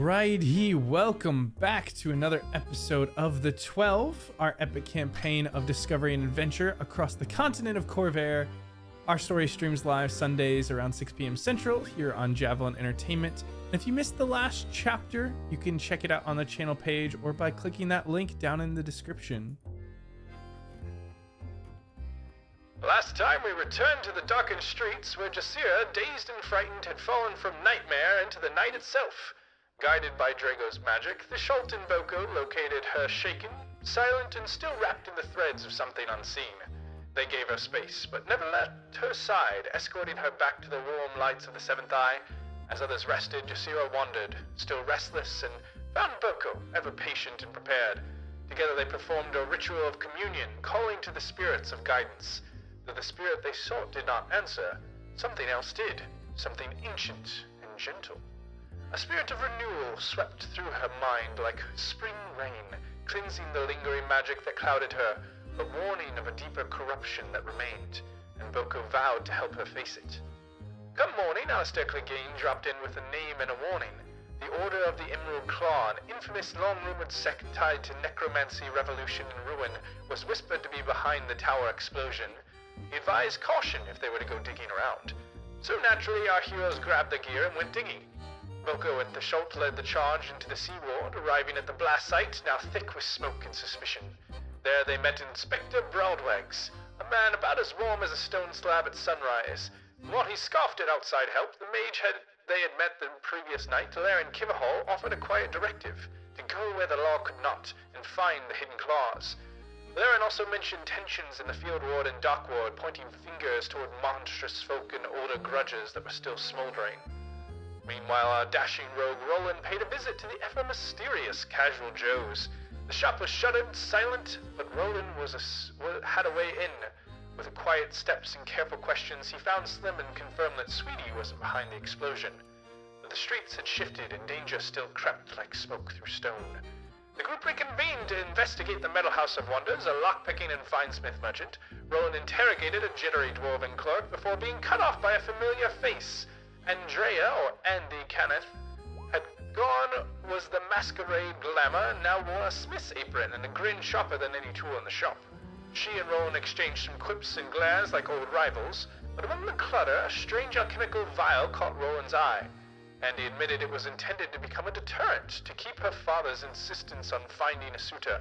Alrighty, welcome back to another episode of The 12, our epic campaign of discovery and adventure across the continent of Corvair. Our story streams live Sundays around 6 p.m. Central here on Javelin Entertainment. And if you missed the last chapter, you can check it out on the channel page or by clicking that link down in the description. Last time we returned to the darkened streets where Jasira, dazed and frightened, had fallen from nightmare into the night itself. Guided by Drego's magic, Theschault and Boko located her shaken, silent, and still wrapped in the threads of something unseen. They gave her space, but never left her side, escorting her back to the warm lights of the Seventh Eye. As others rested, Jasira wandered, still restless, and found Boko, ever patient and prepared. Together they performed a ritual of communion, calling to the spirits of guidance. Though the spirit they sought did not answer, something else did, something ancient and gentle. A spirit of renewal swept through her mind like spring rain, cleansing the lingering magic that clouded her, but warning of a deeper corruption that remained, and Boko vowed to help her face it. Come morning, Alistair Clegane dropped in with a name and a warning. The Order of the Emerald Claw, an infamous long-rumored sect tied to necromancy, revolution, and ruin, was whispered to be behind the tower explosion. He advised caution if they were to go digging around. So naturally, our heroes grabbed their gear and went digging. Boko and Theschault led the charge into the sea ward, arriving at the blast site, now thick with smoke and suspicion. There they met Inspector Broadwags, a man about as warm as a stone slab at sunrise. And while he scoffed at outside help, the mage they had met the previous night, Laren Kiverhall, offered a quiet directive, to go where the law could not, and find the hidden claws. Laren also mentioned tensions in the field ward and dock ward, pointing fingers toward monstrous folk and older grudges that were still smoldering. Meanwhile, our dashing rogue Roland paid a visit to the ever-mysterious Casual Joes. The shop was shuttered, silent, but Roland had a way in. With quiet steps and careful questions, he found Slim and confirmed that Sweetie wasn't behind the explosion. But the streets had shifted and danger still crept like smoke through stone. The group reconvened to investigate the Metal House of Wonders, a lockpicking and finesmith merchant. Roland interrogated a jittery dwarven clerk before being cut off by a familiar face. Andrea, or Andy Kenneth, had gone was the masquerade glamour and now wore a smith's apron and a grin sharper than any tool in the shop. She and Roland exchanged some quips and glares like old rivals, but among the clutter, a strange alchemical vial caught Roland's eye. Andy admitted it was intended to become a deterrent to keep her father's insistence on finding a suitor.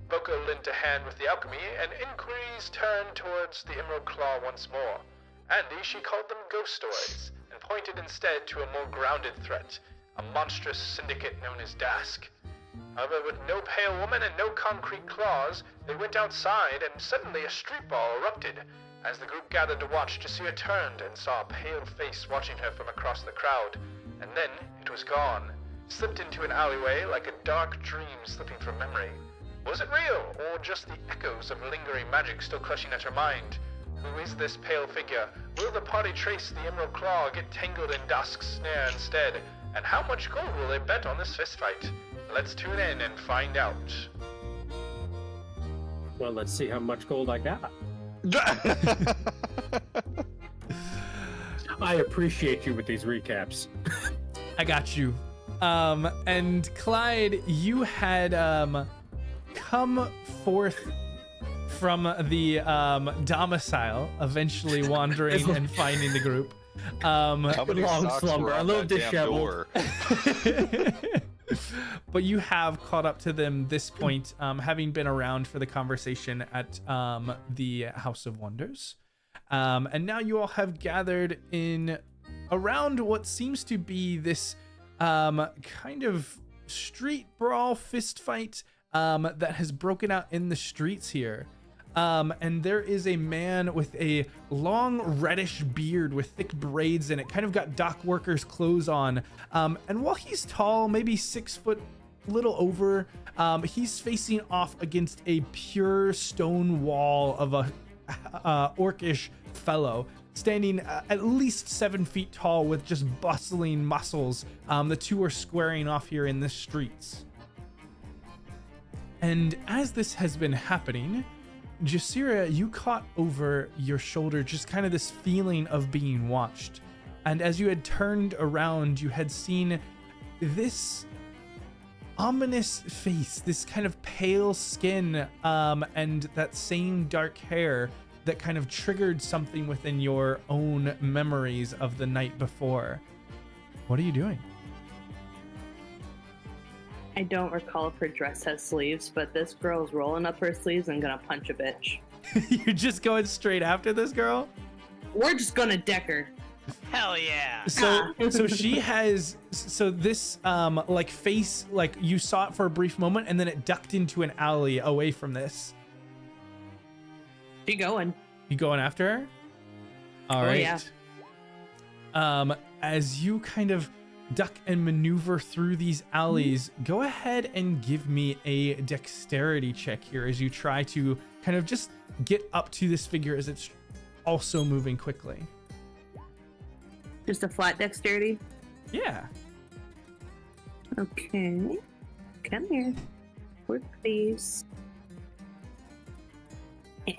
Boko lent a hand with the alchemy, and inquiries turned towards the Emerald Claw once more. Andy, she called them ghost stories, and pointed instead to a more grounded threat, a monstrous syndicate known as Dask. However, with no pale woman and no concrete claws, they went outside, and suddenly a street brawl erupted. As the group gathered to watch, Jasira turned and saw a pale face watching her from across the crowd, and then it was gone, slipped into an alleyway like a dark dream slipping from memory. Was it real, or just the echoes of lingering magic still clutching at her mind? Who is this pale figure? Will the party trace the Emerald Claw, get tangled in Dusk's snare instead? And how much gold will they bet on this fistfight? Let's tune in and find out. Well, let's see how much gold I got. I appreciate you with these recaps. I got you. And Clyde, you had come forth from the domicile, eventually wandering and finding the group. Long slumber, a little disheveled. But you have caught up to them this point, having been around for the conversation at the House of Wonders. And now you all have gathered in around what seems to be this kind of street brawl fist fight that has broken out in the streets here. And there is a man with a long reddish beard with thick braids in it, kind of got dock worker's clothes on. And while he's tall, maybe 6 foot, little over, he's facing off against a pure stone wall of a orcish fellow, standing at least 7 feet tall with just bustling muscles. The two are squaring off here in the streets. And as this has been happening, Jasira, you caught over your shoulder just kind of this feeling of being watched. And as you had turned around, you had seen this ominous face, this kind of pale skin, and that same dark hair that kind of triggered something within your own memories of the night before. What are you doing? I don't recall if her dress has sleeves, but this girl's rolling up her sleeves and gonna punch a bitch. You're just going straight after this girl? We're just gonna deck her. Hell yeah. So she has, so this like face, like you saw it for a brief moment and then it ducked into an alley away from this. She going. You going after her? All right. Yeah. As you kind of duck and maneuver through these alleys, go ahead and give me a dexterity check here as you try to kind of just get up to this figure as it's also moving quickly. Just a flat dexterity? Yeah. Okay. Come here. Work, please. Yeah.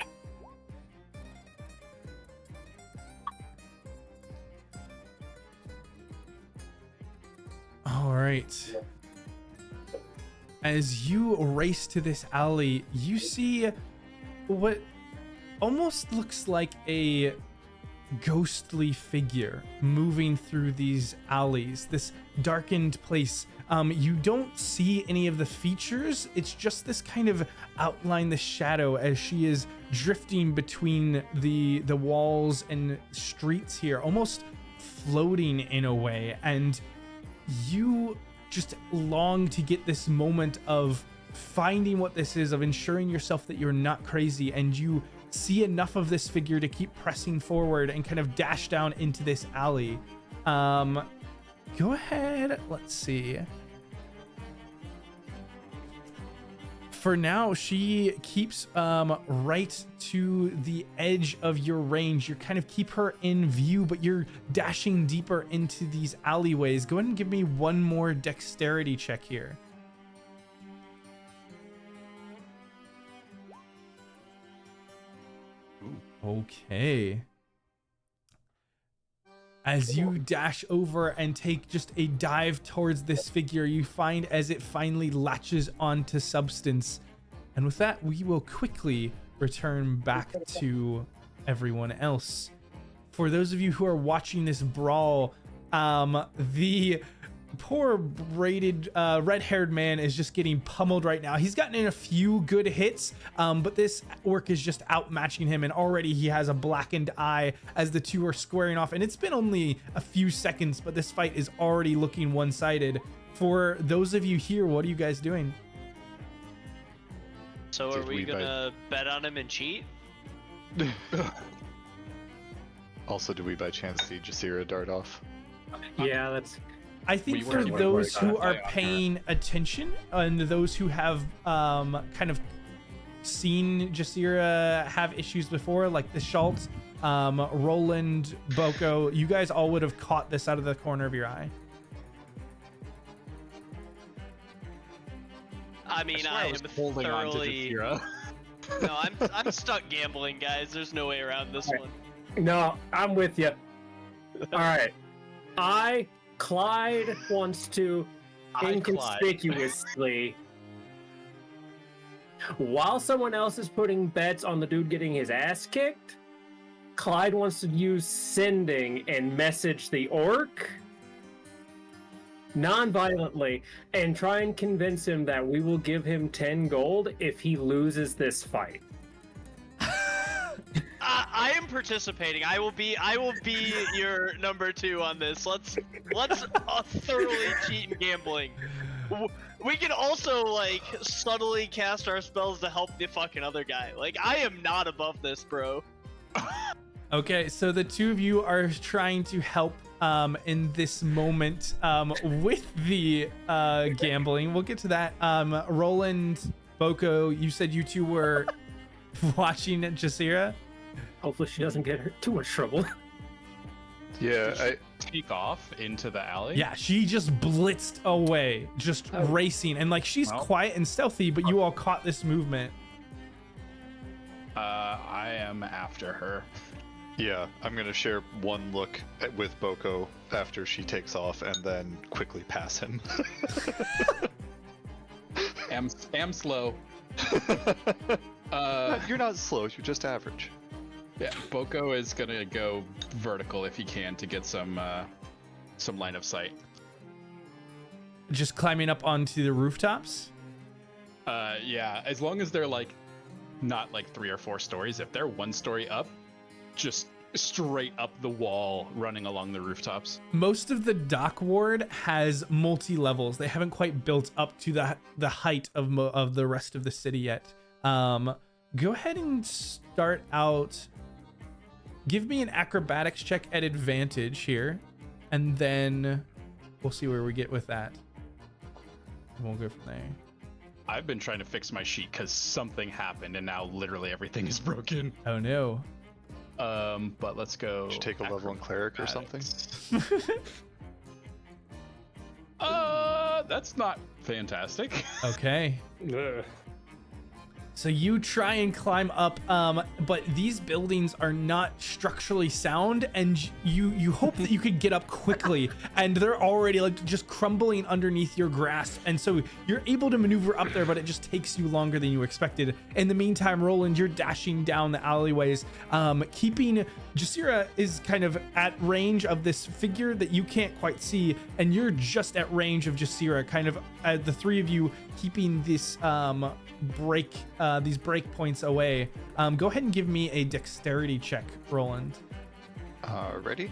All right. As you race to this alley, you see what almost looks like a ghostly figure moving through these alleys, this darkened place. You don't see any of the features. It's just this kind of outline, the shadow, as she is drifting between the walls and streets here, almost floating in a way. And you just long to get this moment of finding what this is, of ensuring yourself that you're not crazy, and you see enough of this figure to keep pressing forward and kind of dash down into this alley. Go ahead. Let's see. For now, she keeps right to the edge of your range. You kind of keep her in view, but you're dashing deeper into these alleyways. Go ahead and give me one more dexterity check here. Okay. As you dash over and take just a dive towards this figure, you find as it finally latches onto substance. And with that, we will quickly return back to everyone else. For those of you who are watching this brawl, the poor braided red-haired man is just getting pummeled right now. He's gotten in a few good hits, but this orc is just outmatching him, and already he has a blackened eye as the two are squaring off. And it's been only a few seconds, but this fight is already looking one-sided. For those of you here, what are you guys doing? So are we gonna bet on him and cheat? Also, do we by chance see Jasira dart off? Yeah, that's... I think for those who are paying attention and those who have kind of seen Jasira have issues before, like the Schultz, Roland, Boko, you guys all would have caught this out of the corner of your eye. I mean, I am thoroughly... No, I'm stuck gambling, guys. There's no way around this one. No, I'm with you. All right. Clyde wants to inconspicuously, while someone else is putting bets on the dude getting his ass kicked, Clyde wants to use sending and message the orc non-violently and try and convince him that we will give him 10 gold if he loses this fight. I am participating. I will be your number 2 on this. Let's thoroughly cheat in gambling. We can also like subtly cast our spells to help the fucking other guy. Like, I am not above this, bro. Okay, so the two of you are trying to help in this moment with the gambling. We'll get to that. Roland, Boko, you said you two were watching Jasira. Hopefully she doesn't get her too much trouble. Yeah, I take off into the alley. Yeah, she just blitzed away, just racing, and like she's quiet and stealthy, but you all caught this movement. I am after her. Yeah, I'm gonna share one look with Boko after she takes off, and then quickly pass him. am slow. You're not slow. You're just average. Yeah, Boko is gonna go vertical if he can to get some line of sight. Just climbing up onto the rooftops? Yeah, as long as they're like not like 3 or 4 stories. If they're 1 story up, just straight up the wall running along the rooftops. Most of the dock ward has multi-levels. They haven't quite built up to the height of the rest of the city yet. Go ahead and start out. Give me an acrobatics check at advantage here, and then we'll see where we get with that. We'll go from there. I've been trying to fix my sheet because something happened and now literally everything is broken. Oh no. But let's go. Should take a level in cleric or something. That's not fantastic. Okay. Ugh. So you try and climb up, but these buildings are not structurally sound, and you hope that you could get up quickly, and they're already like just crumbling underneath your grasp, and so you're able to maneuver up there, but it just takes you longer than you expected. In the meantime, Roland, you're dashing down the alleyways, keeping Jasira is kind of at range of this figure that you can't quite see, and you're just at range of Jasira, kind of the 3 of you keeping this these break points away. Go ahead and give me a dexterity check, Roland. Ready?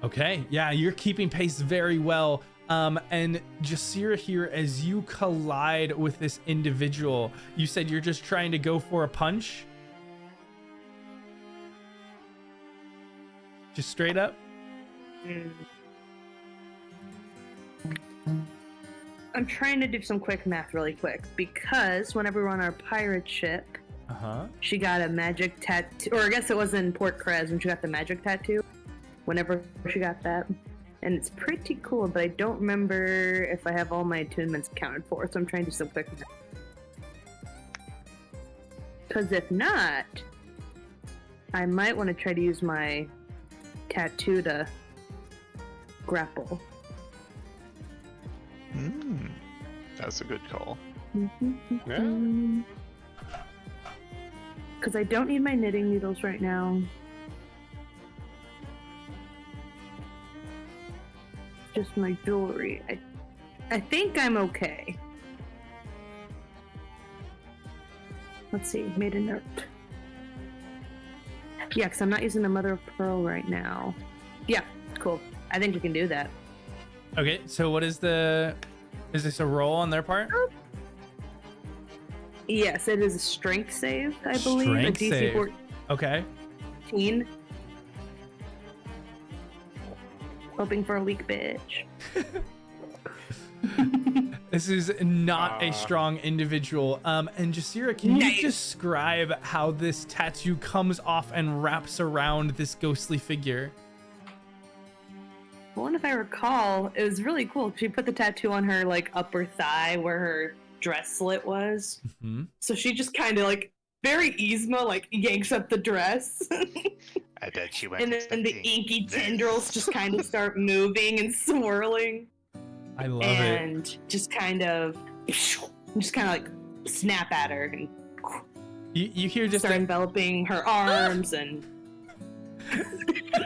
Okay, yeah, you're keeping pace very well. And Jasira here, as you collide with this individual, you said you're just trying to go for a punch? Just straight up? I'm trying to do some quick math really quick, because whenever we were on our pirate ship, she got a magic tattoo, or I guess it was in Port Crez when she got the magic tattoo, whenever she got that. And it's pretty cool, but I don't remember if I have all my attunements accounted for, so I'm trying to do some quick math. Because if not, I might want to try to use my tattoo to grapple. That's a good call. Because I don't need my knitting needles right now. Just my jewelry. I think I'm okay. Let's see, made a note. Yeah, because I'm not using the mother of pearl right now. Yeah, cool. I think we can do that. Okay, so what is this a roll on their part? Yes, it is a strength save, I believe. Strength a DC save. 14. Okay. Hoping for a weak bitch. This is not a strong individual. And Jasira, can you describe how this tattoo comes off and wraps around this ghostly figure? Well, and if I recall, it was really cool. She put the tattoo on her like upper thigh where her dress slit was. So she just kind of like very Yzma, like yanks up the dress. I bet she went. And then the inky tendrils just kind of start moving and swirling. I love and it. just kind of like snap at her and You hear just start enveloping her arms and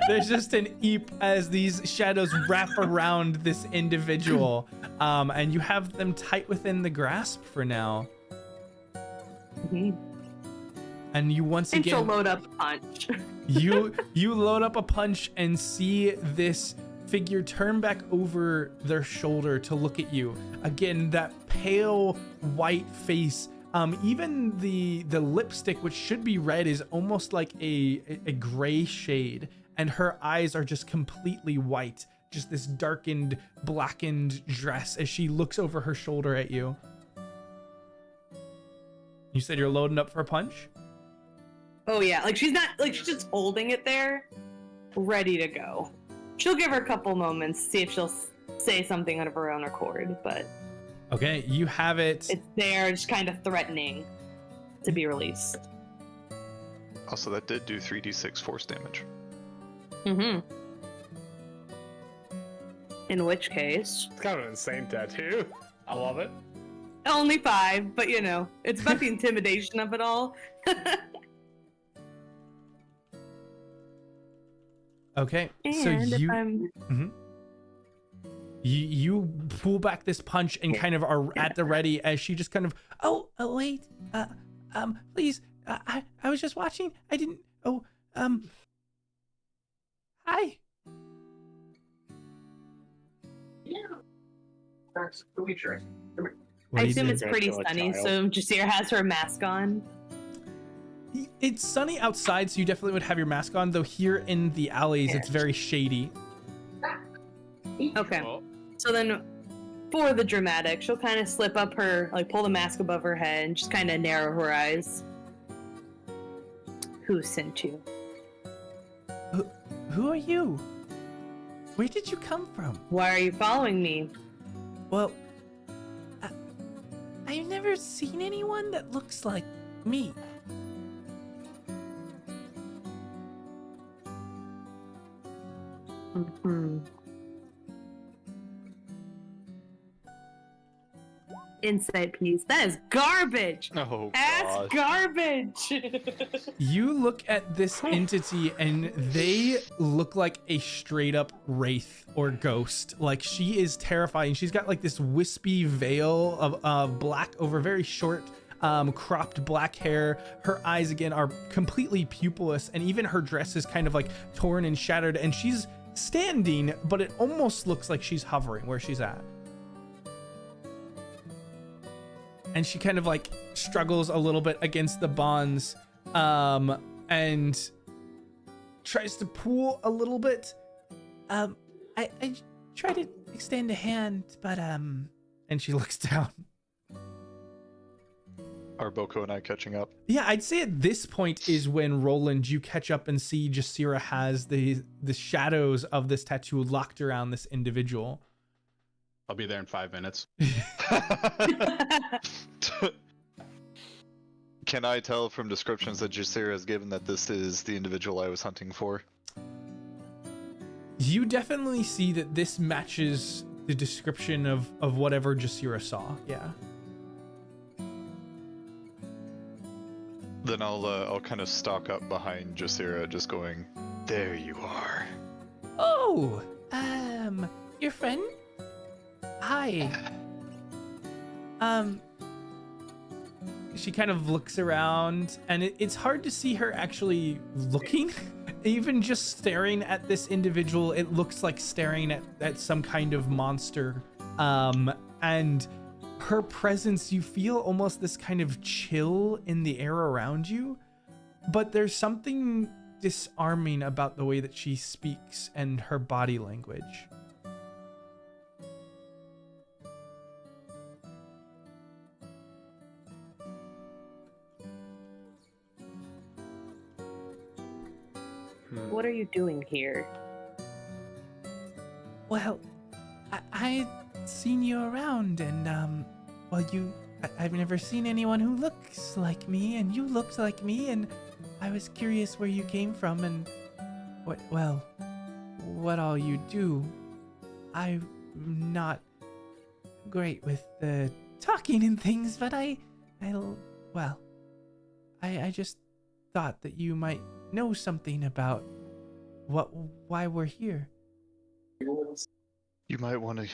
there's just an eep as these shadows wrap around this individual, and you have them tight within the grasp for now. And you once and again she'll load up punch. you load up a punch and see this figure turn back over their shoulder to look at you again. That pale white face, even the lipstick, which should be red, is almost like a gray shade, and her eyes are just completely white, just this darkened, blackened dress as she looks over her shoulder at you. You said you're loading up for a punch? Oh yeah, like she's just holding it there, ready to go. She'll give her a couple moments, see if she'll say something out of her own accord, but okay, you have it. It's there, just kind of threatening to be released. Also, that did do 3d6 force damage. Mm-hmm. In which case, It's kind of an insane tattoo. I love it. only 5, but it's about the intimidation of it all. Okay, And so if you I'm you pull back this punch and kind of are at the ready as she just kind of wait, please, I was just watching, I didn't, hi. I assume it's do? pretty Like sunny, child. so Jasira has her mask on. It's sunny outside, so you definitely would have your mask on, though here in the alleys it's very shady. Okay. Well, So then, for the dramatic, she'll kind of slip up her, pull the mask above her head and just kind of narrow her eyes. Who sent you? Who are you? Where did you come from? Why are you following me? Well, I've never seen anyone that looks like me. Mm-hmm. Insight piece. That is garbage! Oh That's garbage! You look at this entity and they look like a straight up wraith or ghost. Like, she is terrifying. She's got like this wispy veil of black over very short cropped black hair. Her eyes again are completely pupilless, and even her dress is kind of like torn and shattered, and she's standing, but it almost looks like she's hovering where she's at. And she kind of like struggles a little bit against the bonds and tries to pull a little bit. I try to extend a hand, but and she looks down. Are Boko and I catching up? Yeah, I'd say at this point is when, Roland, you catch up and see Jasira has the shadows of this tattoo locked around this individual. I'll be there in 5 minutes. Can I tell from descriptions that Jasira has given that this is the individual I was hunting for? You definitely see that this matches the description of whatever Jasira saw. Yeah. Then I'll kind of stalk up behind Jasira, just going, "There you are." Oh, your friend? Hi. She kind of looks around, and it's hard to see her actually looking. Even just staring at this individual, it looks like staring at some kind of monster. And her presence, you feel almost this kind of chill in the air around you, but there's something disarming about the way that she speaks and her body language. What are you doing here? Well, I've seen you around, and I've never seen anyone who looks like me, and you looked like me, and I was curious where you came from and what all you do. I'm not great with the talking and things, but I just thought that you might know something about why we're here. You might want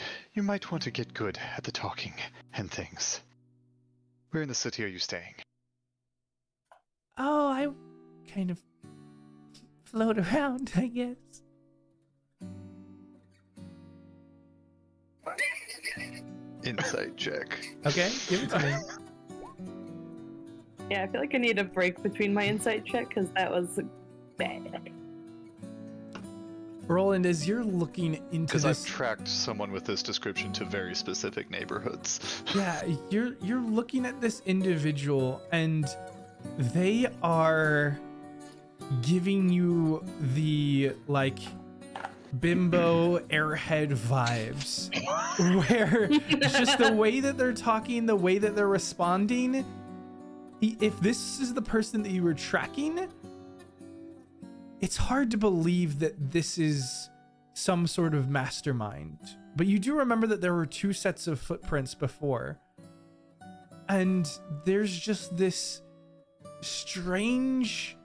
to get good at the talking and things. Where in the city are you staying? Oh, I kind of float around, I guess. Insight check. Okay, give it to me. Yeah, I feel like I need a break between my insight check because that was bad. Roland, as you're looking into Because this, I've tracked someone with this description to very specific neighborhoods. yeah, you're looking at this individual, and they are giving you the like bimbo airhead vibes, where just the way that they're talking, the way that they're responding. If this is the person that you were tracking, it's hard to believe that this is some sort of mastermind. But you do remember that there were 2 sets of footprints before. And there's just this strange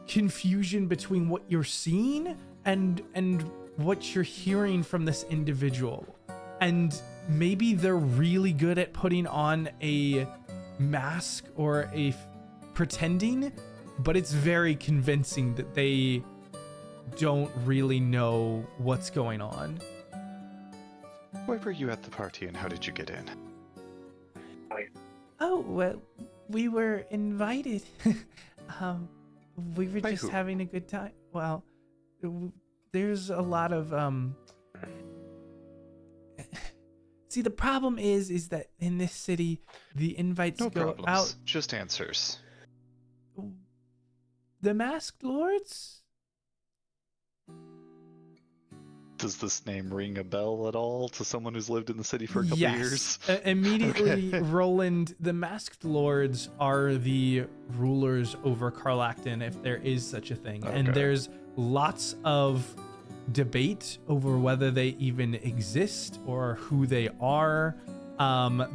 confusion between what you're seeing and what you're hearing from this individual. And maybe they're really good at putting on a mask or pretending, but it's very convincing that they don't really know what's going on. Why were you at the party and how did you get in? Oh, well, we were invited. We were By just who? having a good time. Well, there's a lot of See, the problem is that in this city, the invites No go problems, out. just answers. The Masked Lords? Does this name ring a bell at all to someone who's lived in the city for a couple years? Immediately, Okay. Roland, the Masked Lords are the rulers over Carlacton, if there is such a thing. And Okay. there's lots of debate over whether they even exist or who they are.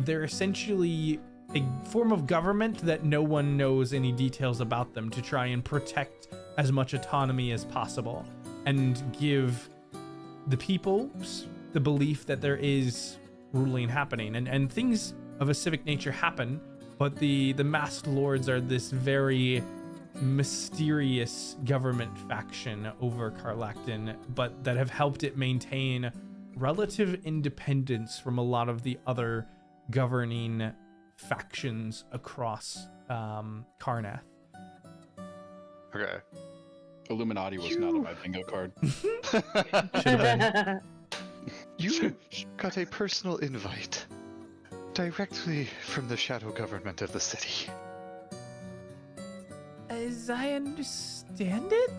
They're essentially a form of government that no one knows any details about them, to try and protect as much autonomy as possible and give the people the belief that there is ruling happening, and things of a civic nature happen, but the Masked Lords are this very mysterious government faction over Carlacton, but that have helped it maintain relative independence from a lot of the other governing factions across Karnath. Okay. Illuminati was not on my bingo card. Should have been. You got a personal invite directly from the shadow government of the city. As I understand it?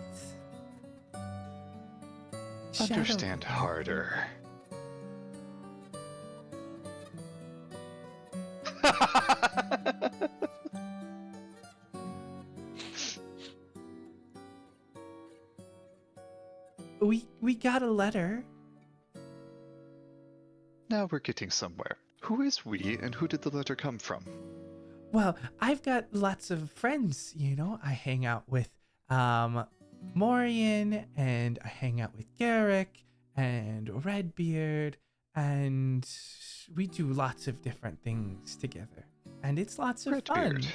Understand harder. We got a letter. Now we're getting somewhere. Who is we and who did the letter come from? Well, I've got lots of friends, you know. I hang out with Morian, and I hang out with Garrick and Redbeard, and we do lots of different things together. And it's lots of Redbeard. fun.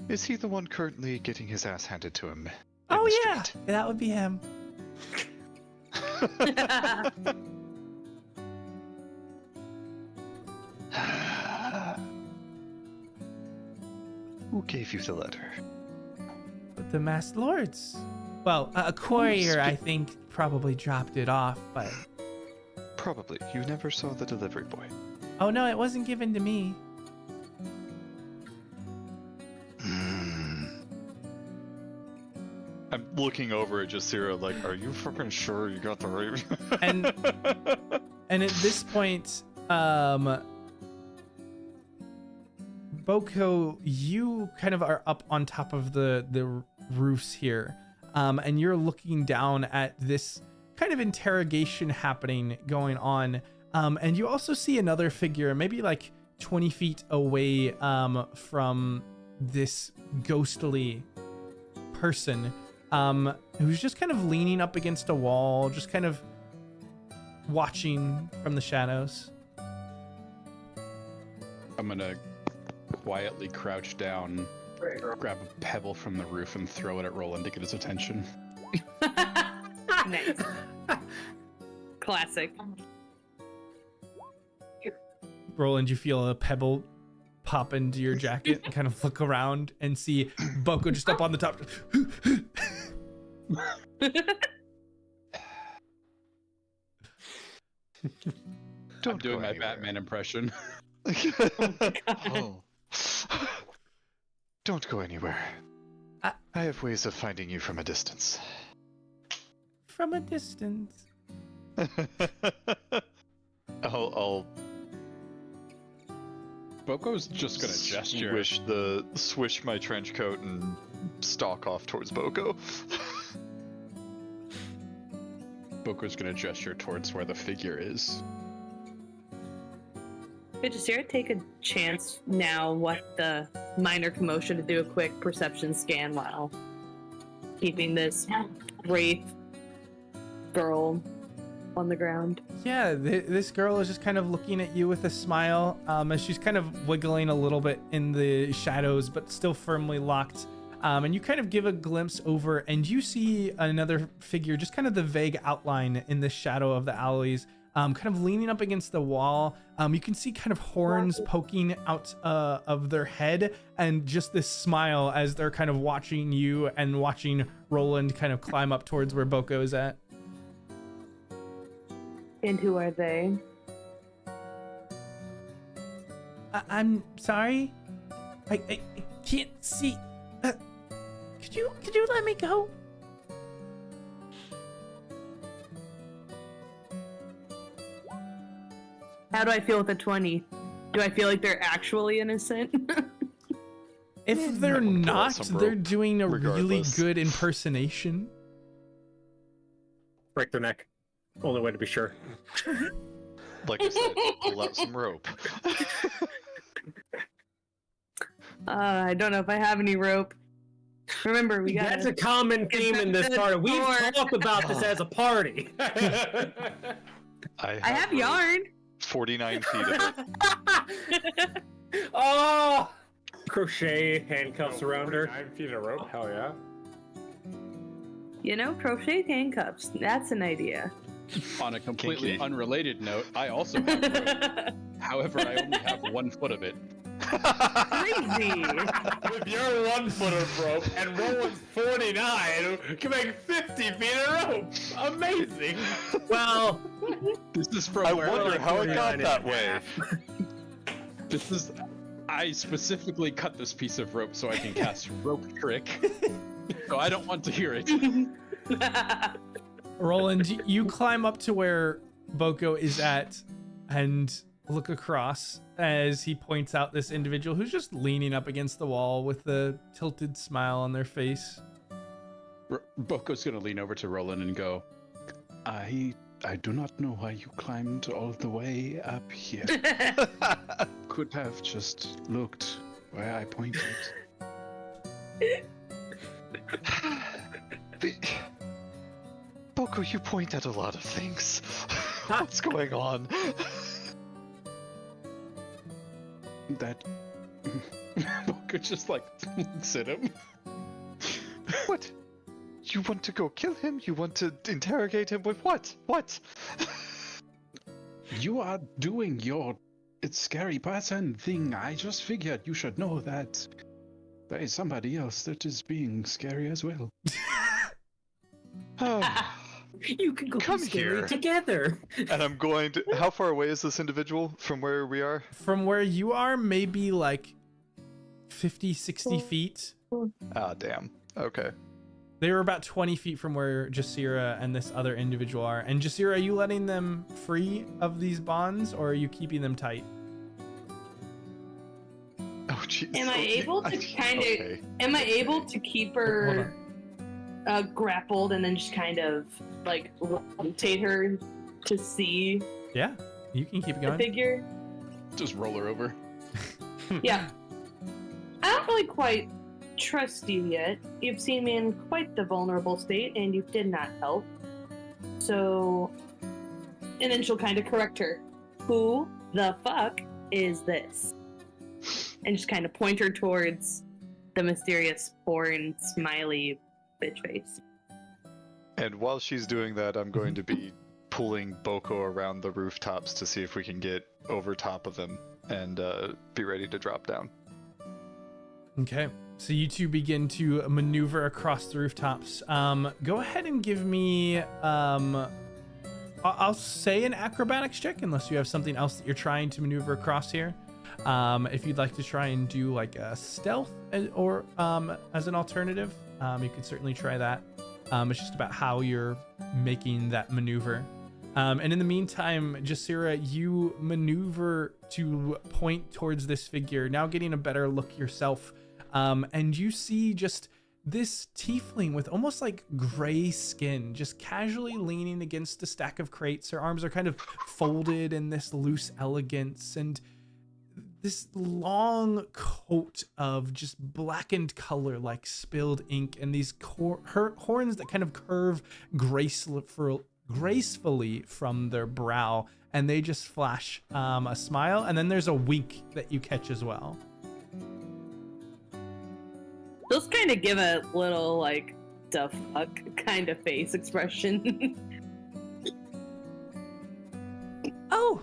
Is he the one currently getting his ass handed to him? Oh the yeah, street? that would be him. Who gave you the letter? But the Masked Lords. Well, a courier, I think, probably dropped it off, but... Probably. You never saw the delivery boy. Oh no, it wasn't given to me. I'm looking over at Jasira like, are you fucking sure you got the right... And at this point, Boko, you kind of are up on top of the roofs here, and you're looking down at this kind of interrogation going on, and you also see another figure, maybe like 20 feet away from this ghostly person, who's just kind of leaning up against a wall, just kind of watching from the shadows. I'm gonna quietly crouch down, grab a pebble from the roof, and throw it at Roland to get his attention. Nice. Classic. Roland, you feel a pebble pop into your jacket and kind of look around and see Boko just up on the top. I'm doing my Batman impression. Oh. Don't go anywhere. I have ways of finding you from a distance. From a distance. I'll Boko's just gonna gesture. Swish my trench coat and stalk off towards Boko. Boko's gonna gesture towards where the figure is. Hey, Jasira, take a chance now what the minor commotion to do a quick perception scan while keeping this wraith girl on the ground. Yeah, this girl is just kind of looking at you with a smile as she's kind of wiggling a little bit in the shadows, but still firmly locked. And you kind of give a glimpse over and you see another figure, just kind of the vague outline in the shadow of the alleys, kind of leaning up against the wall. You can see kind of horns poking out of their head and just this smile as they're kind of watching you and watching Roland kind of climb up towards where Boko is at. And who are they? I'm sorry. I can't see. Could you let me go? How do I feel with a 20? Do I feel like they're actually innocent? If they're not, they're doing a really regardless. good impersonation. Break their neck. Only way to be sure. Like I said, pull out some rope. I don't know if I have any rope. Remember, we got That's a common theme in this party. We've talked about this as a party. I I have rope. yarn. 49 feet of it. Oh! Crochet handcuffs around her. 9 feet of rope, hell yeah. You know, crochet handcuffs. That's an idea. On a completely Kinky. unrelated note, I also have rope. However, I only have 1 foot of it. Crazy. With your 1 foot of rope and Roland's 49, you can make 50 feet of rope. Amazing. Well, This is from I where wonder how it 49 got and that a way. half. this is. I specifically cut this piece of rope so I can cast rope trick. So I don't want to hear it. Roland, you climb up to where Boko is at and look across as he points out this individual who's just leaning up against the wall with a tilted smile on their face. Boko's gonna lean over to Roland and go, I do not know why you climbed all the way up here. Could have just looked where I pointed. Boko, you point at a lot of things. What's going on? That Boko just like looks at him. What? You want to go kill him? You want to interrogate him with what? What? You are doing your scary person thing. I just figured you should know that there is somebody else that is being scary as well. Oh, You can go Come scary here. together. and I'm going to. How far away is this individual from where we are? From where you are, maybe like 50, 60 feet. Ah, damn. Okay. They were about 20 feet from where Jasira and this other individual are. And Jasira, are you letting them free of these bonds or are you keeping them tight? Oh, jeez. Am I able to kind of? Okay. Am I able to keep Hold her on. grappled and then just kind of like rotate her to see Yeah, you can keep it the going. figure? Just roll her over. Yeah. I don't really quite trust you yet. You've seen me in quite the vulnerable state and you did not help. So, and then she'll kind of correct her. Who the fuck is this? And just kind of point her towards the mysterious, foreign, smiley bitch face. And while she's doing that, I'm going to be pulling Boko around the rooftops to see if we can get over top of him and be ready to drop down. Okay, so you two begin to maneuver across the rooftops. Go ahead and give me, I'll say an acrobatics check, unless you have something else that you're trying to maneuver across here. If you'd like to try and do like a stealth or as an alternative, you could certainly try that. It's just about how you're making that maneuver. And in the meantime, Jasira, you maneuver to point towards this figure, now getting a better look yourself. And you see just this tiefling with almost like gray skin, just casually leaning against a stack of crates. Her arms are kind of folded in this loose elegance, and this long coat of just blackened color like spilled ink, and these horns that kind of curve gracefully from their brow, and they just flash a smile, and then there's a wink that you catch as well. Those kind of give a little like the fuck kind of face expression. Oh,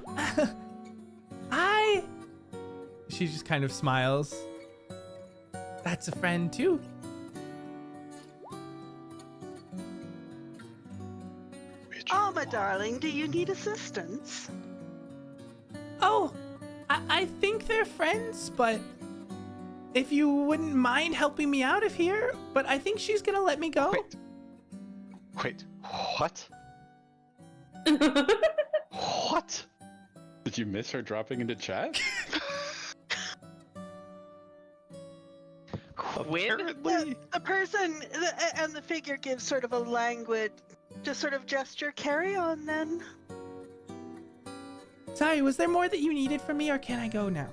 she just kind of smiles. That's a friend too. Oh, my darling, do you need assistance? Oh, I think they're friends, but if you wouldn't mind helping me out of here, but I think she's gonna let me go. Wait, what? What? Did you miss her dropping into chat? Apparently. The person and the figure gives sort of a languid, just sort of gesture. Carry on, then. Sorry, was there more that you needed from me, or can I go now?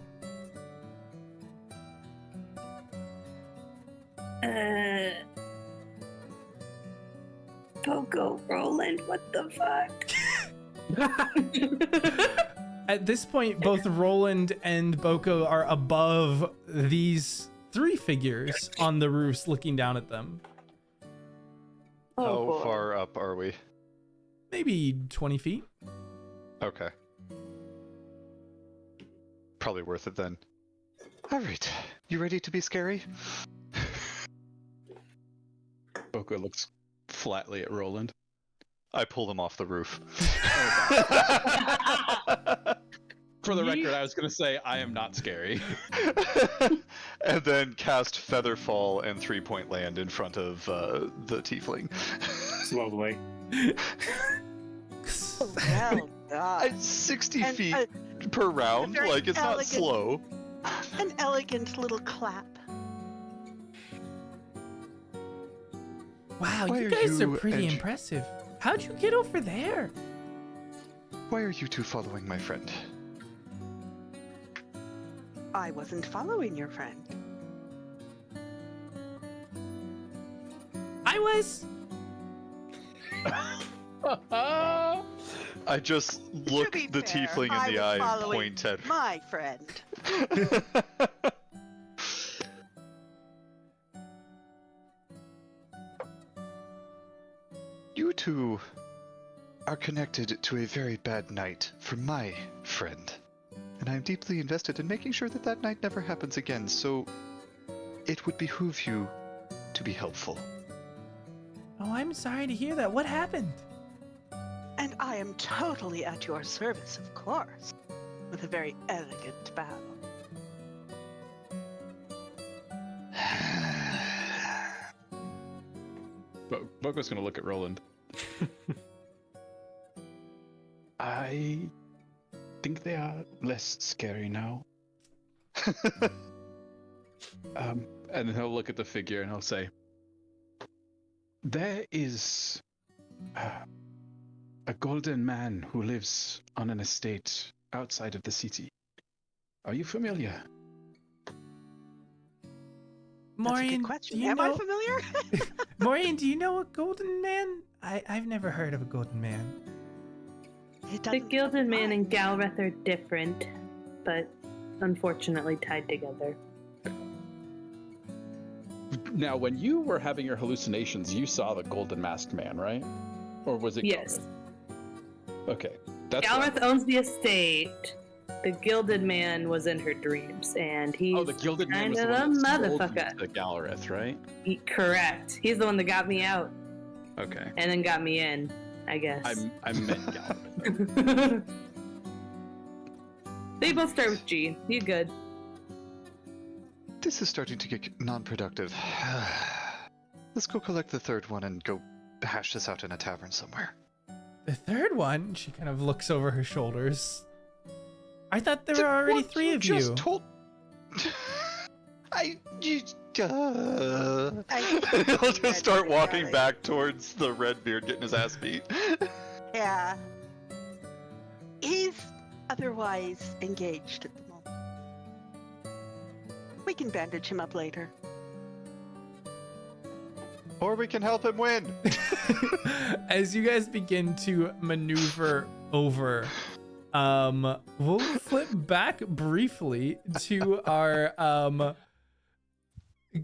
Boko, Roland, what the fuck? At this point, both Roland and Boko are above these three figures on the roofs looking down at them. How far up are we? Maybe 20 feet. Okay. Probably worth it then. Alright, you ready to be scary? Boko looks flatly at Roland. I pull them off the roof. For the record, I was going to say, I am not scary. And then cast Featherfall and 3-point land in front of the tiefling. Slowly. Well done. 60 And, feet per round, very like it's not elegant- slow. An elegant little clap. Wow, Why you are guys are you pretty and- impressive. How'd you get over there? Why are you two following my friend? I wasn't following your friend. I was. I just look be the fair, tiefling I in the was eye and following point at her. My friend. You two are connected to a very bad night for my friend. And I am deeply invested in making sure that that night never happens again, so it would behoove you to be helpful. Oh, I'm sorry to hear that. What happened? And I am totally at your service, of course. With a very elegant bow. Boko's going to look at Roland. I think they are less scary now. And then he'll look at the figure and he'll say, there is a golden man who lives on an estate outside of the city. Are you familiar? That's a Maureen, good question. do you Am know... I familiar? Maureen, do you know a golden man? I've never heard of a golden man. It The doesn't Gilded Man surprise and Galreth are different, but unfortunately tied together. Now, when you were having your hallucinations, you saw the golden masked man, right? Or was it Yes. Galreth? Okay. That's Galreth owns the estate. The Gilded Man was in her dreams, and he's Oh, the Gilded Man kind was of the a one that sold you motherfucker. to Galreth, right? Correct. He's the one that got me out Okay. and then got me in, I guess. I meant Galreth. They both start with G. You good? This is starting to get non-productive. Let's go collect the third one and go hash this out in a tavern somewhere. The third one, she kind of looks over her shoulders. I thought there were already 3 of you. Just told. I'll just start walking back towards the Redbeard, getting his ass beat. Yeah. He's otherwise engaged at the moment. We can bandage him up later. Or we can help him win. As you guys begin to maneuver over, we'll flip back briefly to our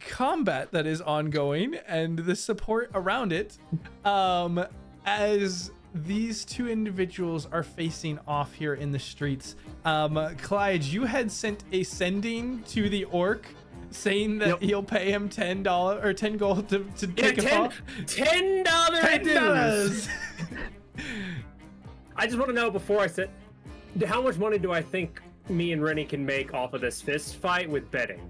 combat that is ongoing and the support around it. As these 2 individuals are facing off here in the streets. Clyde, you had sent a sending to the orc saying that he'll pay him $10 or 10 gold to take a fall. $10 I just want to know before I said, how much money do I think me and Rennie can make off of this fist fight with betting?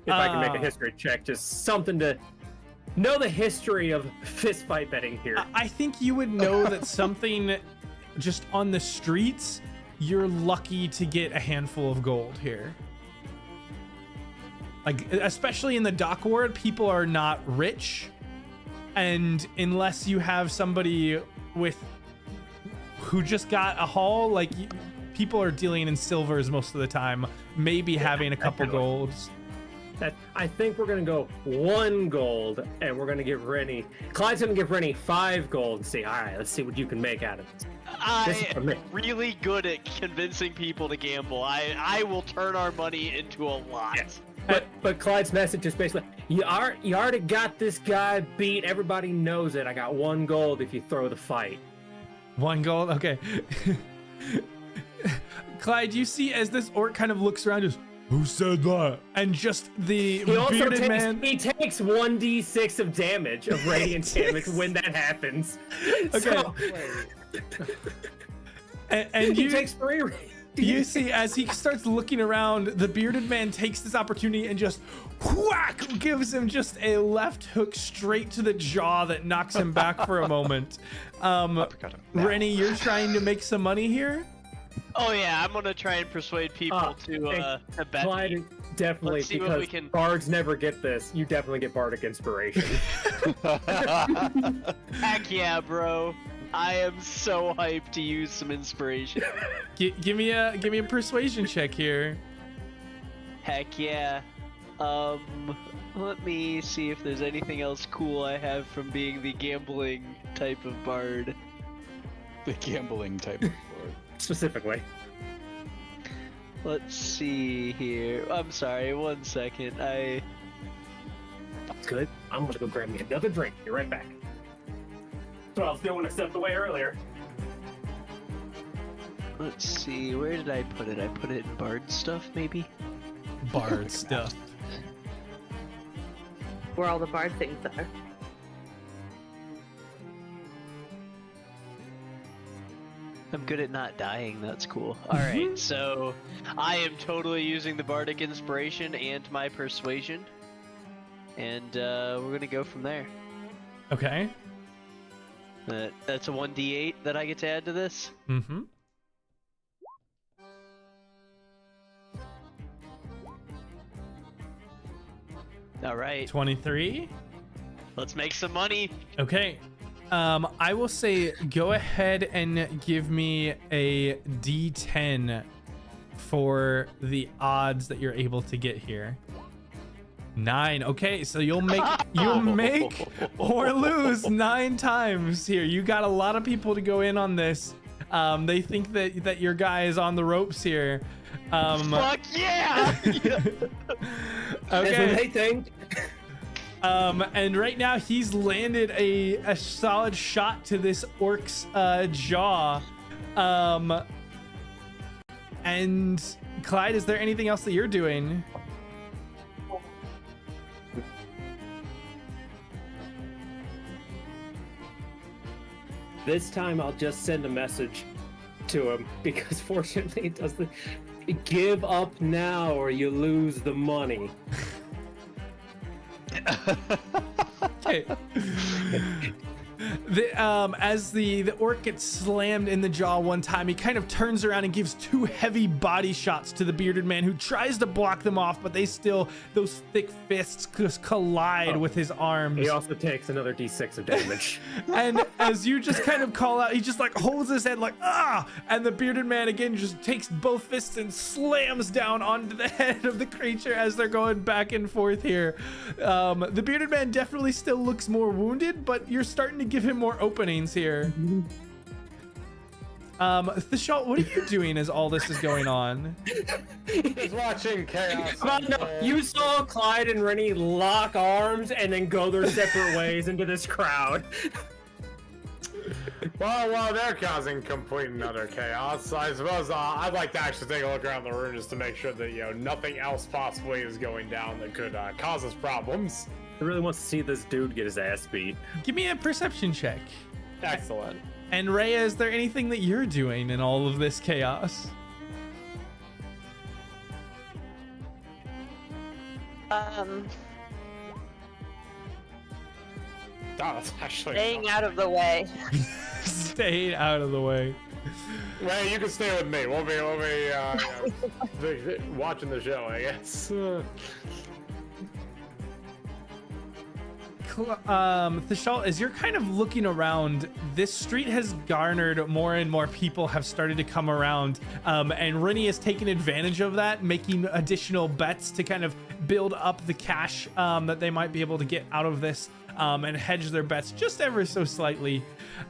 If I can make a history check, just something to know the history of fist fight betting here. I think you would know that something just on the streets, you're lucky to get a handful of gold here. Like, especially in the dock ward, people are not rich. And unless you have somebody who just got a haul, like, people are dealing in silvers most of the time, maybe having a couple golds. I think we're gonna go 1 gold, and we're gonna give Rennie. Clyde's gonna give Rennie 5 gold and say, "All right, let's see what you can make out of this." I am really good at convincing people to gamble. I will turn our money into a lot. Yes. But Clyde's message is basically, you already got this guy beat. Everybody knows it. I got 1 gold if you throw the fight. 1 gold, okay. Clyde, you see as this orc kind of looks around, just, who said that? And just the bearded man. He takes 1d6 of damage, of radiant damage when that happens. Okay. So, and he takes 3. You see, as he starts looking around, the bearded man takes this opportunity and just whack, gives him just a left hook straight to the jaw that knocks him back for a moment. Rennie, you're trying to make some money here? Oh yeah, I'm gonna try and persuade people to bet. Clyde, definitely, because bards never get this. You definitely get bardic inspiration. Heck yeah, bro. I am so hyped to use some inspiration. Give me a persuasion check here. Heck yeah. Let me see if there's anything else cool I have from being the gambling type of bard. The gambling type of bard. Specifically. Let's see here. I'm sorry, 1 second. That's good. I'm gonna go grab me another drink. Be right back. That's what I was doing when I stepped away earlier. Let's see, where did I put it? I put it in bard stuff, maybe? Bard stuff. Where all the bard things are. I'm good at not dying, that's cool. Alright, so I am totally using the bardic inspiration and my persuasion. And we're gonna go from there. Okay. That's a 1d8 that I get to add to this? Mm-hmm. Alright. 23. Let's make some money. Okay. I will say go ahead and give me a D10 for the odds that you're able to get here. 9. Okay, so you'll make or lose 9 times here. You got a lot of people to go in on this. They think that your guy is on the ropes here. Fuck yeah! Okay. That's what they think. And right now he's landed a solid shot to this orc's jaw. And Clyde, is there anything else that you're doing? This time I'll just send a message to him, because fortunately it does the give up now or you lose the money. Okay. As the orc gets slammed in the jaw one time, he kind of turns around and gives 2 heavy body shots to the bearded man, who tries to block them off, but those thick fists just collide with his arms. He also takes another d6 of damage. And as you just kind of call out, he just like holds his head like, ah! And the bearded man again just takes both fists and slams down onto the head of the creature as they're going back and forth here. The bearded man definitely still looks more wounded, but you're starting to give him more openings here. Theschault, what are you doing as all this is going on? Just watching chaos. You saw Clyde and Rennie lock arms and then go their separate ways into this crowd. Well, while they're causing complete and utter chaos, I suppose I'd like to actually take a look around the room just to make sure that, nothing else possibly is going down that could cause us problems. I really wants to see this dude get his ass beat. Give me a perception check. Excellent. And Rhea, is there anything that you're doing in all of this chaos? That's actually Staying out of the way. Staying out of the way. Well, you can stay with me. We'll be watching the show, I guess. Theschault, as you're kind of looking around, this street has garnered more and more people have started to come around, and Rennie has taken advantage of that, making additional bets to kind of build up the cash that they might be able to get out of this, and hedge their bets just ever so slightly.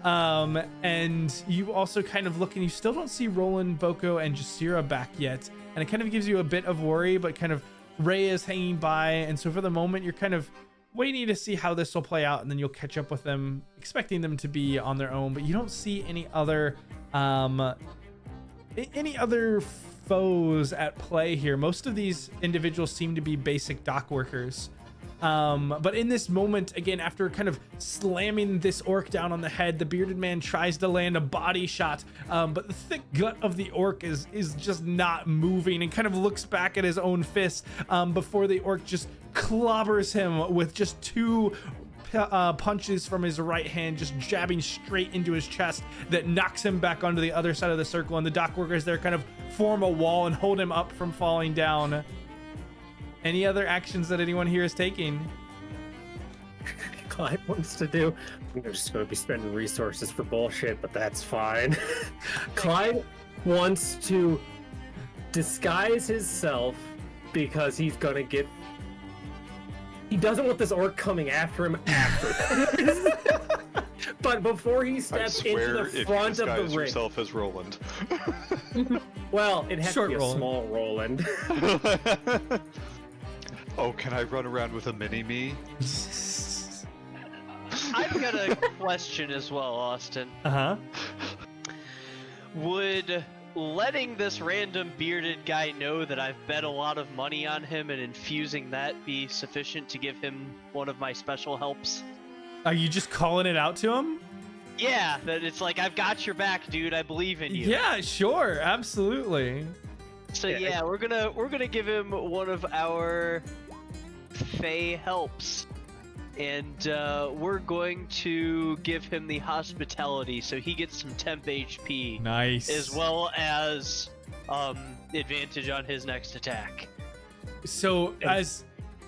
And you also kind of look, and you still don't see Roland, Boko, and Jasira back yet, and it kind of gives you a bit of worry, but kind of Ray is hanging by, and so for the moment you're kind of waiting to see how this will play out, and then you'll catch up with them, expecting them to be on their own, but you don't see any other foes at play here. Most of these individuals seem to be basic dock workers. But in this moment, again, after kind of slamming this orc down on the head, the bearded man tries to land a body shot, but the thick gut of the orc is just not moving, and kind of looks back at his own fist before the orc just clobbers him with just 2 punches from his right hand, just jabbing straight into his chest, that knocks him back onto the other side of the circle, and the dock workers there kind of form a wall and hold him up from falling down. Any other actions that anyone here is taking? Clyde wants to do. I'm just going to be spending resources for bullshit, but that's fine. Clyde wants to disguise himself because he's going to get. He doesn't want this orc coming after him after. But before he steps into the front of the ring. Yourself as Roland. Well, it has Short to be Roland. a small Roland. Oh, can I run around with a mini-me? I've got a question as well, Austin. Uh-huh. Would letting this random bearded guy know that I've bet a lot of money on him and infusing that be sufficient to give him one of my special helps? Are you just calling it out to him? Yeah, that it's like, I've got your back, dude. I believe in you. Yeah, sure, absolutely. So yeah, we're gonna give him one of our Fey helps, and we're going to give him the hospitality, so he gets some temp HP. Nice. As well as advantage on his next attack. So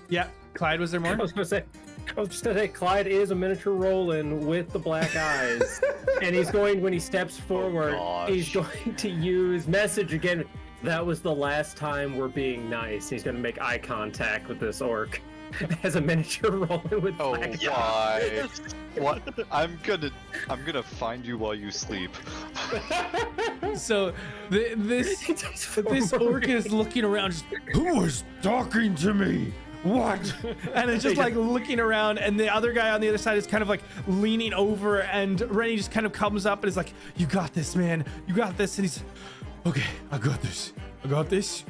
yeah, Clyde, was there more? I was just gonna say, Clyde is a miniature Roland with the black eyes, and he's going, when he steps forward, he's going to use message again. That was the last time we're being nice. He's gonna make eye contact with this orc as a miniature Roland with black eyes. What? I'm gonna find you while you sleep. So this orc is looking around, just, who is talking to me? What? And it's just like looking around, and the other guy on the other side is kind of like leaning over, and Rennie just kind of comes up and is like, you got this, man, you got this. And he's, okay, I got this,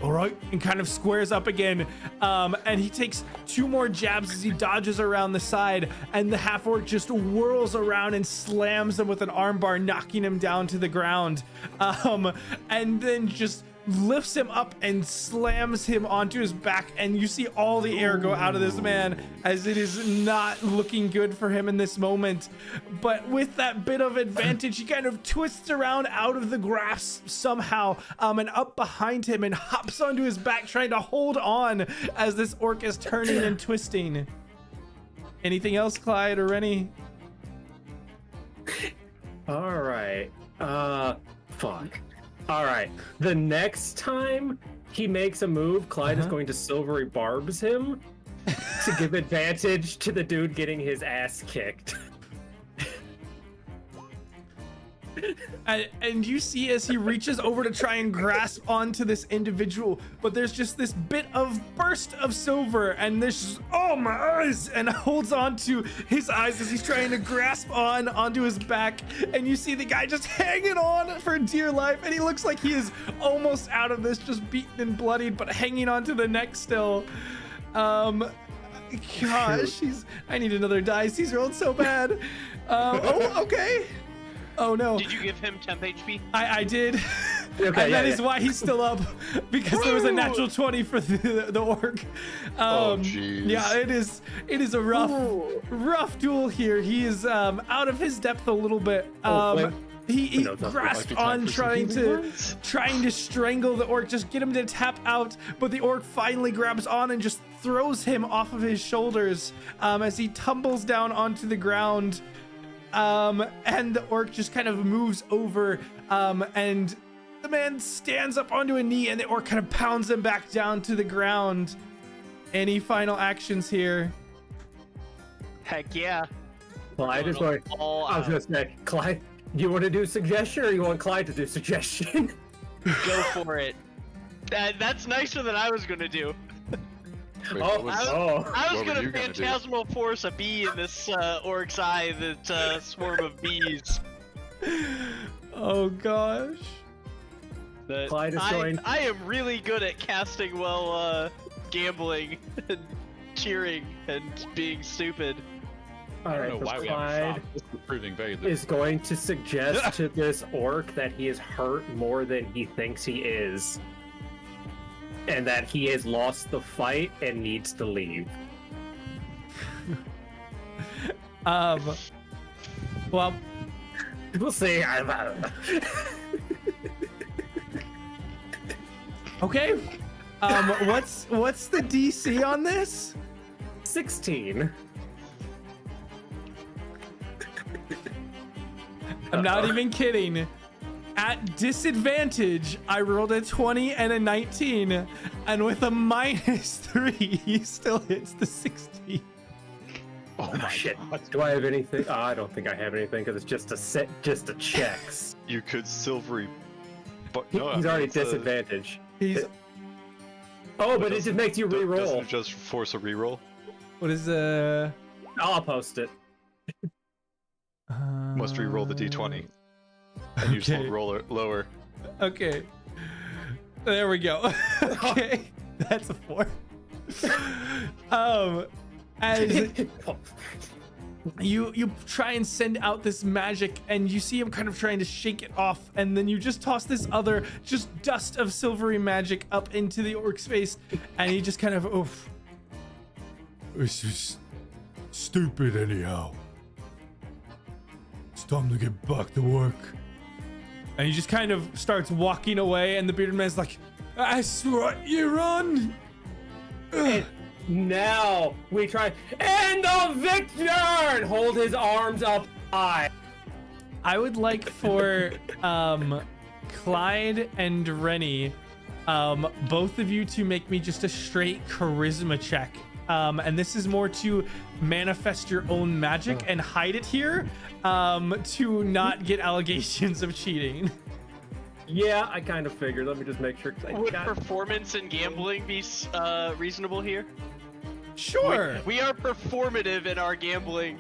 all right, and kind of squares up again, and he takes 2 more jabs as he dodges around the side, and the half-orc just whirls around and slams him with an armbar, knocking him down to the ground, and then just lifts him up and slams him onto his back, and you see all the air go out of this man as it is not looking good for him in this moment. But with that bit of advantage, he kind of twists around out of the grasp somehow, and up behind him and hops onto his back, trying to hold on as this orc is turning and twisting. Anything else, Clyde or Rennie? All right. Fuck. All right. The next time he makes a move, Clyde is going to silvery barbs him to give advantage to the dude getting his ass kicked. And you see as he reaches over to try and grasp onto this individual, but there's just this bit of burst of silver, and this just, oh my eyes, and holds on to his eyes as he's trying to grasp onto his back. And you see the guy just hanging on for dear life, and he looks like he is almost out of this, just beaten and bloodied, but hanging on to the neck still. Gosh, I need another dice. He's rolled so bad. Oh, okay. Oh no. Did you give him temp HP? I did. Okay, and that is why he's still up, because there was a natural 20 for the orc. Oh jeez. Yeah, it is a rough duel here. He is out of his depth a little bit. He grasped on trying to strangle the orc, just get him to tap out, but the orc finally grabs on and just throws him off of his shoulders as he tumbles down onto the ground. And the orc just kind of moves over, and the man stands up onto a knee, and the orc kind of pounds him back down to the ground. Any final actions here? Heck yeah. Clyde is going. I was gonna say, Clyde, do you want to do suggestion, or you want Clyde to do suggestion? Go for it. That's nicer than I was gonna do. Wait, I was what gonna phantasmal force a bee in this orc's eye, that swarm of bees. Oh gosh. But Clyde is going. I am really good at casting while gambling and cheering and being stupid. All I right, don't know so why we haven't Clyde stopped. This is proving very is going to suggest to this orc that he is hurt more than he thinks he is, and that he has lost the fight and needs to leave. Well, We'll see. okay. What's the DC on this? 16. I'm not even kidding. At disadvantage, I rolled a 20 and a 19, and with a -3, he still hits the 16. Oh my shit! Do I have anything? Oh, I don't think I have anything because it's just a set, just a checks. You could silvery, but no, He's already it's a- disadvantage. He's Oh, but it just makes you Doesn't re-roll. it just force a reroll? what is I'll post it. Must re-roll the d20. And you just Okay. roll it lower. Okay. There we go. Okay. That's a 4. As you try and send out this magic, and you see him kind of trying to shake it off, and then you just toss this other just dust of silvery magic up into the orc's face, and he just kind of, oof. This is stupid anyhow. It's time to get back to work. And he just kind of starts walking away, and the bearded man's like, that's what you run. And now we try and the victor and hold his arms up high. I would like for Clyde and Rennie, both of you to make me just a straight charisma check. And this is more to manifest your own magic and hide it here, to not get allegations of cheating. Yeah, I kind of figured. Let me just make sure. 'Cause I Would got- performance and gambling be reasonable here? Sure. We are performative in our gambling.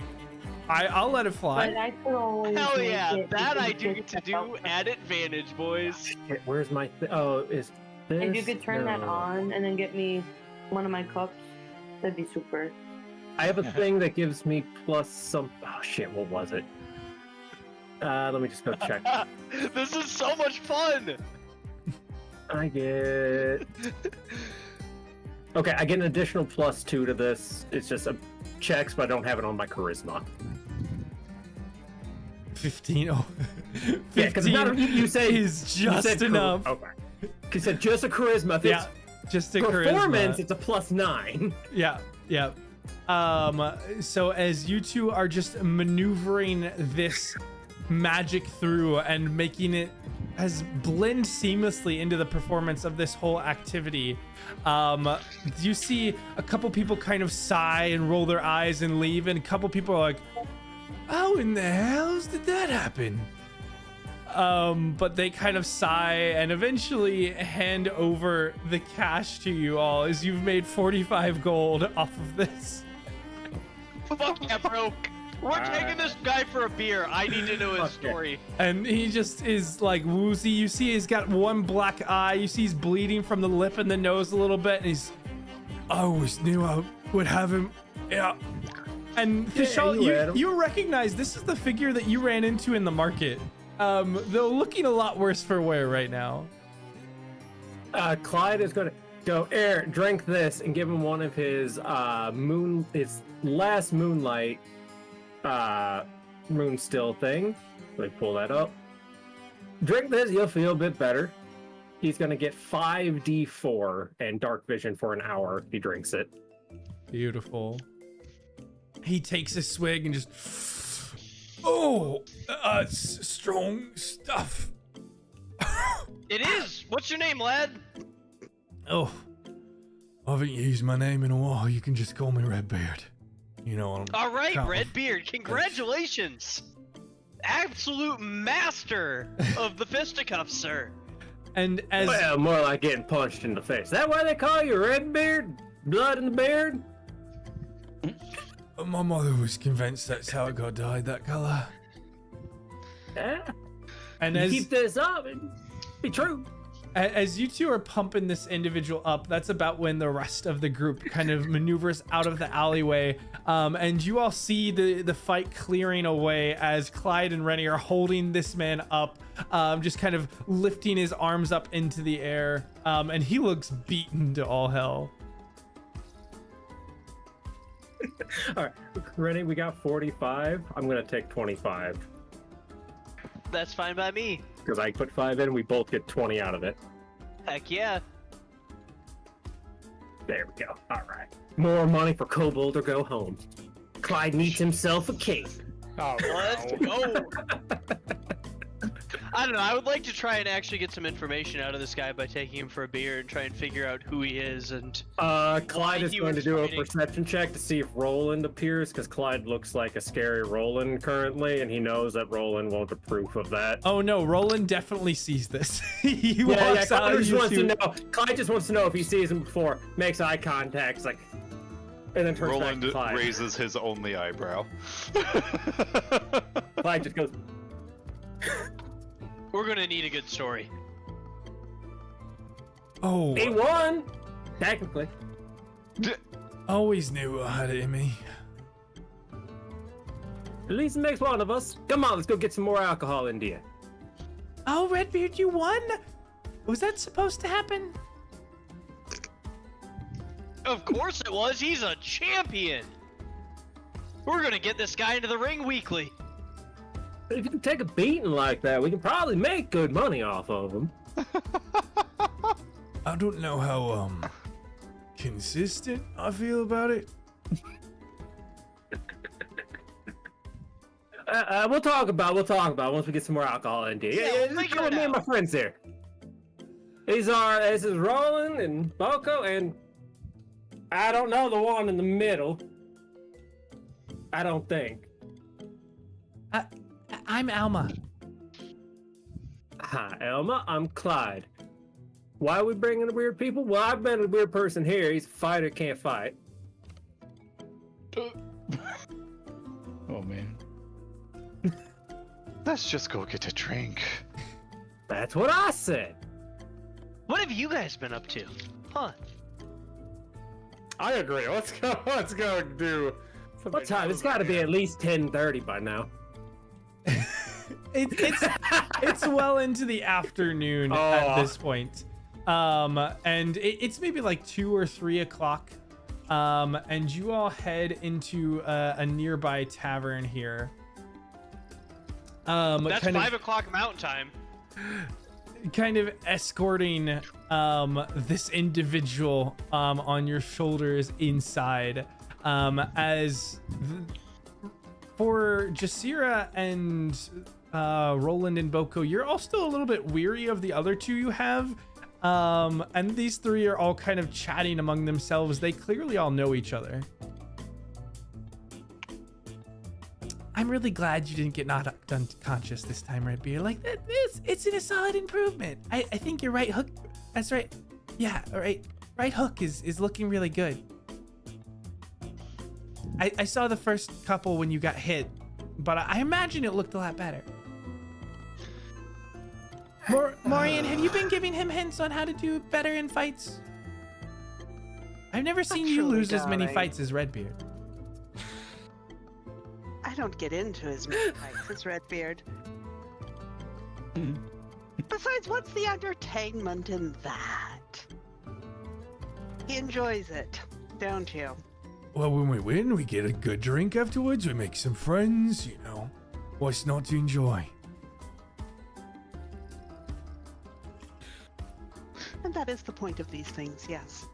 I'll let it fly. But I could always Hell make yeah, it that I if do you get to could do step out. at advantage, boys. Shit, where's my? Oh, is this? If you could turn that No. on and then get me one of my cups, that'd be super. I have a thing that gives me plus some. Oh shit, what was it? Let me just go check. This is so much fun. I get... Okay, I get an additional +2 to this. It's just a checks, but I don't have it on my charisma. 15. Oh, 15 Yeah, because you say is just enough. Okay. You said just a charisma. If Yeah, just a performance, charisma. it's a +9. Yeah, yeah. So as you two are just maneuvering this magic through and making it as blend seamlessly into the performance of this whole activity, you see a couple people kind of sigh and roll their eyes and leave, and a couple people are like, how in the hells did that happen? But they kind of sigh and eventually hand over the cash to you all as you've made 45 gold off of this. Fuck yeah, bro. We're taking this guy for a beer. I need to know his story. And he just is like woozy. You see he's got one black eye. You see he's bleeding from the lip and the nose a little bit. And he's, I always knew I would have him. Yeah. And Theschault, you recognize this is the figure that you ran into in the market. They're looking a lot worse for wear right now. Clyde is going to go, drink this, and give him one of his his last moonlight moon still thing. Let me pull that up. Drink this, you'll feel a bit better. He's going to get 5d4 and dark vision for an hour if he drinks it. Beautiful. He takes a swig and just, oh, it's strong stuff. It is. What's your name, lad? Oh, I haven't used my name in a while. You can just call me Redbeard. You know what I'm All right, kind of- Redbeard. Congratulations. Absolute master of the fisticuffs, sir. And as Well, more like getting punched in the face. Is that why they call you Redbeard? Blood in the beard? my mother was convinced that's how it got dyed that color. Yeah. And You as keep this up, it'd be true. As you two are pumping this individual up, that's about when the rest of the group kind of maneuvers out of the alleyway. And you all see the fight clearing away as Clyde and Rennie are holding this man up, just kind of lifting his arms up into the air. And he looks beaten to all hell. All right, Rennie, we got 45. I'm going to take 25. That's fine by me. Because I put 5 in, we both get 20 out of it. Heck yeah. There we go. All right. More money for Kobold or go home. Clyde needs himself a cape. Oh, Let's no. go. I don't know. I would like to try and actually get some information out of this guy by taking him for a beer and try and figure out who he is and. Clyde is he going to was do fighting. a perception check to see if Roland appears, because Clyde looks like a scary Roland currently, and he knows that Roland won't approve of that. Oh no, Roland definitely sees this. He Yeah, walks out. Clyde just you wants to two- know. Clyde just wants to know if he sees him before, makes eye contact, it's like, and then turns Roland back to Clyde. raises his only eyebrow. Clyde just goes, We're gonna need a good story. Oh, he won! Technically. always knew I had it in me. At least it makes one of us. Come on, let's go get some more alcohol into you. Oh, Redbeard, you won? Was that supposed to happen? Of course it was. He's a champion. We're gonna get this guy into the ring weekly. If you can take a beating like that, we can probably make good money off of him. I don't know how consistent I feel about it. We'll talk about it once we get some more alcohol into you. Yeah, we'll Just figure come with it me and my out. friends here. This is Roland and Boko, and I don't know the one in the middle. I don't think. I'm Alma. Hi, Elma. I'm Clyde. Why are we bringing the weird people? Well, I've been a weird person here. He's a fighter, can't fight. Oh man. Let's just go get a drink. That's what I said. What have you guys been up to? Huh? I agree. Let's go. Let's go do. What time? It's got to be at least 10:30 by now. It's well into the afternoon at this point. And it's maybe like 2 or 3 o'clock. And you all head into a nearby tavern here. That's 5 o'clock mountain time. Kind of escorting this individual on your shoulders inside. For Jasira and Roland and Boko, you're all still a little bit weary of the other two you have. And these three are all kind of chatting among themselves. They clearly all know each other. I'm really glad you didn't get knocked unconscious this time, Redbeard. Like, it's a solid improvement. I think your right hook, that's right. Yeah, right hook is looking really good. I saw the first couple when you got hit, but I imagine it looked a lot better. Morian, have you been giving him hints on how to do better in fights? I've never seen you lose as many fights as Redbeard. I don't get into as many fights as Redbeard. Besides, what's the entertainment in that? He enjoys it, don't you? Well, when we win, we get a good drink afterwards, we make some friends, you know. What's not to enjoy? And that is the point of these things, yes.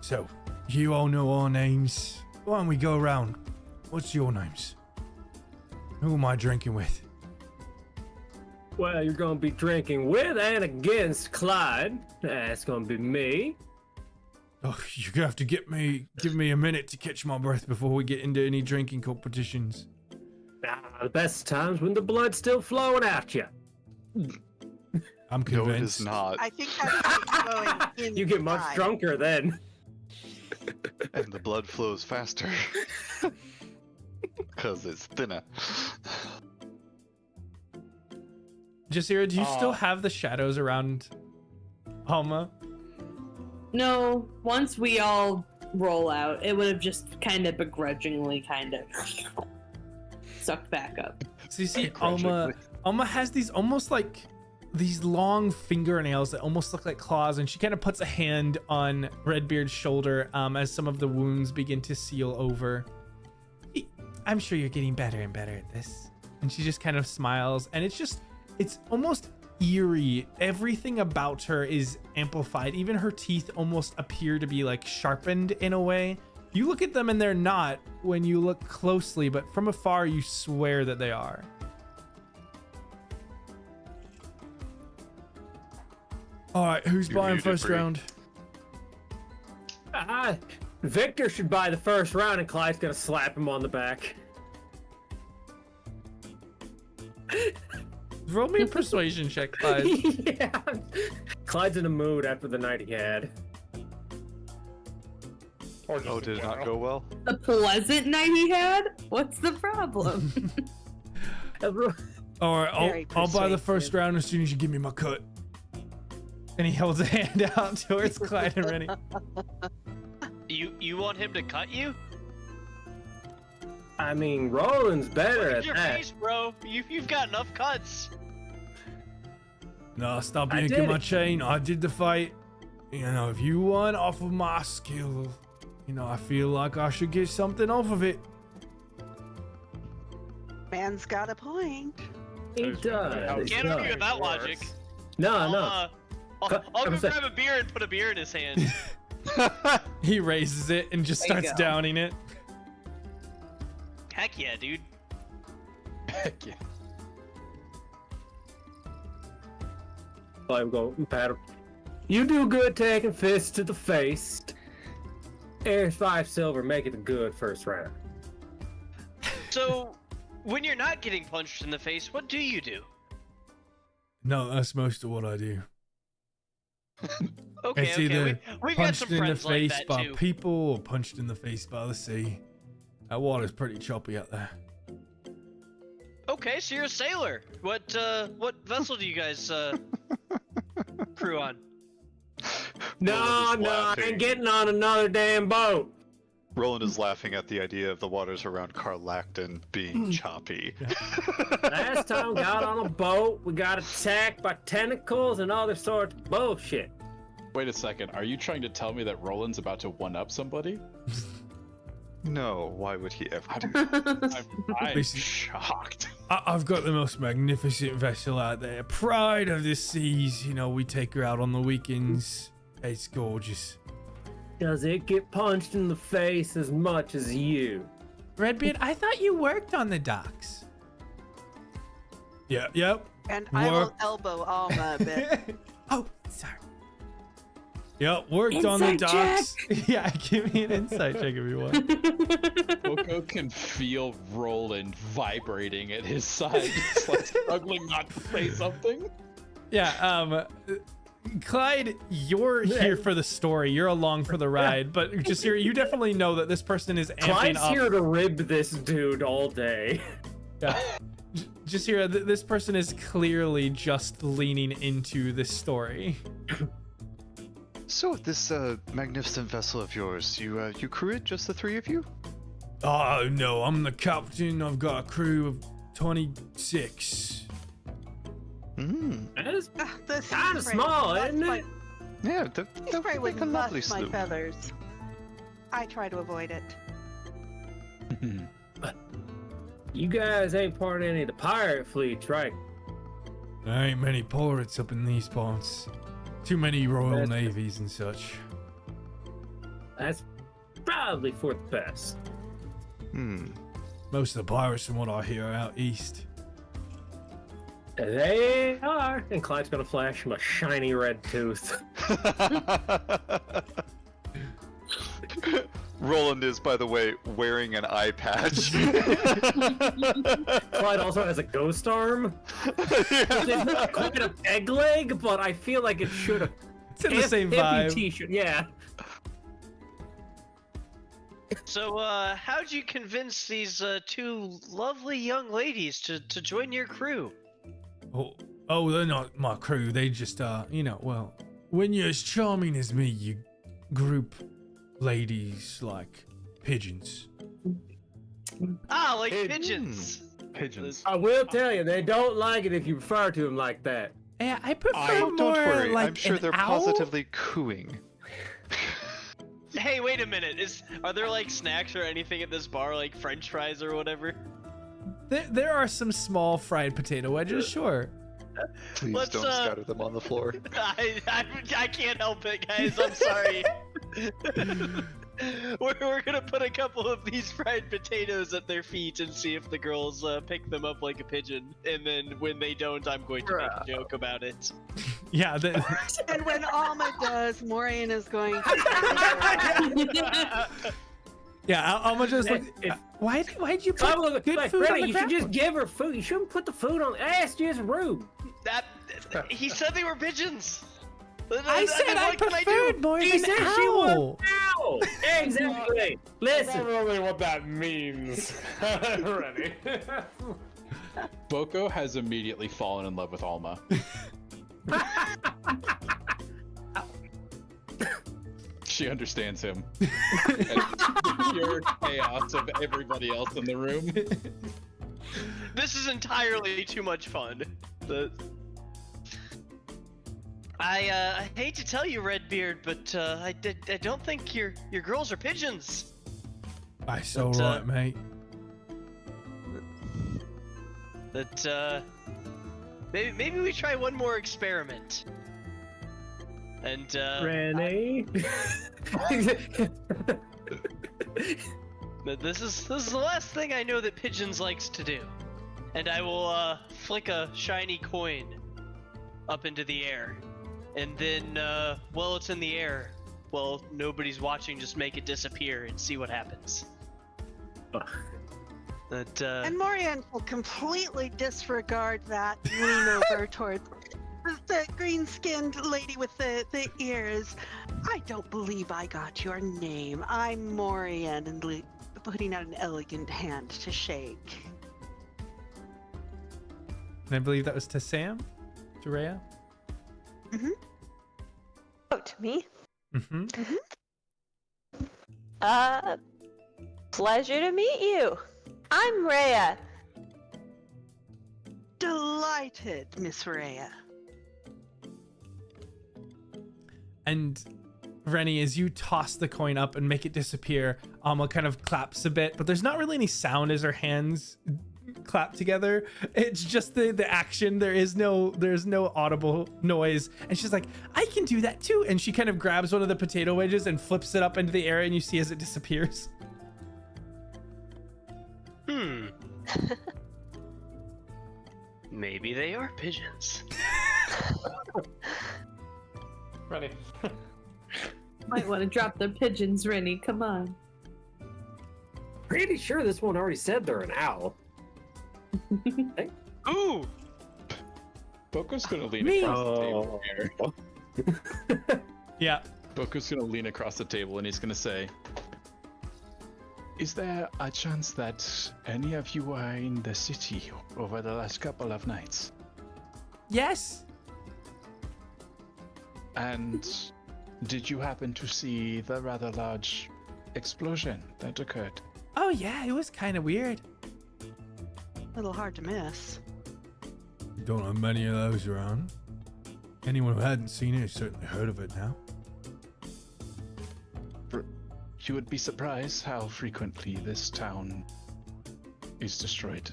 So, you all know our names. Why don't we go around? What's your names? Who am I drinking with? Well, you're gonna be drinking with and against Clyde. That's gonna be me. Oh, you're gonna have to give me a minute to catch my breath before we get into any drinking competitions. The best times when the blood's still flowing out you. I'm convinced. No, it is not. I think that's going in. You get much drunker then. And the blood flows faster. Because it's thinner. Jasira, do you still have the shadows around Alma? No, once we all roll out, it would have just kind of begrudgingly sucked back up. So you see Alma has these almost like these long fingernails that almost look like claws, and she kind of puts a hand on Redbeard's shoulder as some of the wounds begin to seal over. I'm sure you're getting better and better at this. And she just kind of smiles, and it's almost eerie. Everything about her is amplified. Even her teeth almost appear to be like sharpened in a way. You look at them and they're not when you look closely, but from afar you swear that they are. All right, who's buying first round? Victor should buy the first round, and Clyde's gonna slap him on the back. Roll me a persuasion check, Clyde. Yeah. Clyde's in a mood after the night he had. Oh, did it not go well? The pleasant night he had? What's the problem? All right, I'll buy the first round as soon as you give me my cut. And he holds a hand out towards Clyde and Rennie. You want him to cut you? I mean, Roland's better Look at at your that. face, bro. You've got enough cuts. No, stop yanking my chain. I did the fight. You know, if you won off of my skill, you know, I feel like I should get something off of it. Man's got a point. He does. Can't argue with that logic. No. I'll go grab a beer and put a beer in his hand. He raises it and just starts downing it. Heck yeah, dude. Heck yeah. I'm going, Pat. You do good taking fists to the face. Here's 5 silver, make it a good first round. So, when you're not getting punched in the face, what do you do? No, that's most of what I do. Okay, It's either we got some punched in the friends like face that by too. people or punched in the face by the sea. That water's pretty choppy out there. Okay, so you're a sailor. What vessel do you guys crew on? No, I ain't getting on another damn boat. Roland is laughing at the idea of the waters around Carlacton being choppy. Last time we got on a boat, we got attacked by tentacles and other sorts of bullshit. Wait a second. Are you trying to tell me that Roland's about to one-up somebody? No, why would he ever do that? I'm shocked. I've got the most magnificent vessel out there. Pride of the seas. You know, we take her out on the weekends. It's gorgeous. Does it get punched in the face as much as you? Redbeard, I thought you worked on the docks. Yep. And I will Work. elbow Alma a bit. Oh, sorry. Yep, worked on the Insight docks. Yeah, give me an insight check if you want. Boko can feel Roland vibrating at his side, just like struggling not to say something. Yeah, Clyde, you're here for the story. You're along for the ride, but Jasira, you definitely know that this person is amping Clyde's up. here to rib this dude all day. Yeah. Jasira, this person is clearly just leaning into this story. So, this magnificent vessel of yours, you crew it, just the three of you? Oh, no, I'm the captain. I've got a crew of 26. That is The kind of spray small, would isn't bust it? Yeah, The they'll spray make would a lovely bust my sloop. feathers. I try to avoid it. You guys ain't part of any of the pirate fleets, right? There ain't many pirates up in these parts. Too many royal That's- navies and such. That's probably for the best. Most of the pirates, from what I hear, are out east. They are. And Clyde's gonna flash him a shiny red tooth. Roland is, by the way, wearing an eye patch. Clyde also has a ghost arm. It's not quite a peg leg, but I feel like it should have. It's in the same vibe. T-shirt, yeah. So, how'd you convince these two lovely young ladies to join your crew? Oh, they're not my crew. They just, well, when you're as charming as me, you group ladies like pigeons. Ah, like pigeons. Pigeons. I will tell you, they don't like it if you refer to them like that. Yeah, I prefer Don't more worry, like I'm sure an they're owl. positively cooing. Hey, wait a minute. Are there like snacks or anything at this bar, like French fries or whatever? There are some small fried potato wedges, sure. Please Let's, don't scatter them on the floor. I can't help it, guys. I'm sorry. We're gonna put a couple of these fried potatoes at their feet and see if the girls pick them up like a pigeon. And then when they don't, I'm going to make a joke about it. Yeah, And when Alma does, Maureen is going to. yeah. I'll just look. Why'd you put good food on the You should ground? just give her food. You shouldn't put the food on. That's just rude. He said they were pigeons. I said I preferred more She than said she was owl. owl. Exactly. That's Listen. not really what that means. Ready? Boko has immediately fallen in love with Alma. She understands him. And the pure chaos of everybody else in the room. This is entirely too much fun. I hate to tell you, Redbeard, but I don't think your girls are pigeons. That's all But, right, mate. That maybe we try one more experiment. And Rennie. but this is the last thing I know that pigeons likes to do. And I will flick a shiny coin up into the air. And then while it's in the air, well, nobody's watching, just make it disappear and see what happens. That And Maureen will completely disregard that and lean over towards the green-skinned lady with the ears. I don't believe I got your name. I'm Maureen, and putting out an elegant hand to shake. And I believe that was to Sam, to Rhea. Oh, to me? Mm-hmm. Pleasure to meet you. I'm Rhea. Delighted, Miss Rhea. And Rennie, as you toss the coin up and make it disappear, Alma kind of claps a bit, but there's not really any sound as her hands clap together. It's just the action. There's no audible noise. And she's like, I can do that too. And she kind of grabs one of the potato wedges and flips it up into the air, and you see as it disappears. Maybe they are pigeons. Ready. Might want to drop the pigeons, Rennie. Come on. Pretty sure this one already said they're an owl. Ooh! Boko's gonna lean Me. across the table here. Yeah. Boko's gonna lean across the table and he's gonna say, is there a chance that any of you are in the city over the last couple of nights? Yes. And did you happen to see the rather large explosion that occurred? Oh yeah, it was kind of weird. A little hard to miss. Don't have many of those around. Anyone who hadn't seen it has certainly heard of it now. You would be surprised how frequently this town is destroyed.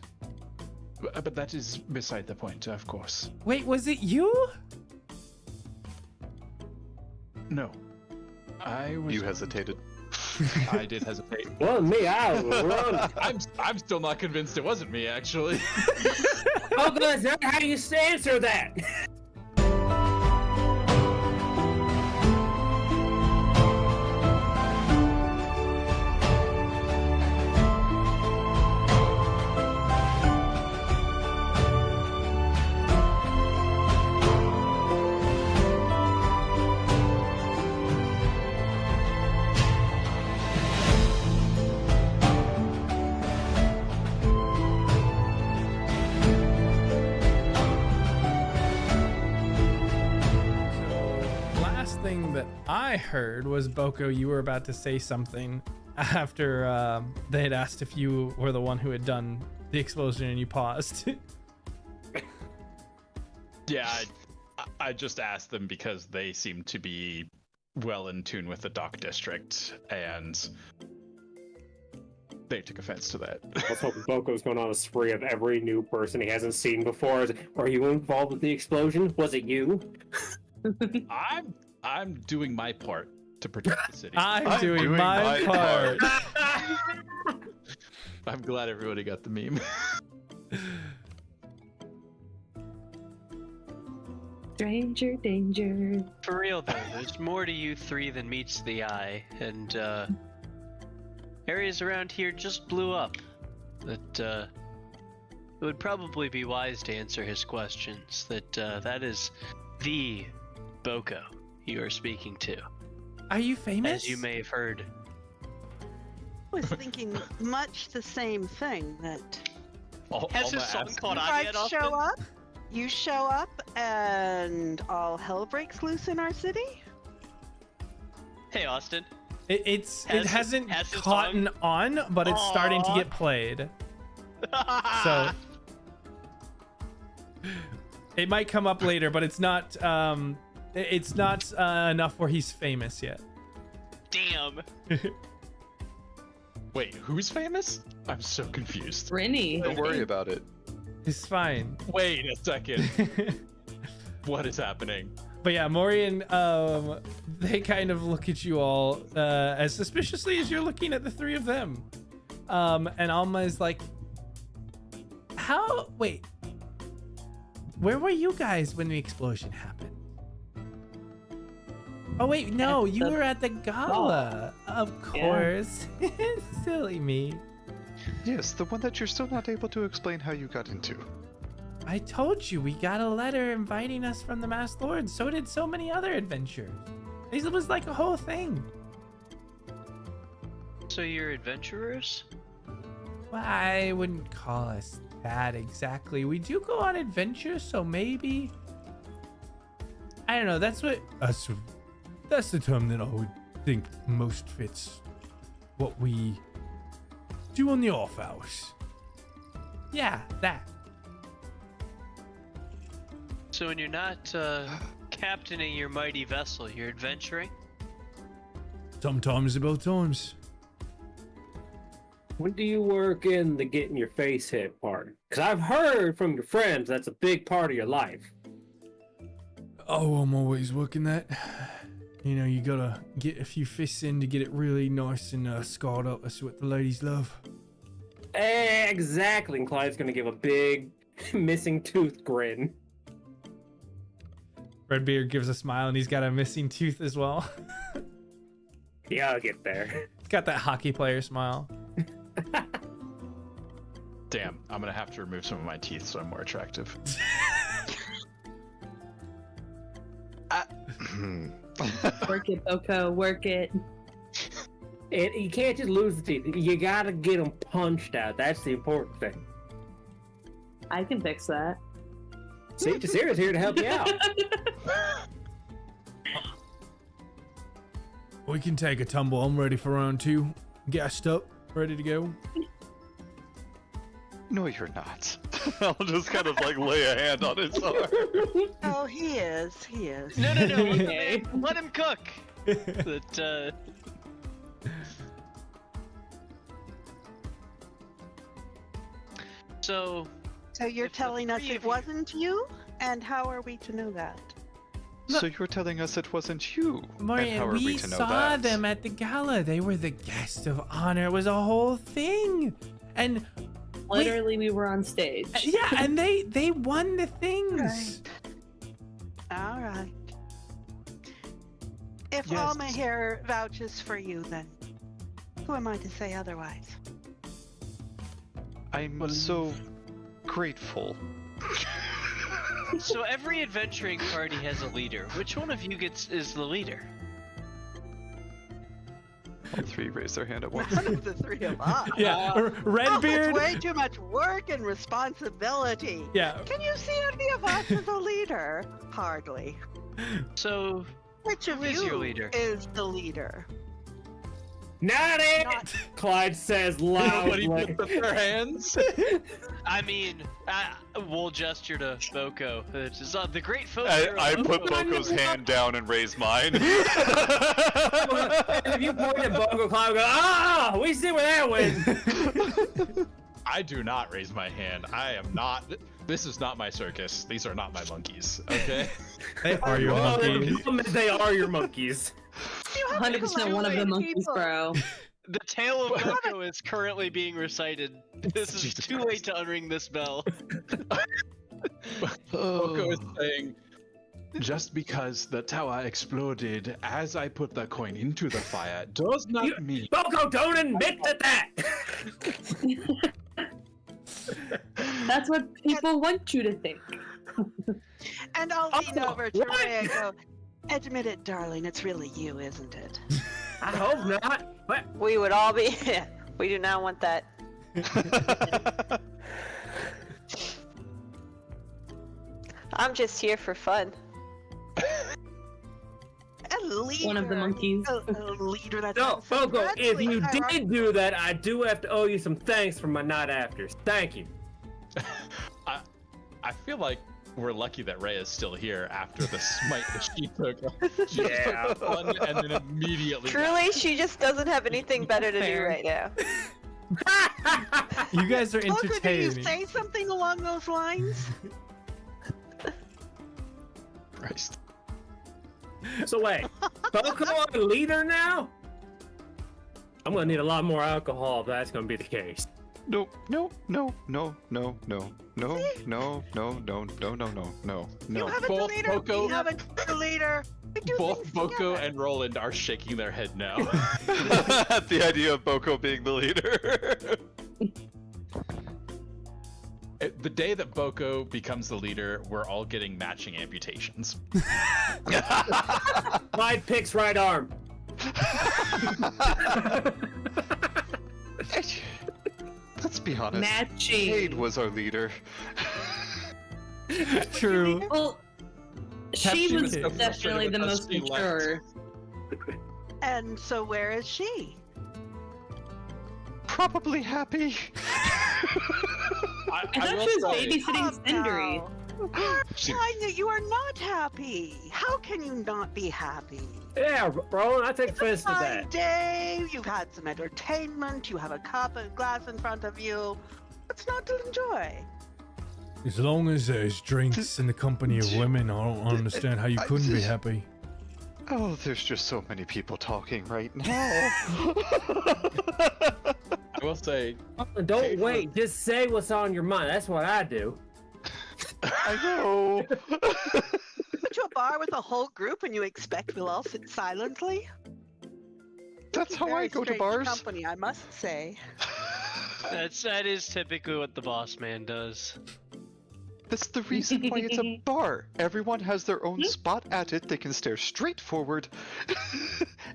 But that is beside the point, of course. Wait, was it you? No. I was... You hesitated. I did hesitate. Well, me, I run. I'm still not convinced it wasn't me, actually. Oh, that's not how you answer that. I heard was, Boko, you were about to say something after they had asked if you were the one who had done the explosion and you paused. Yeah, I just asked them because they seem to be well in tune with the dock district, and they took offense to that. Let's hope Boko's going on a spree of every new person he hasn't seen before. Are you involved with the explosion? Was it you? I'm doing my part to protect the city. I'm doing my part. I'm glad everybody got the meme. Stranger danger. For real though, there's more to you three than meets the eye, and areas around here just blew up. That it would probably be wise to answer his questions. That is the Boko you are speaking to. Are you famous? As you may have heard. I was thinking much the same thing, that Has his song caught on yet, Austin? You show up and all hell breaks loose in our city? Hey, Austin. It hasn't caught on, but it's starting to get played. So it might come up later, but it's not enough where he's famous yet. Damn. Wait, who's famous? I'm so confused. Rennie. Don't worry about it. It's fine. Wait a second. What is happening? But yeah, Morian, they kind of look at you all as suspiciously as you're looking at the three of them. And Alma is like, wait, where were you guys when the explosion happened? Oh wait, no, you were at the gala. Of course. Yeah. Silly me. Yes, the one that you're still not able to explain how you got into. I told you, we got a letter inviting us from the Masked Lord. So did so many other adventurers. It was like a whole thing. So you're adventurers? Well, I wouldn't call us that exactly. We do go on adventures, so maybe. I don't know. That's That's the term that I would think most fits what we Do on the off hours. Yeah, that. So when you're not captaining your mighty vessel, you're adventuring? Sometimes about times. When do you work in the getting your face hit part? Because I've heard from your friends that's a big part of your life. Oh, I'm always working that. You know, you gotta get a few fists in to get it really nice and scarred up. That's what the ladies love. Exactly. And Clyde's gonna give a big missing tooth grin. Redbeard gives a smile and he's got a missing tooth as well. Yeah, I'll get there. He's got that hockey player smile. Damn, I'm gonna have to remove some of my teeth so I'm more attractive. Work it, Boko. Work it. And you can't just lose the teeth. You gotta get them punched out. That's the important thing. I can fix that. See, Jasira's here to help you out. We can take a tumble. I'm ready for round 2. Gassed up, ready to go. No, you're not. I'll just kind of like lay a hand on his arm. Oh, he is. He is. No. Let him cook. That. So you're telling us it wasn't you? And how are we to know that? So you're telling us it wasn't you? And Maria, how are we to know saw that? them at the gala. They were the guest of honor. It was a whole thing. And Literally, we were on stage. yeah, and they won the things. All right. If Yes. Alma here vouches for you, then who am I to say otherwise? I'm so grateful. So every adventuring party has a leader. Which one of you is the leader? All 3 raise their hand at once. None of the 3 of us. Yeah, Oh, Redbeard. it's way too much work and responsibility. Yeah. Can you see any of us as a leader? Hardly. So Which of who is you your leader? is the leader? Not it! Not- Clyde says Nobody loudly. put their hands. I mean, we'll gesture to Boko. It's just, the great folk. I put Boko's hand down and raise mine. If you point at Boko, Clyde will go, ah! We see where that went! I do not raise my hand. I am not. This is not my circus. These are not my monkeys. Okay. They are your Well, the monkeys. problem is they are your monkeys. You have 100% one of the monkeys, people. bro. The tale of Boko is currently being recited. This is Jesus too late to unring this bell. Boko is saying, just because the tower exploded as I put the coin into the fire does not mean. Boko, don't admit that! That's what people want you to think. And I'll lean Oh, over to what? Ray and go, admit it, darling, it's really you, isn't it? I hope not. What? We would all be. We do not want that. I'm just here for fun. A leader. One of the monkeys. A leader that's No, Boko, if you dreadfully did do that, I do have to owe you some thanks for my night afters. Thank you. I feel like we're lucky that Ray is still here after the smite that she took. She just Yeah. took the one and then immediately. Truly, she just doesn't have anything better to do Fair. right now. You guys are Boko, did you entertaining. say something along those lines? Christ. So wait, Boko a leader now? I'm gonna need a lot more alcohol if that's gonna be the case. No. You haven't Both the leader. Boko- We haven't the leader. We do Both things Boko together. and Roland are shaking their head now. At the idea of Boko being the leader. The day that Boko becomes the leader, we're all getting matching amputations. Clyde picks right arm. Let's be honest. Matching. Cade was our leader. True. Well, she Captain was Kid. definitely the With us most being left. mature. And so where is she? probably happy. I thought she was babysitting Cindry. Implying that you are not happy. How can you not be happy? Yeah, Roland, I take It's a offense to fine that. day. You've had some entertainment. You have a glass in front of you. What's not to enjoy? As long as there's drinks in the company of women, I don't understand how you couldn't be happy. Oh, there's just so many people talking right now. I will say, Don't wait. Just say what's on your mind. That's what I do. I know. Go to a bar with a whole group and you expect we'll all sit silently? That's how I go to Strange bars. company, I must say. That is typically what the boss man does. That's the reason why it's a bar. Everyone has their own spot at it. They can stare straight forward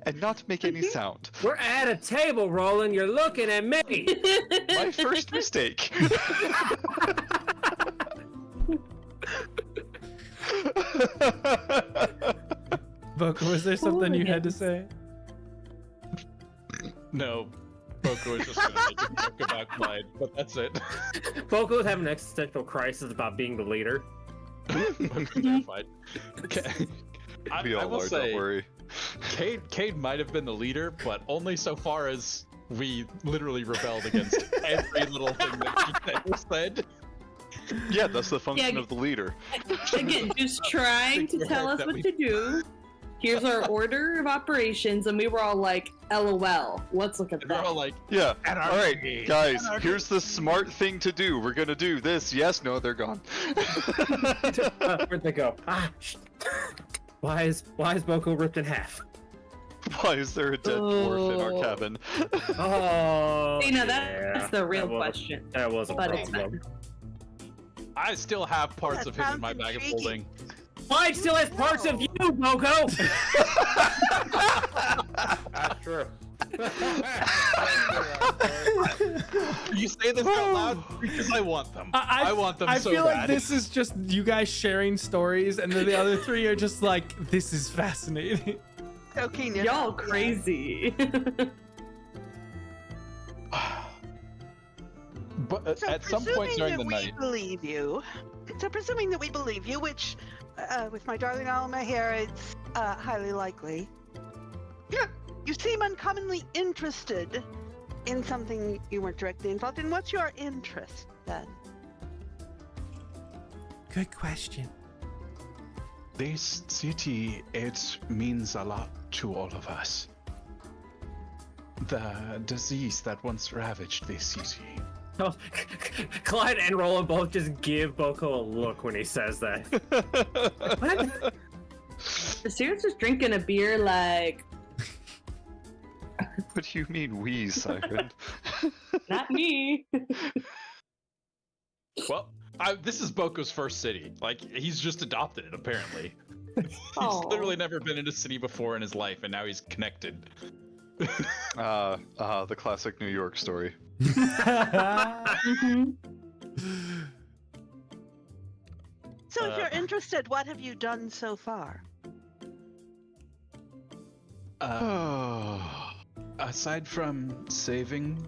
and not make any sound. We're at a table, Roland. You're looking at me. My first mistake. Boko, was there something you had to say? no, Boko is just gonna make a joke about Clyde, but that's it. Boko was having an existential crisis about being the leader. I'm terrified. Okay. We all I will are, say, don't worry. Cade might have been the leader, but only so far as we literally rebelled against every little thing that he ever said. Yeah, that's the function Yeah, of the leader. Again, just trying to tell us what to do. Here's our order of operations, and we were all like, LOL. Let's look at And we're that. all like, Yeah. Anarchy. All right, guys. Here's the smart thing to do. We're gonna do this. Yes. No. They're gone. Where'd they go? Why is Boko ripped in half? Why is there a dead dwarf in our cabin? Oh, See, now that's the real that was a- question. That was a But it's problem. I still have parts That of him in sounds my bag of intriguing. holding. Clyde still has parts of you, Boko. That's true. You say this out loud because I want them. I want them I so feel bad. like this is just you guys sharing stories, and then the other three are just like, this is fascinating. Okay, now. Y'all crazy. But So at some point presuming during that the we night, believe you. So presuming that we believe you, which, with my darling Alma here, it's highly likely. Yeah. You seem uncommonly interested in something you weren't directly involved in. What's your interest then? Good question. this city, it means a lot to all of us. The disease that once ravaged this city. Oh, Clyde and Roland both just give Boko a look when he says that. What? Jasira's just drinking a beer like, What do you mean we, Siren? not me. Well, this is Boko's first city. Like, he's just adopted it, apparently. He's Aw. literally never been in a city before in his life, and now he's connected. The classic New York story. Mhm. So if you're interested, what have you done so far? Aside from saving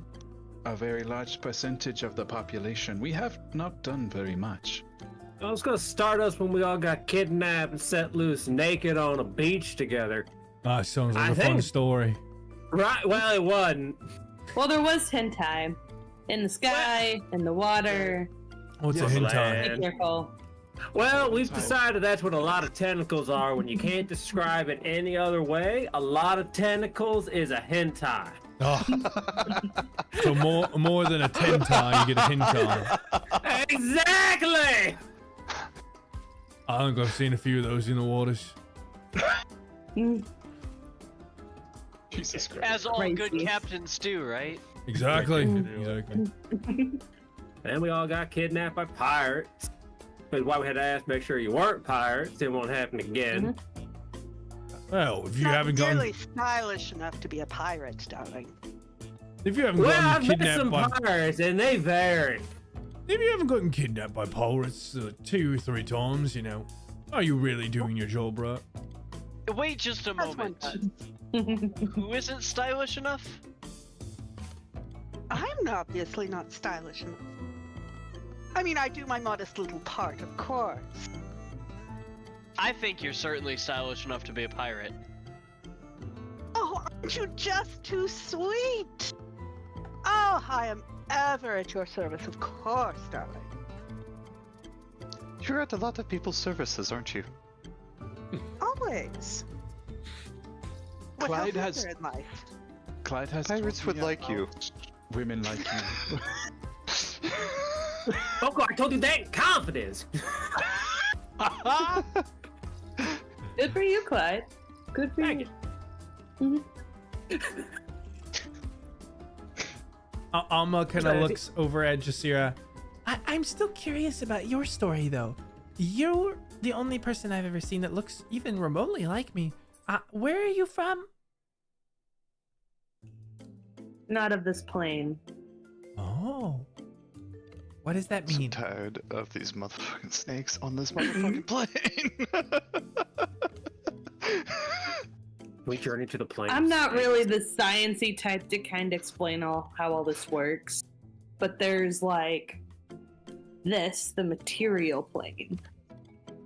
a very large percentage of the population, we have not done very much. I was gonna start us when we all got kidnapped and set loose naked on a beach together. Ah, sounds like I a fun think- story. Right, well, it wasn't. Well, there was hentai. In the sky, in the water. What's a Yes, hentai? lad. Be careful. Well, we've decided that's what a lot of tentacles are. When you can't describe it any other way, a lot of tentacles is a hentai. Oh. So more than a tentai, you get a hentai. Exactly! I think I've seen a few of those in the waters. Mm. Jesus Christ. As all good Crazy. captains do, right? Exactly. Exactly. And we all got kidnapped by pirates. That's why we had to ask, make sure you weren't pirates. It won't happen again. Well, if you Not haven't gone, nearly stylish enough to be a pirate, darling. if you haven't Well, gotten I've met kidnapped some by, pirates, and they vary. if you haven't gotten kidnapped by pirates 2 or 3 times, you know, are you really doing your job right? Wait just a That's one moment. Who isn't stylish enough? I'm obviously not stylish enough. I mean, I do my modest little part, of course. I think you're certainly stylish enough to be a pirate. Oh, aren't you just too sweet? Oh, I am ever at your service, of course, darling. You're at a lot of people's services, aren't you? Always. What Clyde else is has- there in life? Clyde has Pirates told would me like you. about Women like you. Boko, I told you that in confidence. Good for you, Clyde. Good for Thank you. Alma kind of looks over at Jasira. I'm still curious about your story, though. You're the only person I've ever seen that looks even remotely like me. Where are you from? Not of this plane. Oh. What does that I'm mean? tired of these motherfucking snakes on this motherfucking plane. We journey to the plane. I'm not really the sciencey type to kind of explain how all this works, but there's like the material plane,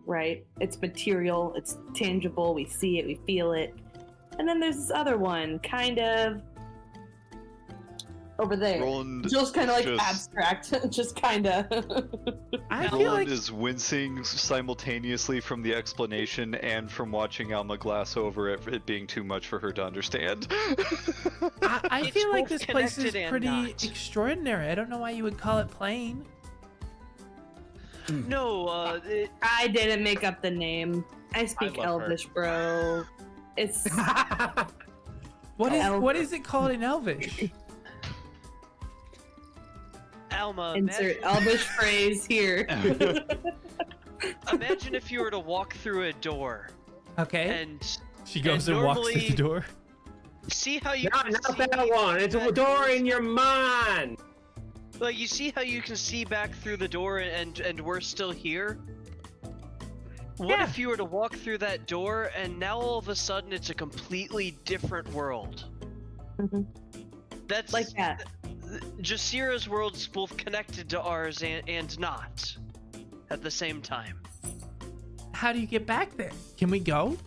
right? It's material, it's tangible, we see it, we feel it. And then there's this other one, kind of over there. Roland Just kind of like just- abstract, just kind of. I feel Roland like is wincing simultaneously from the explanation and from watching Alma glass over it being too much for her to understand. I It's feel like both this place is connected and pretty not. extraordinary. I don't know why you would call it plain. No, I didn't make up the name. I speak love her. Elvish, bro. It's What Elvish. is it called in Elvish? Alma, insert Elvish phrase here. imagine if you were to walk through a door Okay. and She goes and walks to the normally- door. see how you Not can see that one. It's a door in your mind. Like, you see how you can see back through the door and we're still here? What if you were to walk through that door and now all of a sudden it's a completely different world? Mhm. That's Like that. Jasira's world's both connected to ours and not at the same time. How do you get back there? Can we go?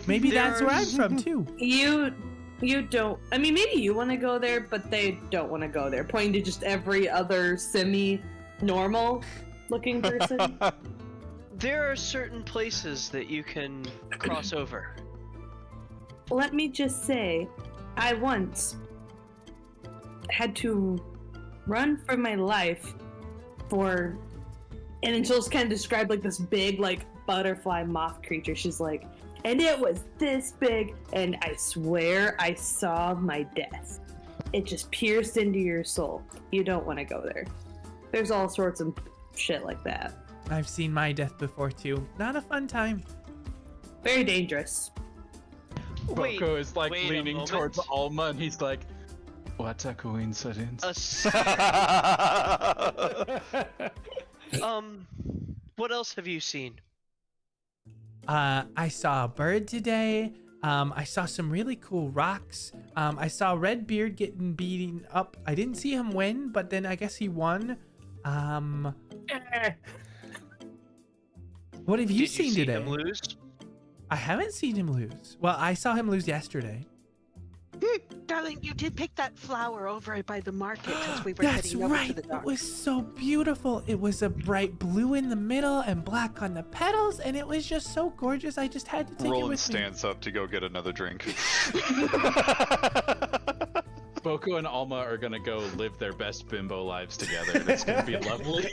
Maybe There that's where I'm are- from too. You don't. I mean, maybe you want to go there, but they don't want to go there. Pointing to just every other semi-normal looking person. There are certain places that you can cross over. Let me just say, I once had to run for my life for, and then she'll just kind of describe like this big like butterfly moth creature. She's like, and it was this big, and I swear I saw my death. It just pierced into your soul. You don't want to go there. There's all sorts of shit like that. I've seen my death before too. Not a fun time. Very dangerous. Wait, Boko is like wait a leaning moment. towards Alma and he's like, what a coincidence. What else have you seen? I saw a bird today. I saw some really cool rocks. I saw Redbeard getting beaten up. I didn't see him win, but then I guess he won. What have you Did seen you see today? him lose? I haven't seen him lose. Well, I saw him lose yesterday. Darling, you did pick that flower over by the market as we were That's heading over right. to the dock. It was so beautiful. It was a bright blue in the middle and black on the petals, and it was just so gorgeous. I just had to take it Roland with stands up to go get another drink. Boko and Alma are gonna go live their best bimbo lives together. And it's gonna be lovely.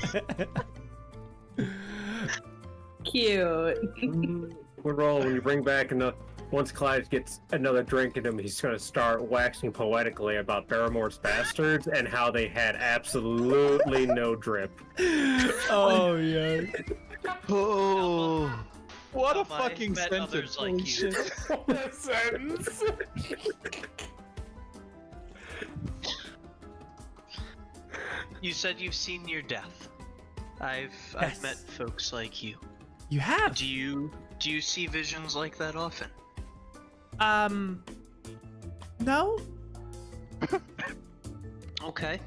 Cute. We're rolling when you bring back enough. Once Clyde gets another drink in him, he's going to start waxing poetically about Barrymore's bastards and how they had absolutely no drip. Oh yeah. Oh. What a Alma, I've fucking met sentence. others like Holy you. shit. That sentence. You said you've seen your death. I've Yes. met folks like you. You have? Do you see visions like that often? No? Okay. Okay.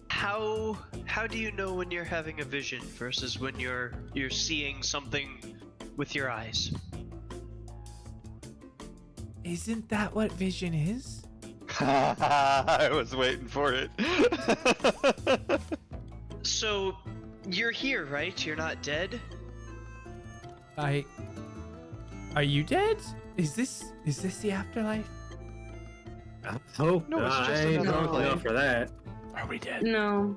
How do you know when you're having a vision versus when you're seeing something with your eyes? Isn't that what vision is? I was waiting for it. So, you're here, right? You're not dead? Are you dead? Is this the afterlife? Oh, No, it's just I ain't another drunk enough plane. for that. Are we dead? No.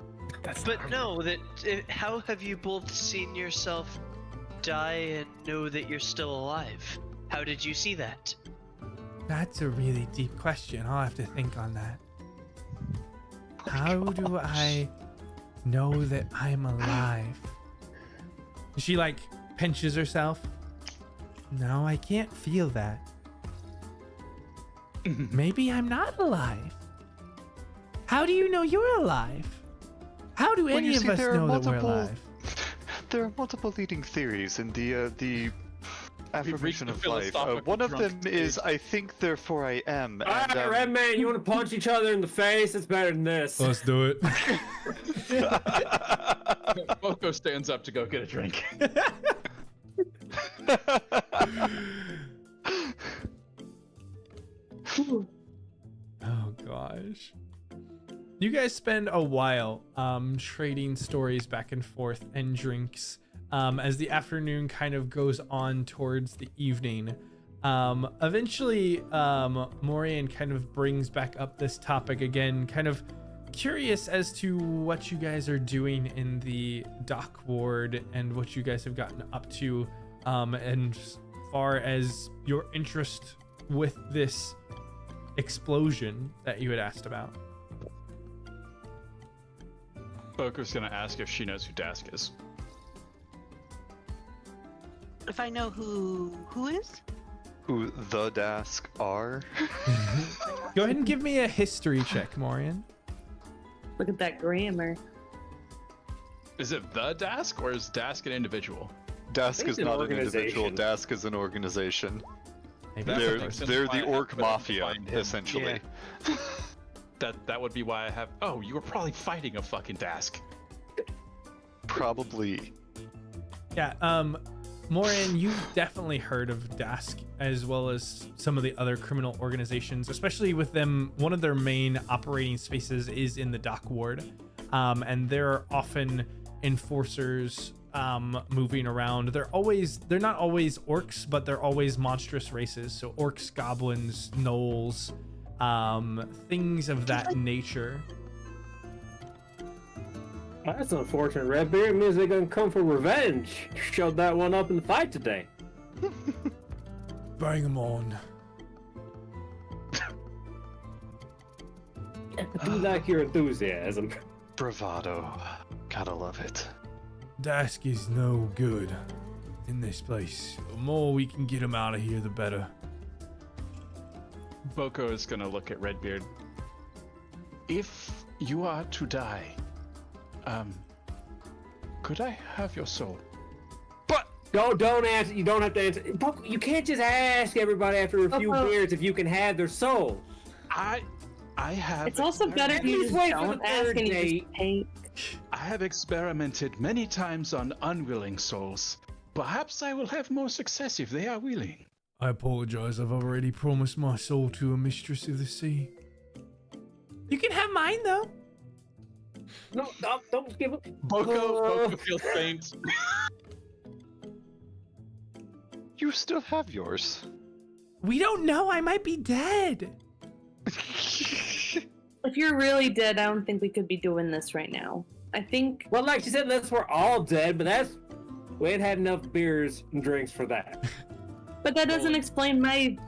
But no, how have you both seen yourself die and know that you're still alive? How did you see that? That's a really deep question. I'll have to think on that. How do I know that I'm alive? She like pinches herself. No, I can't feel that. Maybe I'm not alive. How do you know you're alive? How do Well, any you of see, us there are know that we're multiple- alive? There are multiple leading theories in the affirmation reached of the life. philosophical One of them drunk is stage. I think, therefore I am. All right, And, Red Man, you want to punch each other in the face? It's better than this. Let's do it. Boko stands up to go get a drink. Oh gosh. You guys spend a while trading stories back and forth and drinks as the afternoon kind of goes on towards the evening. Eventually, Morian kind of brings back up this topic again, kind of curious as to what you guys are doing in the dock ward and what you guys have gotten up to, and as far as your interest with this explosion that you had asked about. Boko's gonna ask if she knows who Dask is. If I know who is? Who the Dask are? Go ahead and give me a history check, Morian. Look at that grammar. Is it the Dask or is Dask an individual? Dask is an not an individual. organization. Dask is an organization. Maybe That's They're, the thing, they're since the I orc haven't been able to mafia, find him. essentially. That would be why I have. Oh, you were probably fighting a fucking Dask. Probably. Yeah, Morian, you've definitely heard of Dask as well as some of the other criminal organizations, especially with them. One of their main operating spaces is in the dock ward, and there are often enforcers moving around. They're not always orcs, but they're always monstrous races. So orcs, goblins, gnolls, things of that nature. That's unfortunate, Redbeard. It means they're gonna come for revenge. Showed that one up in the fight today. Bring them on. I do like your enthusiasm. Bravado. Gotta love it. Dask is no good in this place. The more we can get him out of here, the better. Boko is gonna look at Redbeard. If you are to die, could I have your soul? Don't answer. You don't have to answer. You can't just ask everybody after a few beers if you can have their soul. I have. It's also better if you Please just wait for don't the ask third and you date. just take. I have experimented many times on unwilling souls. Perhaps I will have more success if they are willing. I apologize. I've already promised my soul to a mistress of the sea. You can have mine though. No, don't give it. Boko feels faint. You still have yours. We don't know. I might be dead. If you're really dead, I don't think we could be doing this right now. I think. Well, like she said, unless we're all dead, but we ain't had enough beers and drinks for that. But that doesn't explain my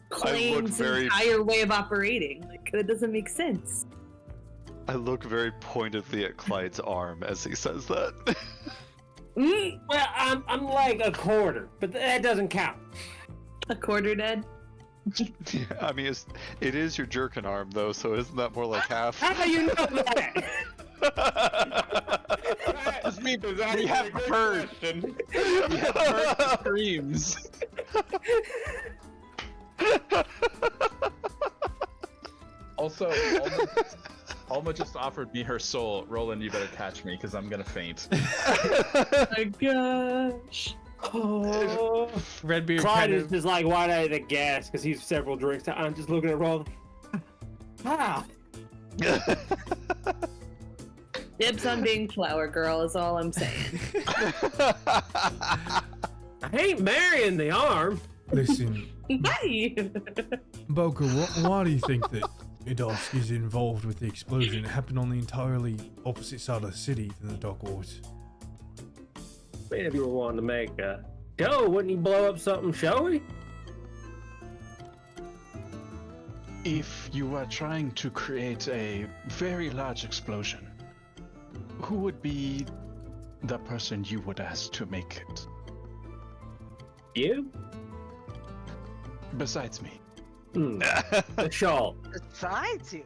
claims very- entire way of operating. Like, it doesn't make sense. I look very pointedly at Clyde's arm as he says that. Well, I'm like a quarter, but that doesn't count. A quarter dead? Yeah, I mean, it is your jerkin arm, though, so isn't that more like half? How do you know that? Just me, we have heard. We have heard screams. Also, Alma just offered me her soul. Roland, you better catch me because I'm gonna faint. Oh my gosh. Oh. Redbeard Clyde kind is of... just like wide eyed at gas because he's several drinks. I'm just looking at Roland. Ah. Dibs on being flower girl is all I'm saying. I ain't marrying the arm. Listen, Bye. Boko, why do you think that Idosk is involved with the explosion? It happened on the entirely opposite side of the city than the Dark Wars. I mean, if you were wanting to make a go, wouldn't you blow up something showy? If you are trying to create a very large explosion, who would be the person you would ask to make it? You? Besides me. The shawl. Besides you.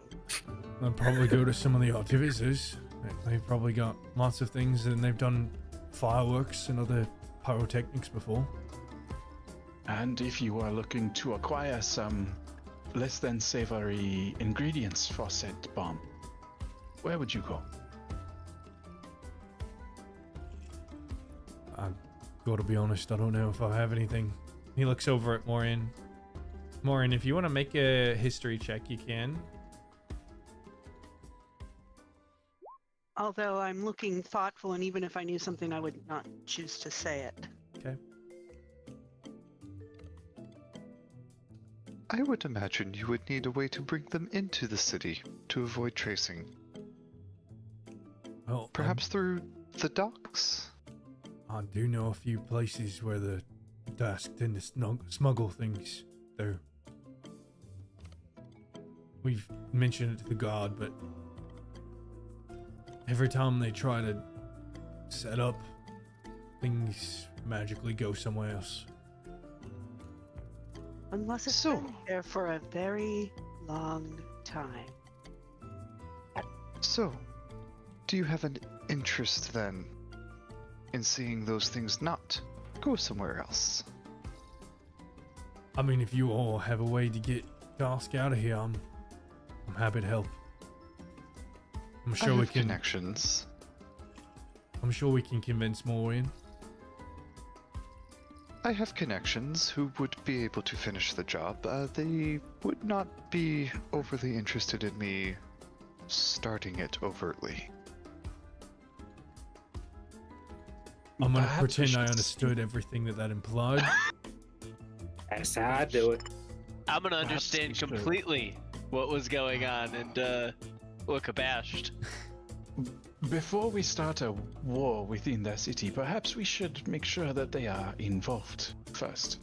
I'd probably go to some of the artificers. They've probably got lots of things, and they've done fireworks and other pyrotechnics before. And if you are looking to acquire some less than savory ingredients for said bomb, where would you go? I've got to be honest, I don't know if I have anything. He looks over at Morin. Morin, if you want to make a history check, you can. Although I'm looking thoughtful, and even if I knew something, I would not choose to say it. Okay. I would imagine you would need a way to bring them into the city to avoid tracing. Well, Perhaps through the docks? I do know a few places where the Dusk tend to smuggle things through. We've mentioned it to the guard, but every time they try to set up, things magically go somewhere else. Unless it's been there for a very long time. So, do you have an interest then in seeing those things not go somewhere else? I mean, if you all have a way to get Dusk out of here, I'm happy to help. I'm sure I we have can. Connections. I'm sure we can convince Maureen. I have connections who would be able to finish the job. They would not be overly interested in me starting it overtly. I'm gonna Perhaps pretend we I should understood everything that implied. That's how I do it. I'm gonna Perhaps understand we should. completely what was going on and look abashed. Before we start a war within their city, perhaps we should make sure that they are involved first.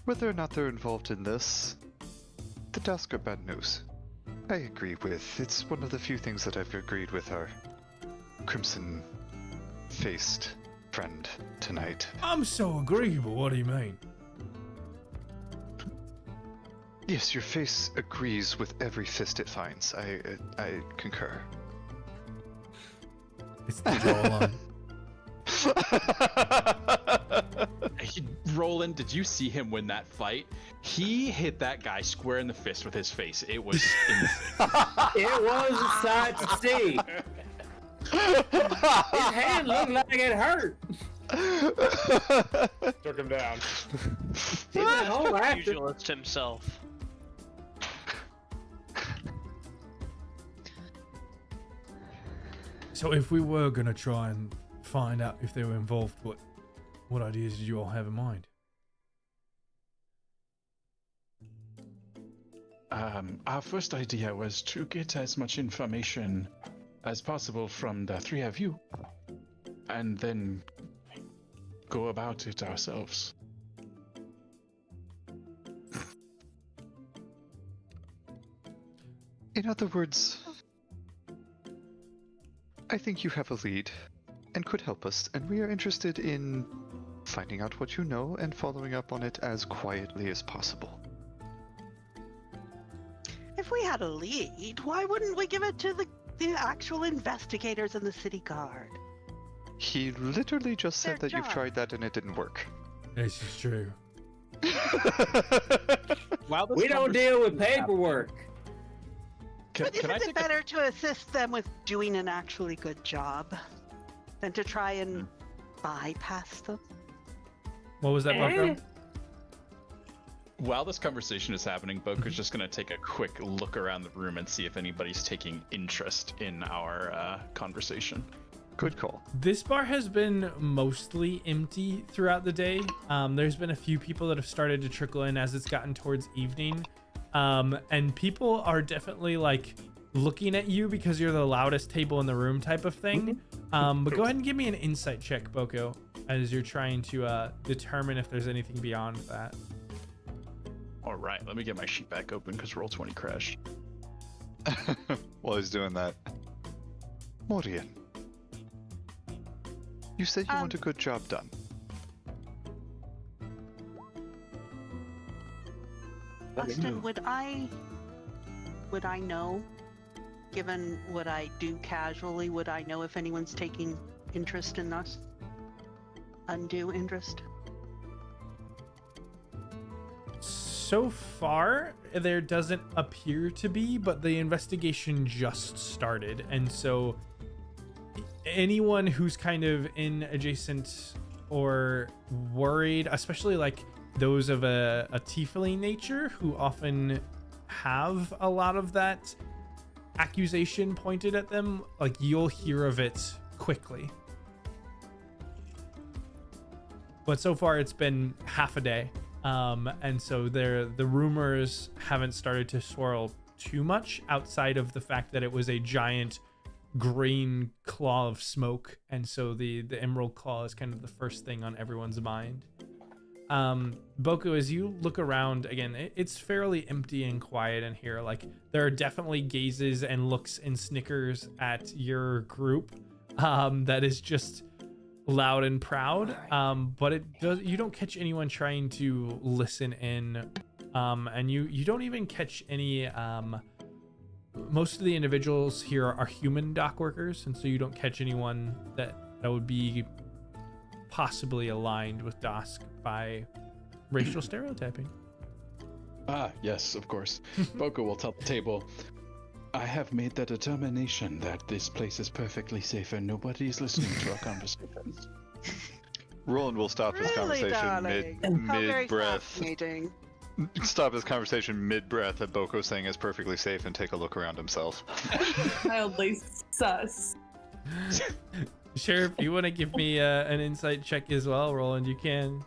Whether or not they're involved in this, the Dusk are bad news. I agree with. It's one of the few things that I've agreed with our crimson-faced friend tonight. I'm so agreeable. What do you mean? Yes, your face agrees with every fist it finds. I concur. It's the jawline. Roland, did you see him win that fight? He hit that guy square in the fist with his face. It was insane. It was a sight to see. His hand looked like it hurt. Took him down. He went home after. Pugilist himself. So if we were gonna try and find out if they were involved, what ideas did you all have in mind? Our first idea was to get as much information as possible from the three of you, and then go about it ourselves. In other words, I think you have a lead and could help us, and we are interested in finding out what you know and following up on it as quietly as possible. If we had a lead, why wouldn't we give it to the actual investigators in the city guard? He literally just said Their that you've job. tried that and it didn't work. This is true. We don't deal with paperwork. But isn't it better to assist them with doing an actually good job than to try and bypass them? What was that, Boko? While this conversation is happening, Boko's just gonna take a quick look around the room and see if anybody's taking interest in our conversation. Good call. This bar has been mostly empty throughout the day. There's been a few people that have started to trickle in as it's gotten towards evening. And people are definitely like looking at you because you're the loudest table in the room type of thing. But go ahead and give me an insight check, Boko, as you're trying to determine if there's anything beyond that. All right, let me get my sheet back open because Roll20 crashed. While he's doing that, Morian, you said you want a good job done. Austin, would I know, given what I do casually, would I know if anyone's taking interest in us? Undue interest? So far, there doesn't appear to be, but the investigation just started. And so anyone who's kind of in adjacent or worried, especially like those of a tiefling nature who often have a lot of that accusation pointed at them, like you'll hear of it quickly. But so far it's been half a day. And so the rumors haven't started to swirl too much outside of the fact that it was a giant green claw of smoke. And so the emerald claw is kind of the first thing on everyone's mind. Boko, as you look around again, it's fairly empty and quiet in here. Like there are definitely gazes and looks and snickers at your group, that is just loud and proud. But you don't catch anyone trying to listen in, and you don't even catch any. Most of the individuals here are human dock workers, and so you don't catch anyone that would be possibly aligned with Dusk by racial stereotyping. Ah, yes, of course. Boko will tell the table, I have made the determination that this place is perfectly safe and nobody is listening to our conversations. Roland will stop his conversation mid-breath. Stop his conversation mid-breath at Boko saying it's perfectly safe and take a look around himself. Mildly sus. Sheriff, you want to give me an insight check as well, Roland? You can.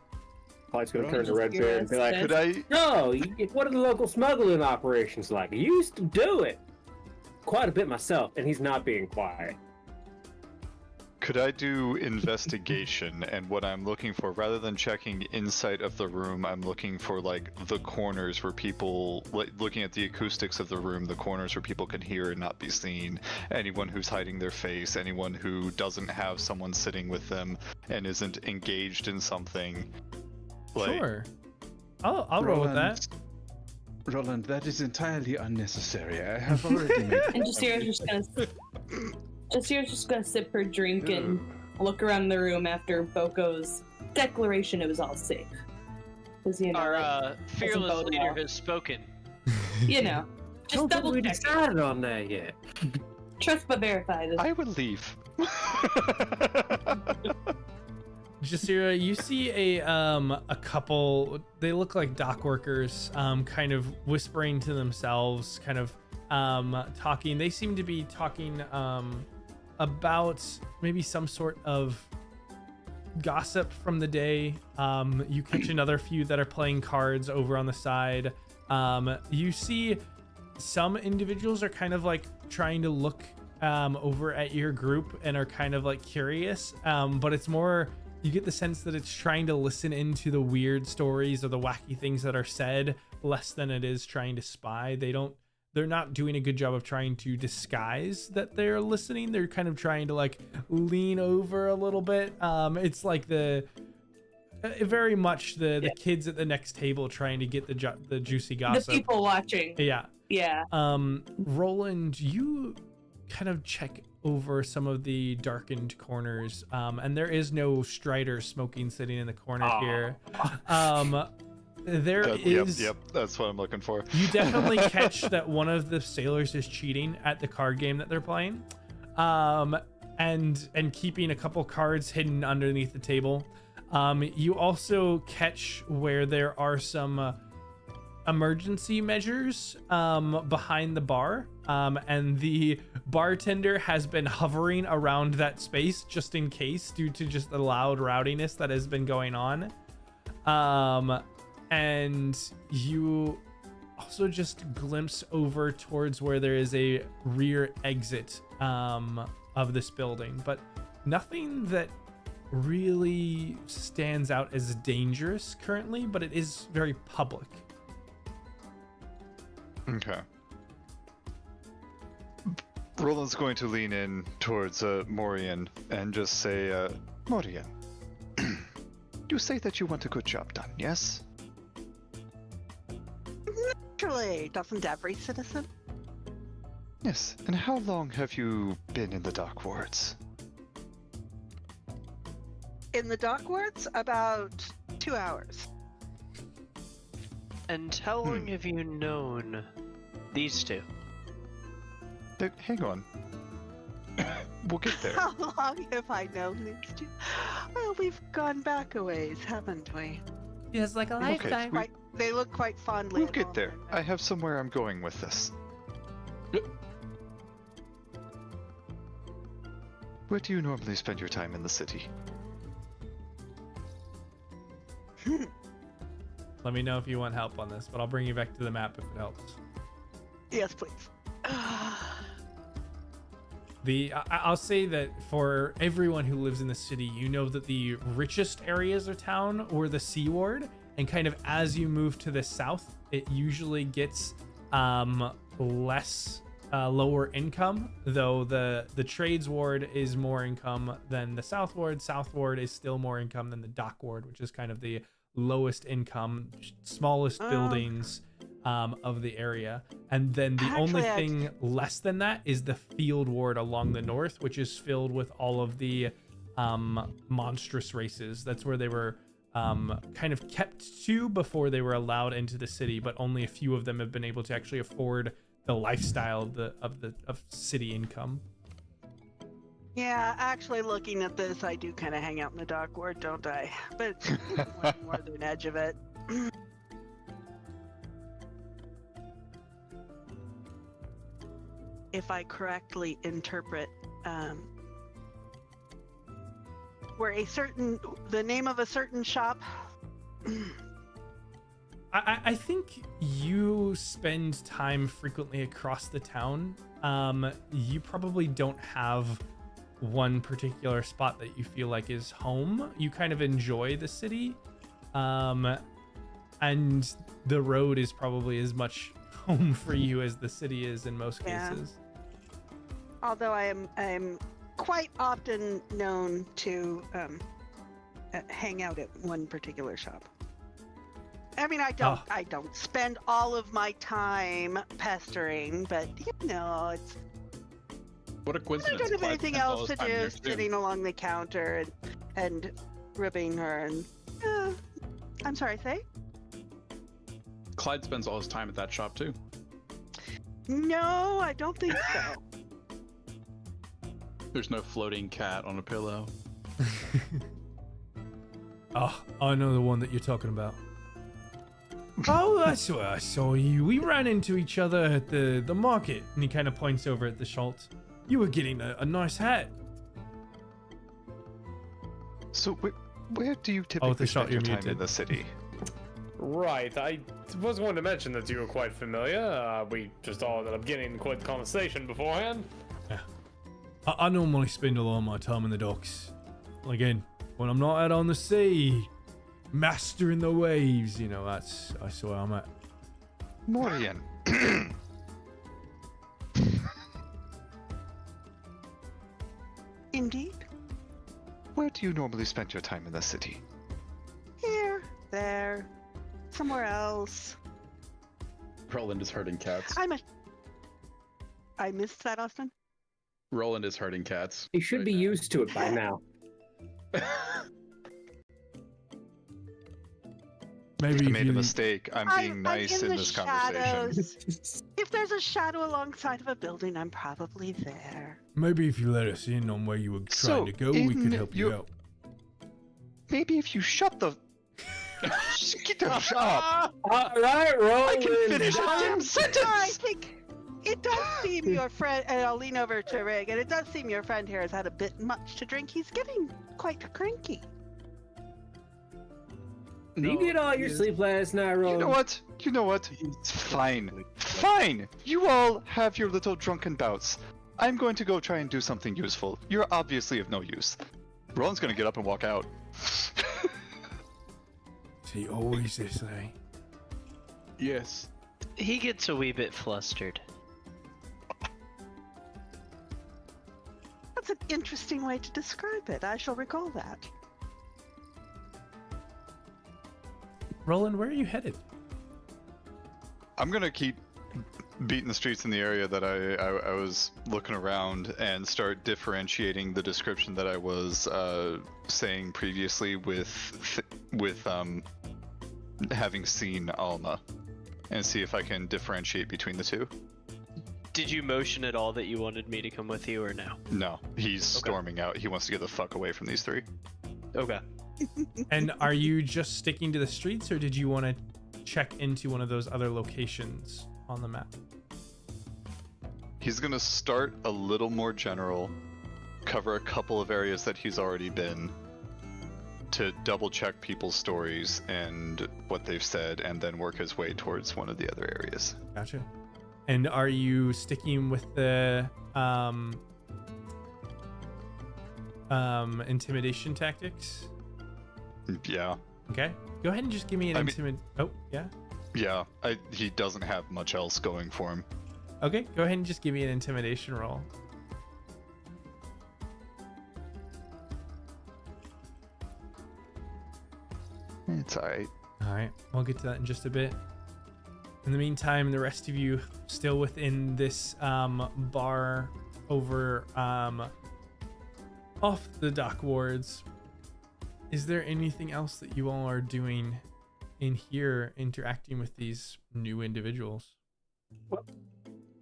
Light's gonna turn to Red Bear and be like, Could I? No, what are the local smuggling operations like? I used to do it quite a bit myself, and he's not being quiet. Could I do investigation? And what I'm looking for, rather than checking inside of the room, I'm looking for like the corners where people, like looking at the acoustics of the room, the corners where people can hear and not be seen. Anyone who's hiding their face, anyone who doesn't have someone sitting with them and isn't engaged in something. Like, sure. I'll roll with that. Roland, that is entirely unnecessary. I have already made. And Jasira's just gonna sip her drink and look around the room after Boko's declaration it was all safe. Because Our fearless leader has spoken. You know, just double we check. decided on that yet. Trust but verify. I would leave. Jasira, you see a couple, they look like dock workers, kind of whispering to themselves, kind of talking. They seem to be talking about maybe some sort of gossip from the day. You catch another few that are playing cards over on the side. You see some individuals are kind of like trying to look over at your group and are kind of like curious, but it's more, you get the sense that it's trying to listen into the weird stories or the wacky things that are said less than it is trying to spy. They're not doing a good job of trying to disguise that they're listening. They're kind of trying to like lean over a little bit. It's like very much the kids at the next table trying to get the juicy gossip. The people watching. Yeah. Yeah. Roland, you kind of check over some of the darkened corners, and there is no Strider smoking sitting in the corner here. there is. Yep, that's what I'm looking for. You definitely catch that one of the sailors is cheating at the card game that they're playing, and keeping a couple cards hidden underneath the table. You also catch where there are some emergency measures behind the bar, and the bartender has been hovering around that space just in case, due to just the loud rowdiness that has been going on. And you also just glimpse over towards where there is a rear exit of this building, but nothing that really stands out as dangerous currently, but it is very public. Okay. Roland's going to lean in towards Morian and just say, Morian, you say that you want a good job done, yes? Naturally, doesn't every citizen? Yes, and how long have you been in the dock wards? In the dock wards, about 2 hours. And how long have you known these two? Hang on. We'll get there. How long have I known these two? Well, we've gone back a ways, haven't we? Yes, like a lifetime. Okay, They look quite fondly. we'll get there. I have somewhere I'm going with this. Where do you normally spend your time in the city? Let me know if you want help on this, but I'll bring you back to the map if it helps. Yes, please. I'll say that for everyone who lives in the city, you know that the richest areas of town were the Sea Ward, and kind of as you move to the south, it usually gets less lower income, though the Trades Ward is more income than the South Ward. South Ward is still more income than the Dock Ward, which is kind of the lowest income, smallest buildings of the area. And then the only thing less than that is the Field Ward along the north, which is filled with all of the monstrous races. That's where they were kind of kept to before they were allowed into the city, but only a few of them have been able to actually afford the lifestyle of city income. Yeah, actually, looking at this, I do kind of hang out in the dock ward, don't I? But more the northern edge of it. If I correctly interpret, where the name of a certain shop. I think you spend time frequently across the town. You probably don't have one particular spot that you feel like is home. You kind of enjoy the city, and the road is probably as much home for you as the city is in most cases. Although I am quite often known to hang out at one particular shop. I mean, I don't spend all of my time pestering, but you know, it's. What a coincidence! I don't have anything else to do, too. sitting along the counter and ribbing her. And I'm sorry, say. Clyde spends all his time at that shop too. No, I don't think so. There's no floating cat on a pillow. Oh, I know the one that you're talking about. Oh, that's where I saw you. We ran into each other at the market. And he kind of points over at the Schultz. You were getting a nice hat. So, where do you typically spend your time in the city? Right, I was going to mention that you were quite familiar. We just all ended up getting quite the conversation beforehand. Yeah. I normally spend a lot of my time in the docks. Again, when I'm not out on the sea, mastering the waves, you know, that's where I'm at. Morian. Indeed. Where do you normally spend your time in the city? Here, there, somewhere else. Roland is herding cats. I missed that, Austin. Roland is herding cats. He should be used to it by now. Maybe I if made you a mistake. I'm being nice in the this conversation. shadows. If there's a shadow alongside of a building, I'm probably there. maybe if you let us in on where you were trying to go, we could help you out. Maybe if you shut the. Get the shop. All right, roll. I can finish a damn I sentence. think it does seem your friend, and I'll lean over to Rig, and it does seem your friend here has had a bit much to drink. He's getting quite cranky. Did you get all your sleep last night, Roland? You know what? It's fine. Fine. You all have your little drunken bouts. I'm going to go try and do something useful. You're obviously of no use. Roland's gonna get up and walk out. See, always this way. Yes. He gets a wee bit flustered. That's an interesting way to describe it. I shall recall that. Roland, where are you headed? I'm gonna keep beating the streets in the area that I was looking around and start differentiating the description that I was saying previously with having seen Alma, and see if I can differentiate between the two. Did you motion at all that you wanted me to come with you, or no? No, he's storming out. He wants to get the fuck away from these three. Okay. And are you just sticking to the streets, or did you want to check into one of those other locations on the map? He's gonna start a little more general, cover a couple of areas that he's already been, to double check people's stories and what they've said, and then work his way towards one of the other areas. Gotcha. And are you sticking with the intimidation tactics? Yeah. Okay. Go ahead and just give me an Oh, yeah. Yeah, he doesn't have much else going for him. Okay, go ahead and just give me an intimidation roll. It's alright. Alright, we'll get to that in just a bit. In the meantime, the rest of you still within this bar over off the dock wards. Is there anything else that you all are doing in here interacting with these new individuals? Well,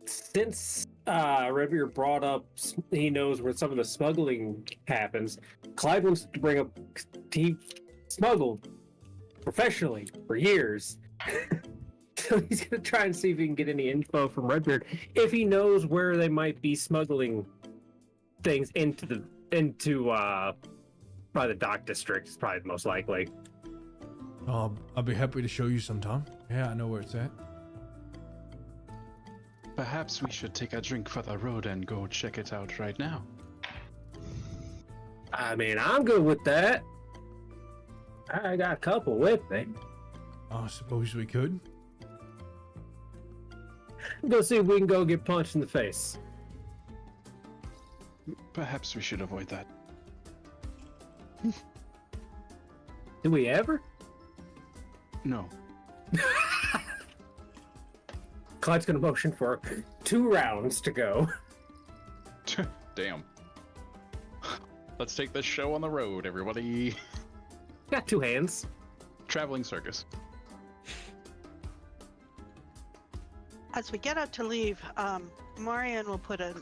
since Redbeard brought up he knows where some of the smuggling happens, Clyde wants to bring up he smuggled professionally for years. So he's gonna try and see if he can get any info from Redbeard if he knows where they might be smuggling things into probably the dock district is probably the most likely. I'll be happy to show you sometime. Yeah, I know where it's at. Perhaps we should take a drink for the road and go check it out right now. I mean, I'm good with that. I got a couple with me. I suppose we could. Go see if we can go get punched in the face. Perhaps we should avoid that. Do we ever? No. Clyde's gonna motion for 2 rounds to go. Damn. Let's take this show on the road, everybody. Got 2 hands. Traveling circus. As we get out to leave, Marian will put a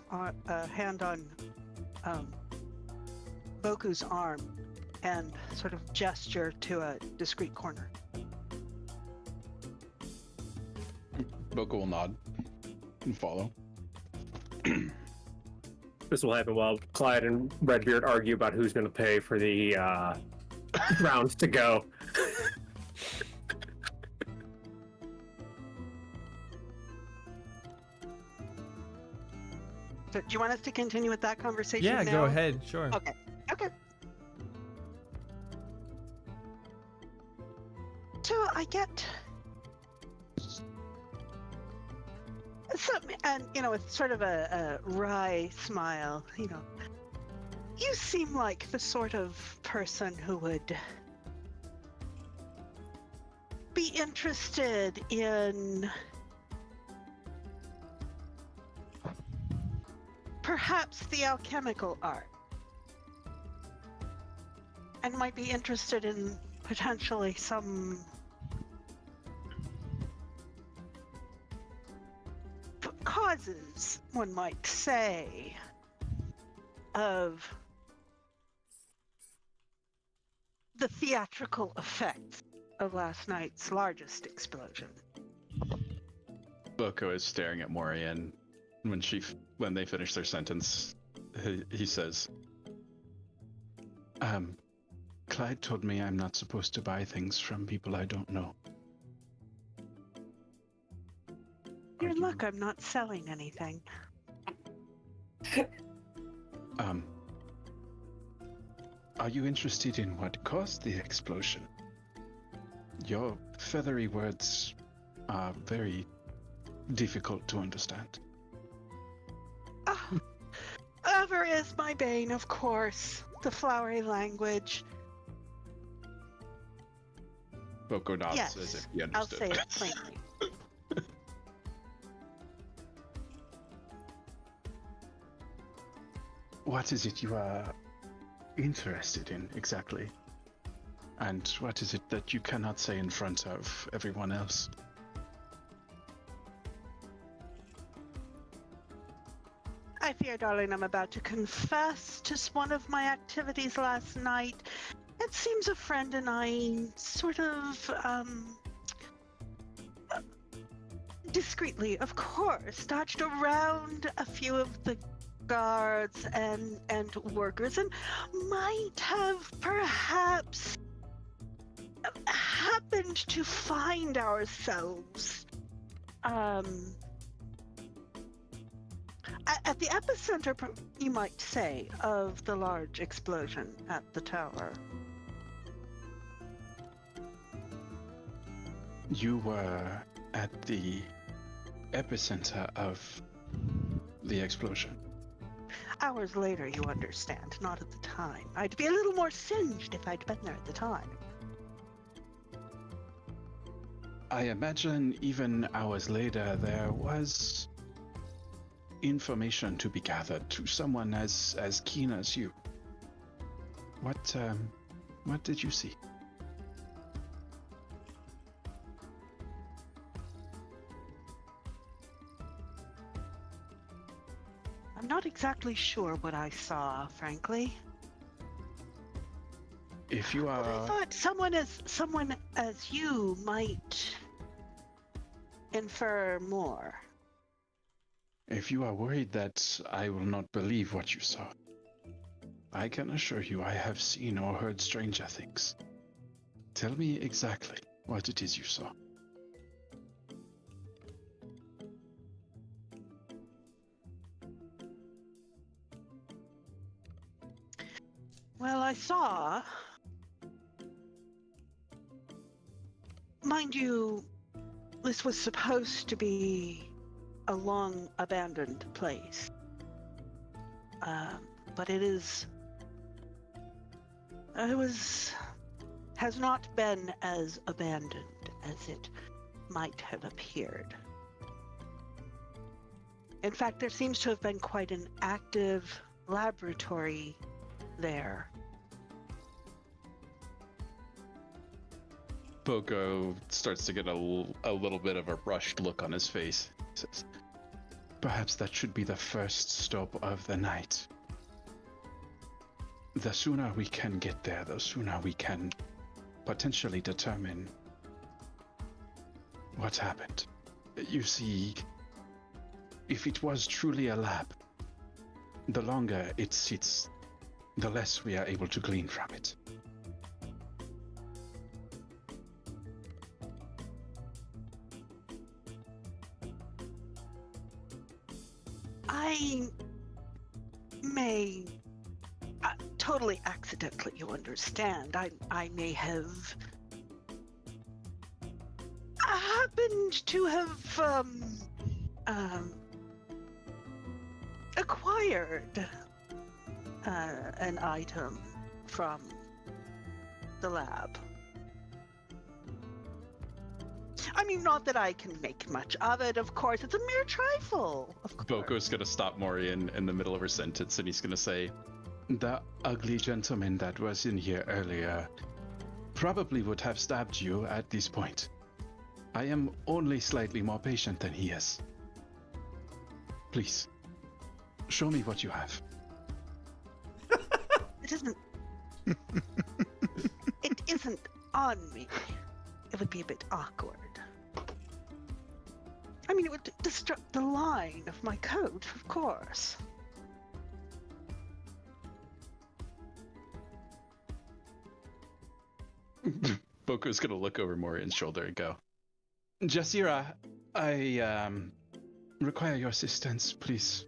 hand on Boku's arm and sort of gesture to a discreet corner. Boko will nod and follow. This will happen while Clyde and Redbeard argue about who's going to pay for the rounds to go. So, do you want us to continue with that conversation Yeah, now? go ahead. Sure. Okay. Okay. So I get some, and with sort of a wry smile, you seem like the sort of person who would be interested in perhaps the alchemical art, and might be interested in potentially some causes, one might say, of the theatrical effects of last night's largest explosion. Boko is staring at Morian when they finish their sentence. He says, Clyde told me I'm not supposed to buy things from people I don't know. Your luck, I'm not selling anything. Are you interested in what caused the explosion? Your feathery words are very difficult to understand. Ever is my bane, of course. The flowery language. Boko nods Yes, as if he I'll understood. say it plainly. What is it you are interested in exactly? And what is it that you cannot say in front of everyone else? I fear, darling, I'm about to confess to one of my activities last night. It seems a friend and I sort of, discreetly, of course, dodged around a few of the guards and workers and might have perhaps happened to find ourselves at the epicenter, you might say, of the large explosion at the tower. You were at the epicenter of the explosion. Hours later, you understand, not at the time. I'd be a little more singed if I'd been there at the time. I imagine even hours later there was information to be gathered to someone as keen as you. What did you see? I'm not exactly sure what I saw, frankly. If you are... I thought someone as you might infer more. If you are worried that I will not believe what you saw, I can assure you I have seen or heard stranger things. Tell me exactly what it is you saw. Well, I saw... Mind you, this was supposed to be a long abandoned place. But has not been as abandoned as it might have appeared. In fact, there seems to have been quite an active laboratory there. Boko starts to get a little bit of a rushed look on his face. He says, perhaps that should be the first stop of the night. The sooner we can get there, the sooner we can potentially determine what happened. You see, if it was truly a lab, the longer it sits, the less we are able to glean from it. I may, totally accidentally, you understand, I may have happened to have acquired an item from the lab. I mean, not that I can make much of it, of course. It's a mere trifle, of course. Boko's gonna stop Morian in the middle of her sentence, and he's gonna say, the ugly gentleman that was in here earlier probably would have stabbed you at this point. I am only slightly more patient than he is. Please, show me what you have. It isn't. It isn't on me. It would be a bit awkward. I mean, it would disrupt the line of my coat, of course. Boko's gonna look over Morian's shoulder and go, Jasira, I require your assistance, please.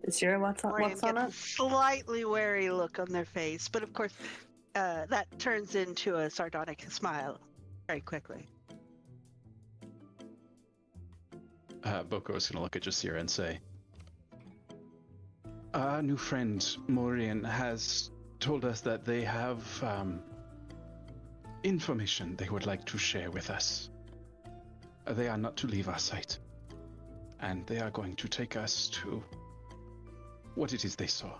Jasira, what's on A it? slightly wary look on their face, but of course, that turns into a sardonic smile very quickly. Boko is gonna look at Jasira and say, our new friend Morian has told us that they have information they would like to share with us. They are not to leave our sight, and they are going to take us to what it is they saw.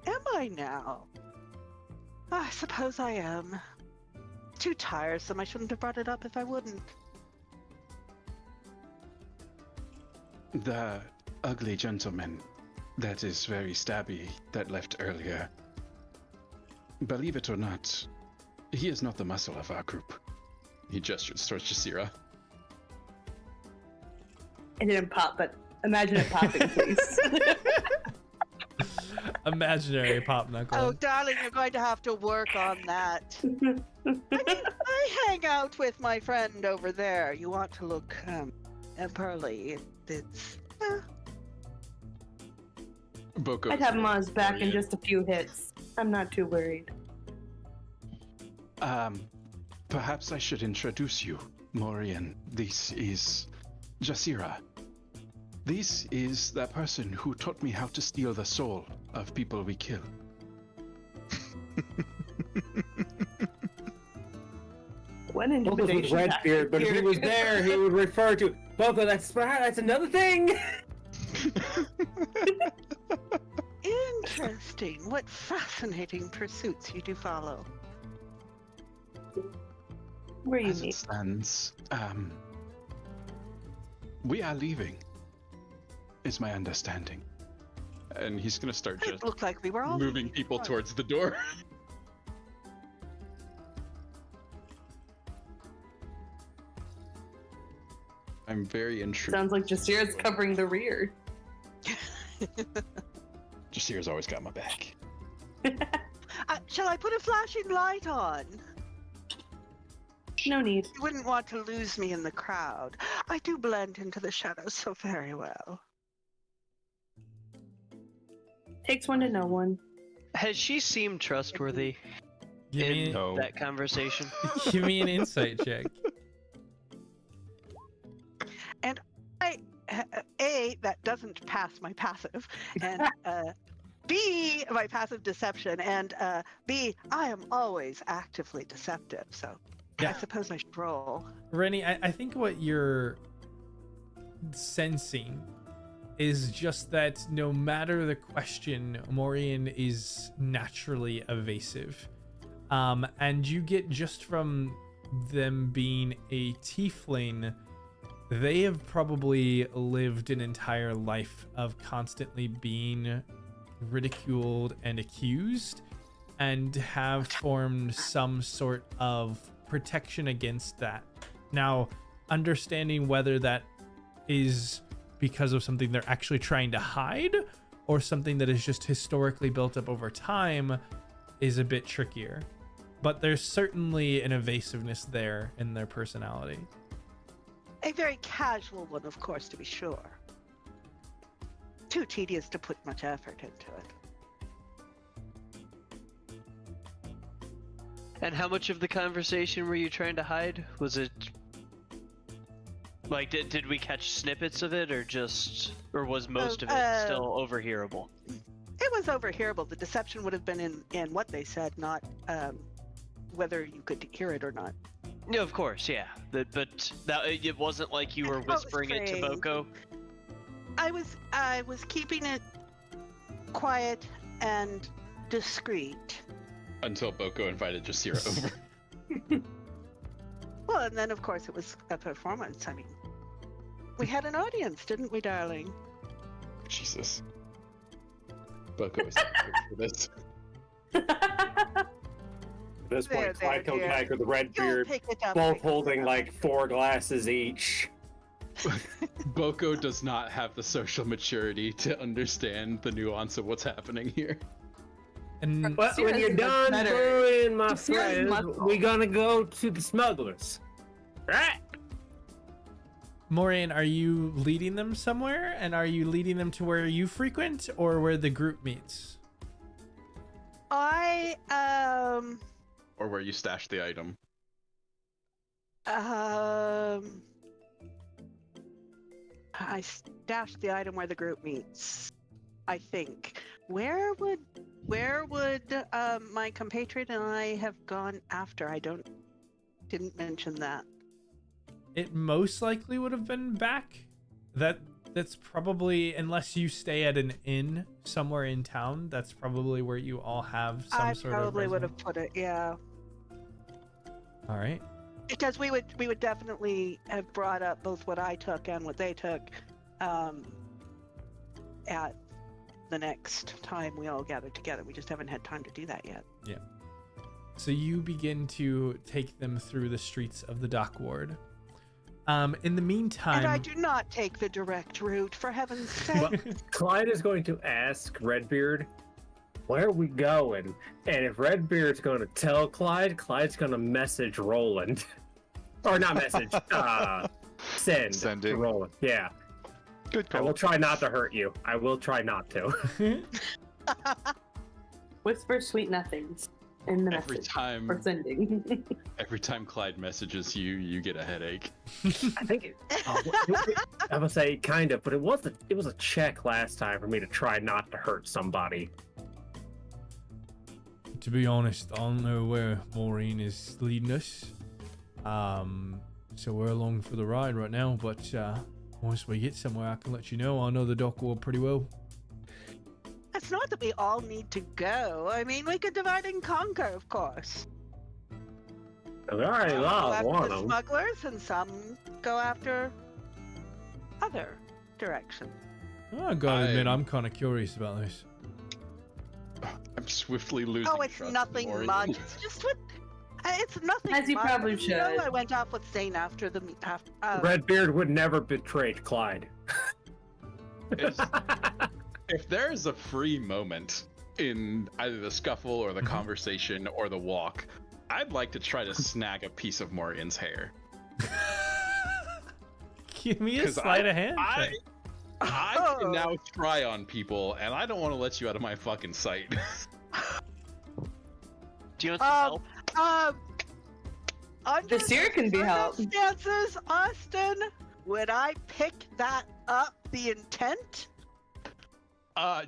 Am I now? I suppose I am. Too tiresome. I shouldn't have brought it up if I wouldn't. The ugly gentleman that is very stabby that left earlier. Believe it or not, he is not the muscle of our group. He gestures towards Jasira. It didn't pop, but imagine it popping, please. Imaginary pop knuckle. Oh, darling, you're going to have to work on that. I mean, I hang out with my friend over there. You want to look pearly. It's... Boko. I'd have him on his back in just a few hits. I'm not too worried. Perhaps I should introduce you, Morian. This is Jasira. This is that person who taught me how to steal the soul of people we kill. What Boko's with intimidation Redbeard, but if he was there, he would refer to Boko. That's another thing. Interesting. What fascinating pursuits you do follow. Where you As it meet? stands, we are leaving, is my understanding. And he's gonna start It just looked like we were all moving people towards the door. I'm very intrigued. Sounds like Jasira's covering the rear. Jasira's always got my back. Shall I put a flashing light on? No need. You wouldn't want to lose me in the crowd. I do blend into the shadows so very well. Takes one to know one. Has she seemed trustworthy Give me, in that conversation? give me an insight check. And A, that doesn't pass my passive, and B, my passive deception, and B, I am always actively deceptive, so Yeah. I suppose I should roll. Rennie, I think what you're sensing is just that no matter the question, Morian is naturally evasive. And you get just from them being a tiefling, they have probably lived an entire life of constantly being ridiculed and accused, and have formed some sort of protection against that. Now, understanding whether that is because of something they're actually trying to hide or something that is just historically built up over time is a bit trickier. But there's certainly an evasiveness there in their personality. A very casual one, of course, to be sure. Too tedious to put much effort into it. And how much of the conversation were you trying to hide? Was it like did we catch snippets of it, or was most of it still overhearable? It was overhearable. The deception would have been in what they said, not whether you could hear it or not. Yeah, of course, yeah. But that, it wasn't like you were whispering it to Boko. I was keeping it quiet and discreet. Until Boko invited Jasira over. Well, and then of course it was a performance. I mean, we had an audience, didn't we, darling? Jesus. Boko is not good for this. At this point, There, Clyde comes dear. back with the red You'll beard, pick it up. both pick it holding up. like 4 glasses each. Boko does not have the social maturity to understand the nuance of what's happening here. And But when Jasira's you're much done better. brewing, my Jasira's friend, muscle. we gonna go to the smugglers. Right? Maureen, are you leading them somewhere? And are you leading them to where you frequent or where the group meets? I Or where you stash the item. I stashed the item where the group meets. I think. Where would my compatriot and I have gone after? Didn't mention that. It most likely would have been back. That's probably, unless you stay at an inn somewhere in town, that's probably where you all have some I sort of probably would residence. have put it, yeah. All right. Because we would definitely have brought up both what I took and what they took at the next time we all gathered together. We just haven't had time to do that yet. Yeah. So you begin to take them through the streets of the dock ward. In the meantime, And I do not take the direct route, for heaven's sake. Well, Clyde is going to ask Redbeard, where are we going? And if Redbeard's going to tell Clyde, Clyde's going to message Roland. Or not message, send to Sending. Roland. Yeah. Good I call. will try not to hurt you. I will try not to. Whisper sweet nothings in the Every message time, or sending. every time Clyde messages you, you get a headache. I think I would say kind of, but it was a check last time for me to try not to hurt somebody. To be honest, I don't know where Maureen is leading us. So we're along for the ride right now, but once we get somewhere, I can let you know. I know the dock ward pretty well. It's not that we all need to go. I mean, we could divide and conquer, of course. All right, Some go after one the of them. smugglers, and some go after other directions. I gotta admit, I'm kind of curious about this. I'm swiftly losing Oh, it's trust in nothing Maureen. much. It's just what. It's nothing. As you much. probably You know, should. I went off with Zane after the Redbeard would never betray Clyde. If there is a free moment in either the scuffle or the conversation or the walk, I'd like to try to snag a piece of Maureen's hair. Give me a 'Cause sleight of hand. I Oh. can now try on people, and I don't want to let you out of my fucking sight. Do you want some help? Under Jasira can be helped. circumstances, Austin, would I pick that up? The intent?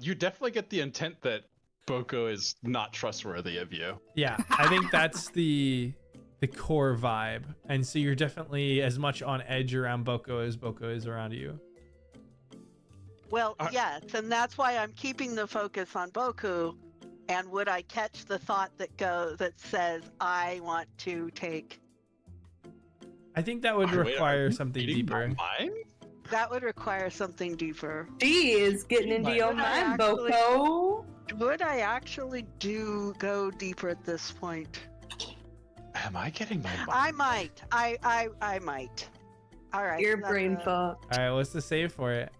You definitely get the intent that Boko is not trustworthy of you. Yeah, I think that's the core vibe. And so you're definitely as much on edge around Boko as Boko is around you. Well, yes, and that's why I'm keeping the focus on Boku. And would I catch the thought that says I want to take? I think that would Wait, are require you something reading my deeper. mind? That would require something deeper. She is getting into your Would I mind, actually- Boko. Would I actually go deeper at this point? Am I getting my mind? I might. I might. All right. Your that's brain a- fucked. All right, what's the save for it?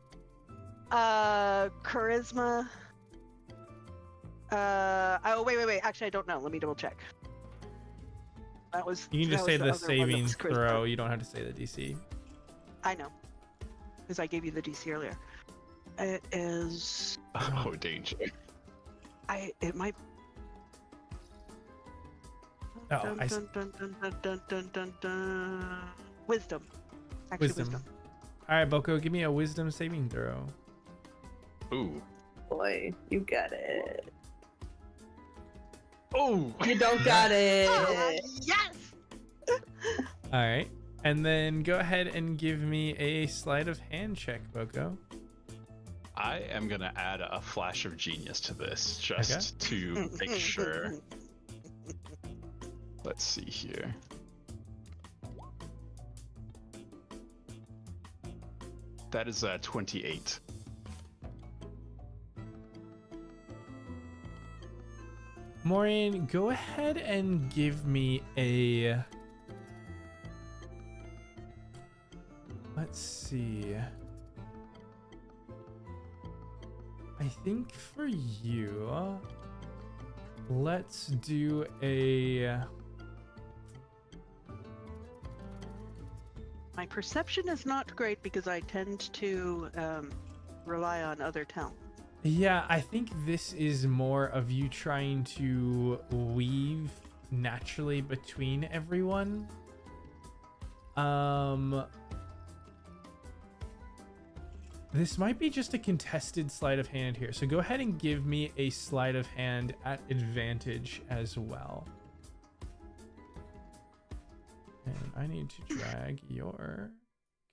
Charisma. Oh, wait. Actually, I don't know. Let me double check. That was. You can just that say was the other one that saving was charisma. throw. You don't have to say the DC. I know, because I gave you the DC earlier. It is. Oh, danger. It might. Oh, I see. Wisdom. Actually, wisdom. All right, Boko, give me a wisdom saving throw. Ooh. Boy, you got it. Oh. You don't got it. Yes. All right. And then go ahead and give me a sleight of hand check, Boko. I am gonna add a flash of genius to this just to make sure. Let's see here. That is 28. Maureen, go ahead and give me a... Let's see. I think for you, let's do a... My perception is not great because I tend to rely on other talents. Yeah, I think this is more of you trying to weave naturally between everyone. This might be just a contested sleight of hand here. So go ahead and give me a sleight of hand at advantage as well. And I need to drag your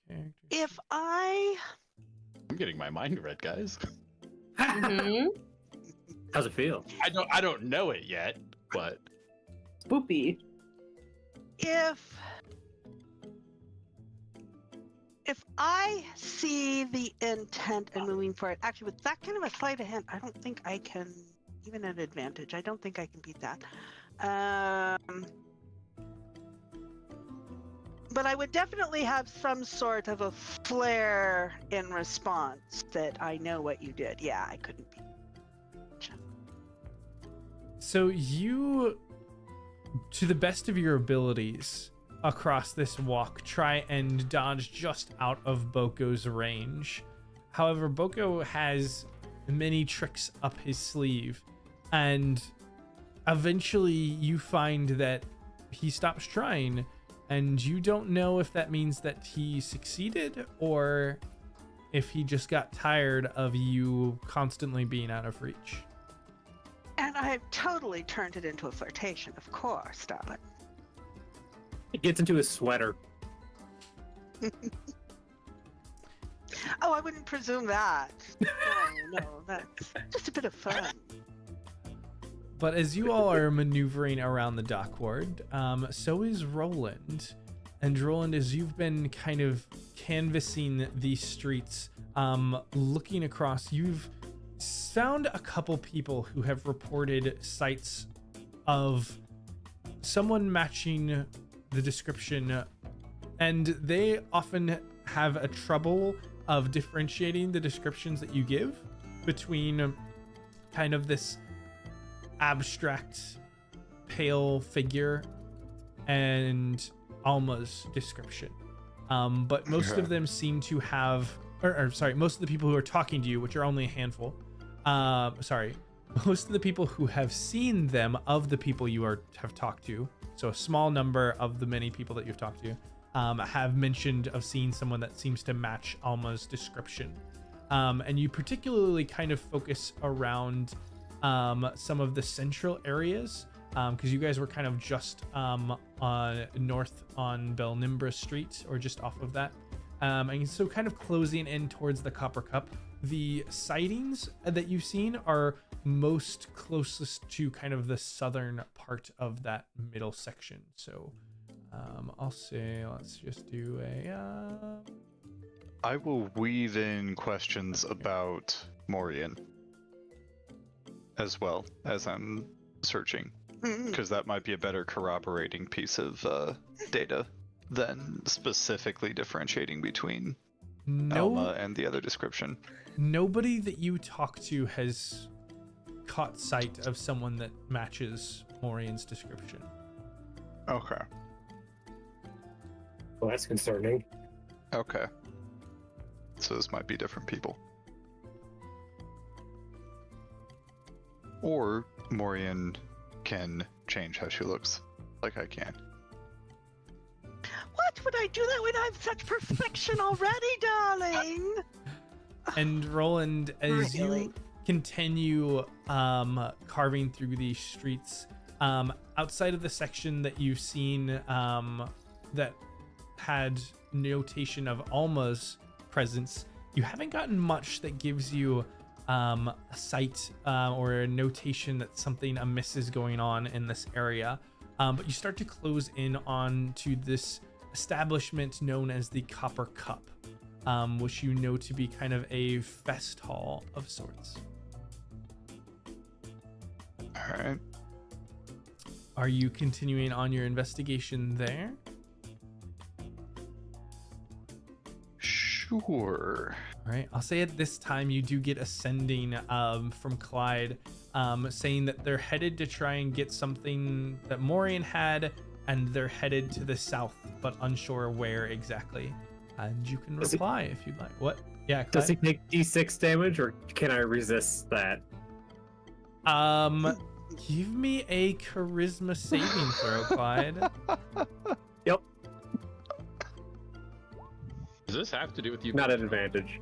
character. If I'm getting my mind read, guys. Mm-hmm. How's it feel? I don't know it yet, but Spoopy. If I see the intent and moving forward, actually with that kind of a sleight of hand, I don't think I can, even at advantage, I don't think I can beat that. But I would definitely have some sort of a flair in response that I know what you did. Yeah, I couldn't beat. So you, to the best of your abilities across this walk, try and dodge just out of Boko's range. However, Boko has many tricks up his sleeve, and eventually you find that he stops trying, and you don't know if that means that he succeeded or if he just got tired of you constantly being out of reach. And I've totally turned it into a flirtation, of course, darling. It gets into his sweater. Oh, I wouldn't presume that. No, that's just a bit of fun. But as you all are maneuvering around the dockward, so is Roland. And Roland, as you've been kind of canvassing these streets, looking across, you've found a couple people who have reported sights of someone matching the description, and they often have a trouble of differentiating the descriptions that you give between kind of this abstract pale figure and Alma's description. But most of them seem to have, most of the people who are talking to you, which are only a handful, most of the people who have seen them of the people you have talked to, so a small number of the many people that you've talked to, have mentioned of seeing someone that seems to match Alma's description. And you particularly kind of focus around some of the central areas, because you guys were kind of just north on Belnimbra Street, or just off of that. And so kind of closing in towards the Copper Cup. The sightings that you've seen are most closest to kind of the southern part of that middle section. So I'll say, let's just do a... I will weave in questions about Morian as well as I'm searching, because that might be a better corroborating piece of data than specifically differentiating between Alma and the other description. Nobody that you talk to has caught sight of someone that matches Morian's description. Okay. Well, that's concerning. Okay. So this might be different people. Or Morian can change how she looks, like I can. What would I do that when I have such perfection already, darling? And Roland, as you continue carving through these streets, outside of the section that you've seen that had notation of Alma's presence, you haven't gotten much that gives you a sight or a notation that something amiss is going on in this area. But you start to close in on to this establishment known as the Copper Cup. which you know to be kind of a fest hall of sorts. All right. Are you continuing on your investigation there? Sure. All right. I'll say at this time you do get a sending from Clyde saying that they're headed to try and get something that Morian had, and they're headed to the south, but unsure where exactly. And you can reply if you'd like. What? Yeah, Clyde? Does he take D6 damage, or can I resist that? Give me a charisma saving throw, Clyde. Yep. Does this have to do with you? Not an advantage.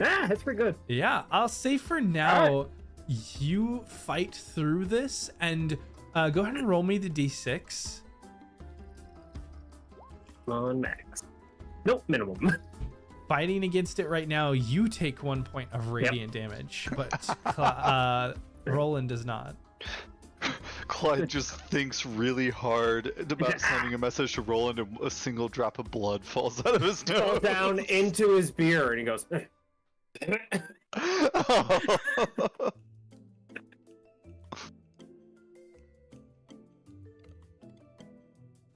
Ah, that's pretty good. Yeah, I'll say for now, you fight through this, and go ahead and roll me the d6. On max. Nope, minimum. Fighting against it right now, you take 1 point of radiant damage, but Roland does not. Clyde just thinks really hard about sending a message to Roland, and a single drop of blood falls out of his nose. Falls down into his beer, and he goes. But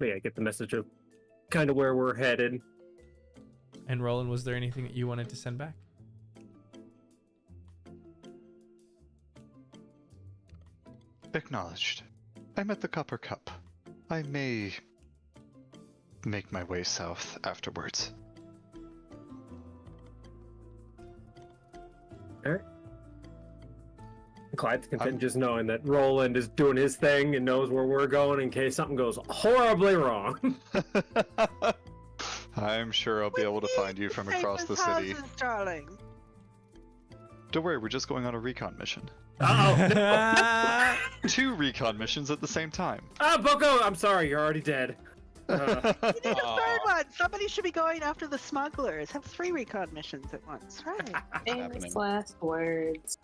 yeah, get the message of kind of where we're headed. And Roland, was there anything that you wanted to send back? Acknowledged. I'm at the Copper Cup. I may make my way south afterwards. Alright. Clyde's content just knowing that Roland is doing his thing and knows where we're going in case something goes horribly wrong. I'm sure I'll be able to find you from across the city. Houses, darling. Don't worry, we're just going on a recon mission. Uh-oh. 2 recon missions at the same time. Ah, Boko, I'm sorry, you're already dead. You need a third one. Somebody should be going after the smugglers. Have 3 recon missions at once, right? Famous last words.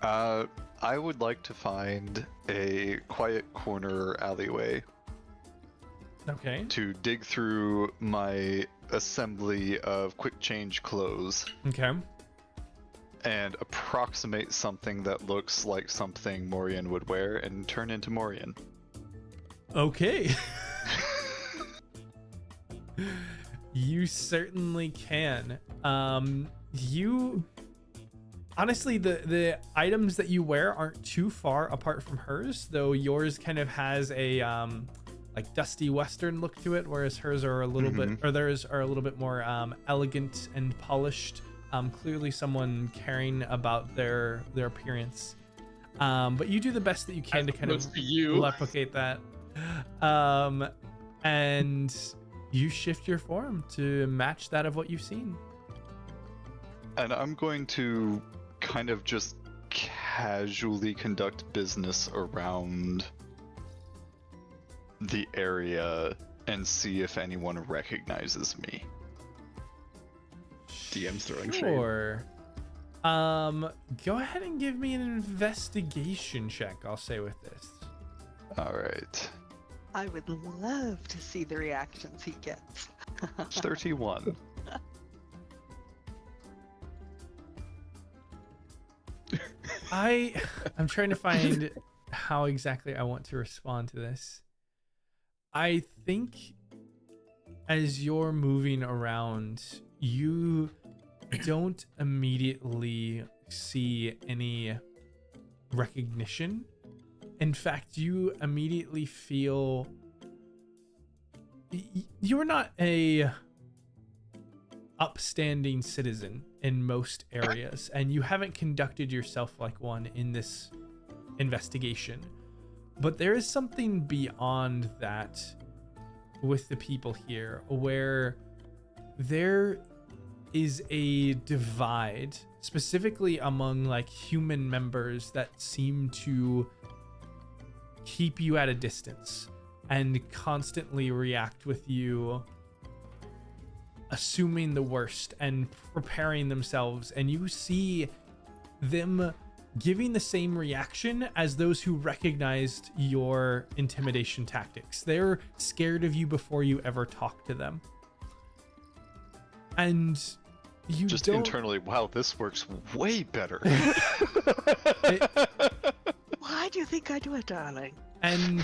I would like to find a quiet corner alleyway. Okay. To dig through my assembly of quick change clothes. Okay. And approximate something that looks like something Morian would wear and turn into Morian. Okay. You certainly can. You honestly, the items that you wear aren't too far apart from hers, though yours kind of has a like dusty western look to it, whereas hers are a little bit, or theirs are a little bit more elegant and polished. Clearly someone caring about their appearance. But you do the best that you can to kind of replicate that. And you shift your form to match that of what you've seen. And I'm going to kind of just casually conduct business around the area and see if anyone recognizes me. DM's throwing shade. Sure. Go ahead and give me an investigation check, I'll say with this. All right. I would love to see the reactions he gets. 31. I'm trying to find how exactly I want to respond to this. I think as you're moving around, you don't immediately see any recognition. In fact, you immediately feel you're not a upstanding citizen in most areas, and you haven't conducted yourself like one in this investigation. But there is something beyond that with the people here, where there is a divide, specifically among like human members, that seem to keep you at a distance and constantly react with you, assuming the worst and preparing themselves. And you see them giving the same reaction as those who recognized your intimidation tactics. They're scared of you before you ever talk to them. And you just don't... internally, wow, this works way better. Why do you think I do it, darling? And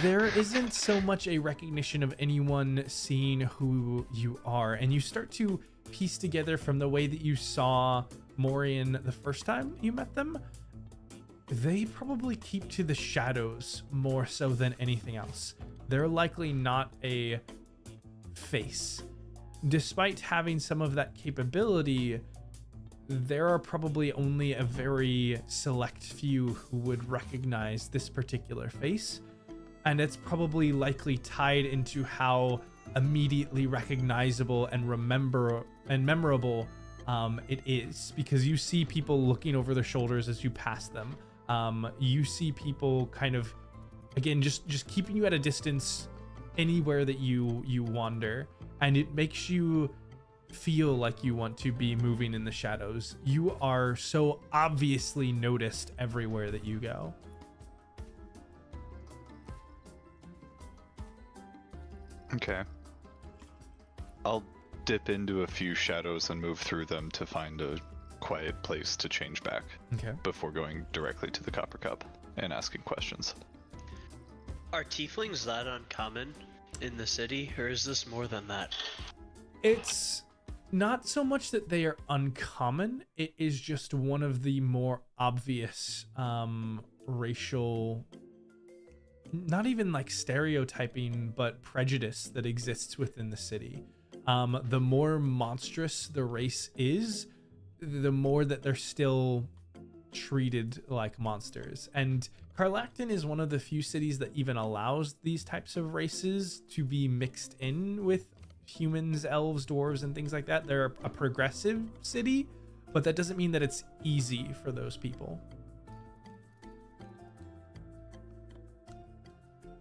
there isn't so much a recognition of anyone seeing who you are. And you start to piece together from the way that you saw Morian the first time you met them. They probably keep to the shadows more so than anything else. They're likely not a face. Despite having some of that capability, there are probably only a very select few who would recognize this particular face, and it's probably likely tied into how immediately recognizable and memorable it is, because you see people looking over their shoulders as you pass them. You see people kind of, again, just keeping you at a distance anywhere that you wander, and it makes you feel like you want to be moving in the shadows. You are so obviously noticed everywhere that you go. Okay. I'll dip into a few shadows and move through them to find a quiet place to change back. Okay. Before going directly to the Copper Cup and asking questions. Are tieflings that uncommon in the city, or is this more than that? It's not so much that they are uncommon, it is just one of the more obvious racial, not even like stereotyping, but prejudice that exists within the city. The more monstrous the race is, the more that they're still treated like monsters. And Carlacton is one of the few cities that even allows these types of races to be mixed in with humans, elves, dwarves, and things like that. They're a progressive city, but that doesn't mean that it's easy for those people.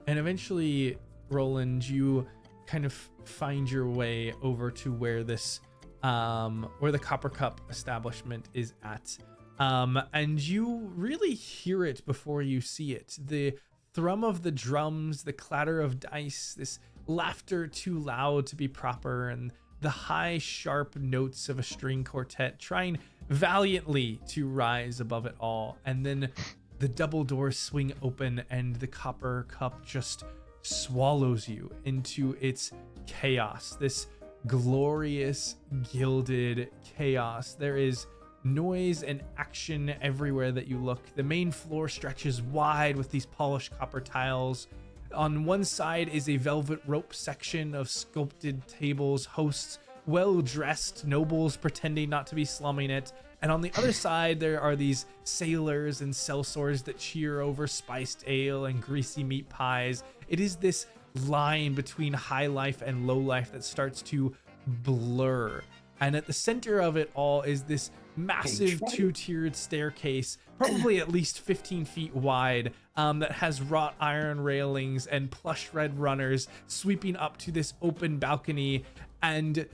And eventually, Roland, you kind of find your way over to where this where the Copper Cup establishment is at. And you really hear it before you see it. The thrum of the drums, the clatter of dice, this laughter too loud to be proper, and the high, sharp notes of a string quartet trying valiantly to rise above it all. And then the double doors swing open and the Copper Cup just swallows you into its chaos. This glorious, gilded chaos. There is noise and action everywhere that you look. The main floor stretches wide with these polished copper tiles. On one side is a velvet rope section of sculpted tables, hosts, well-dressed nobles pretending not to be slumming it. And on the other side, there are these sailors and sellswords that cheer over spiced ale and greasy meat pies. It is this line between high life and low life that starts to blur. And at the center of it all is this massive two-tiered staircase, probably at least 15 feet wide, that has wrought iron railings and plush red runners sweeping up to this open balcony. And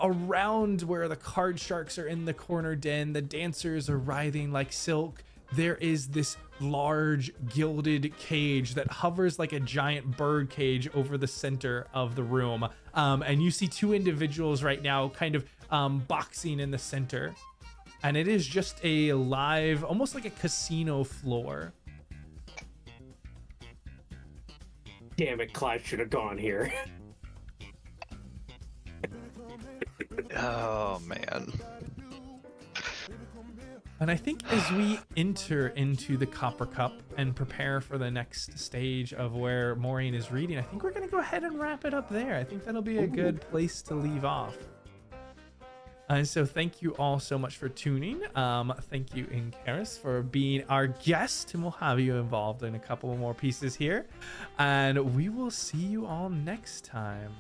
around where the card sharks are in the corner den, the dancers are writhing like silk. There is this large gilded cage that hovers like a giant bird cage over the center of the room. And you see two individuals right now kind of boxing in the center. And it is just a live, almost like a casino floor. Damn it, Clive should have gone here. Oh, man. And I think as we enter into the Copper Cup and prepare for the next stage of where Maureen is reading, I think we're going to go ahead and wrap it up there. I think that'll be a good place to leave off. And so thank you all so much for tuning. Thank you, Inkaris, for being our guest, and we'll have you involved in a couple more pieces here. And we will see you all next time.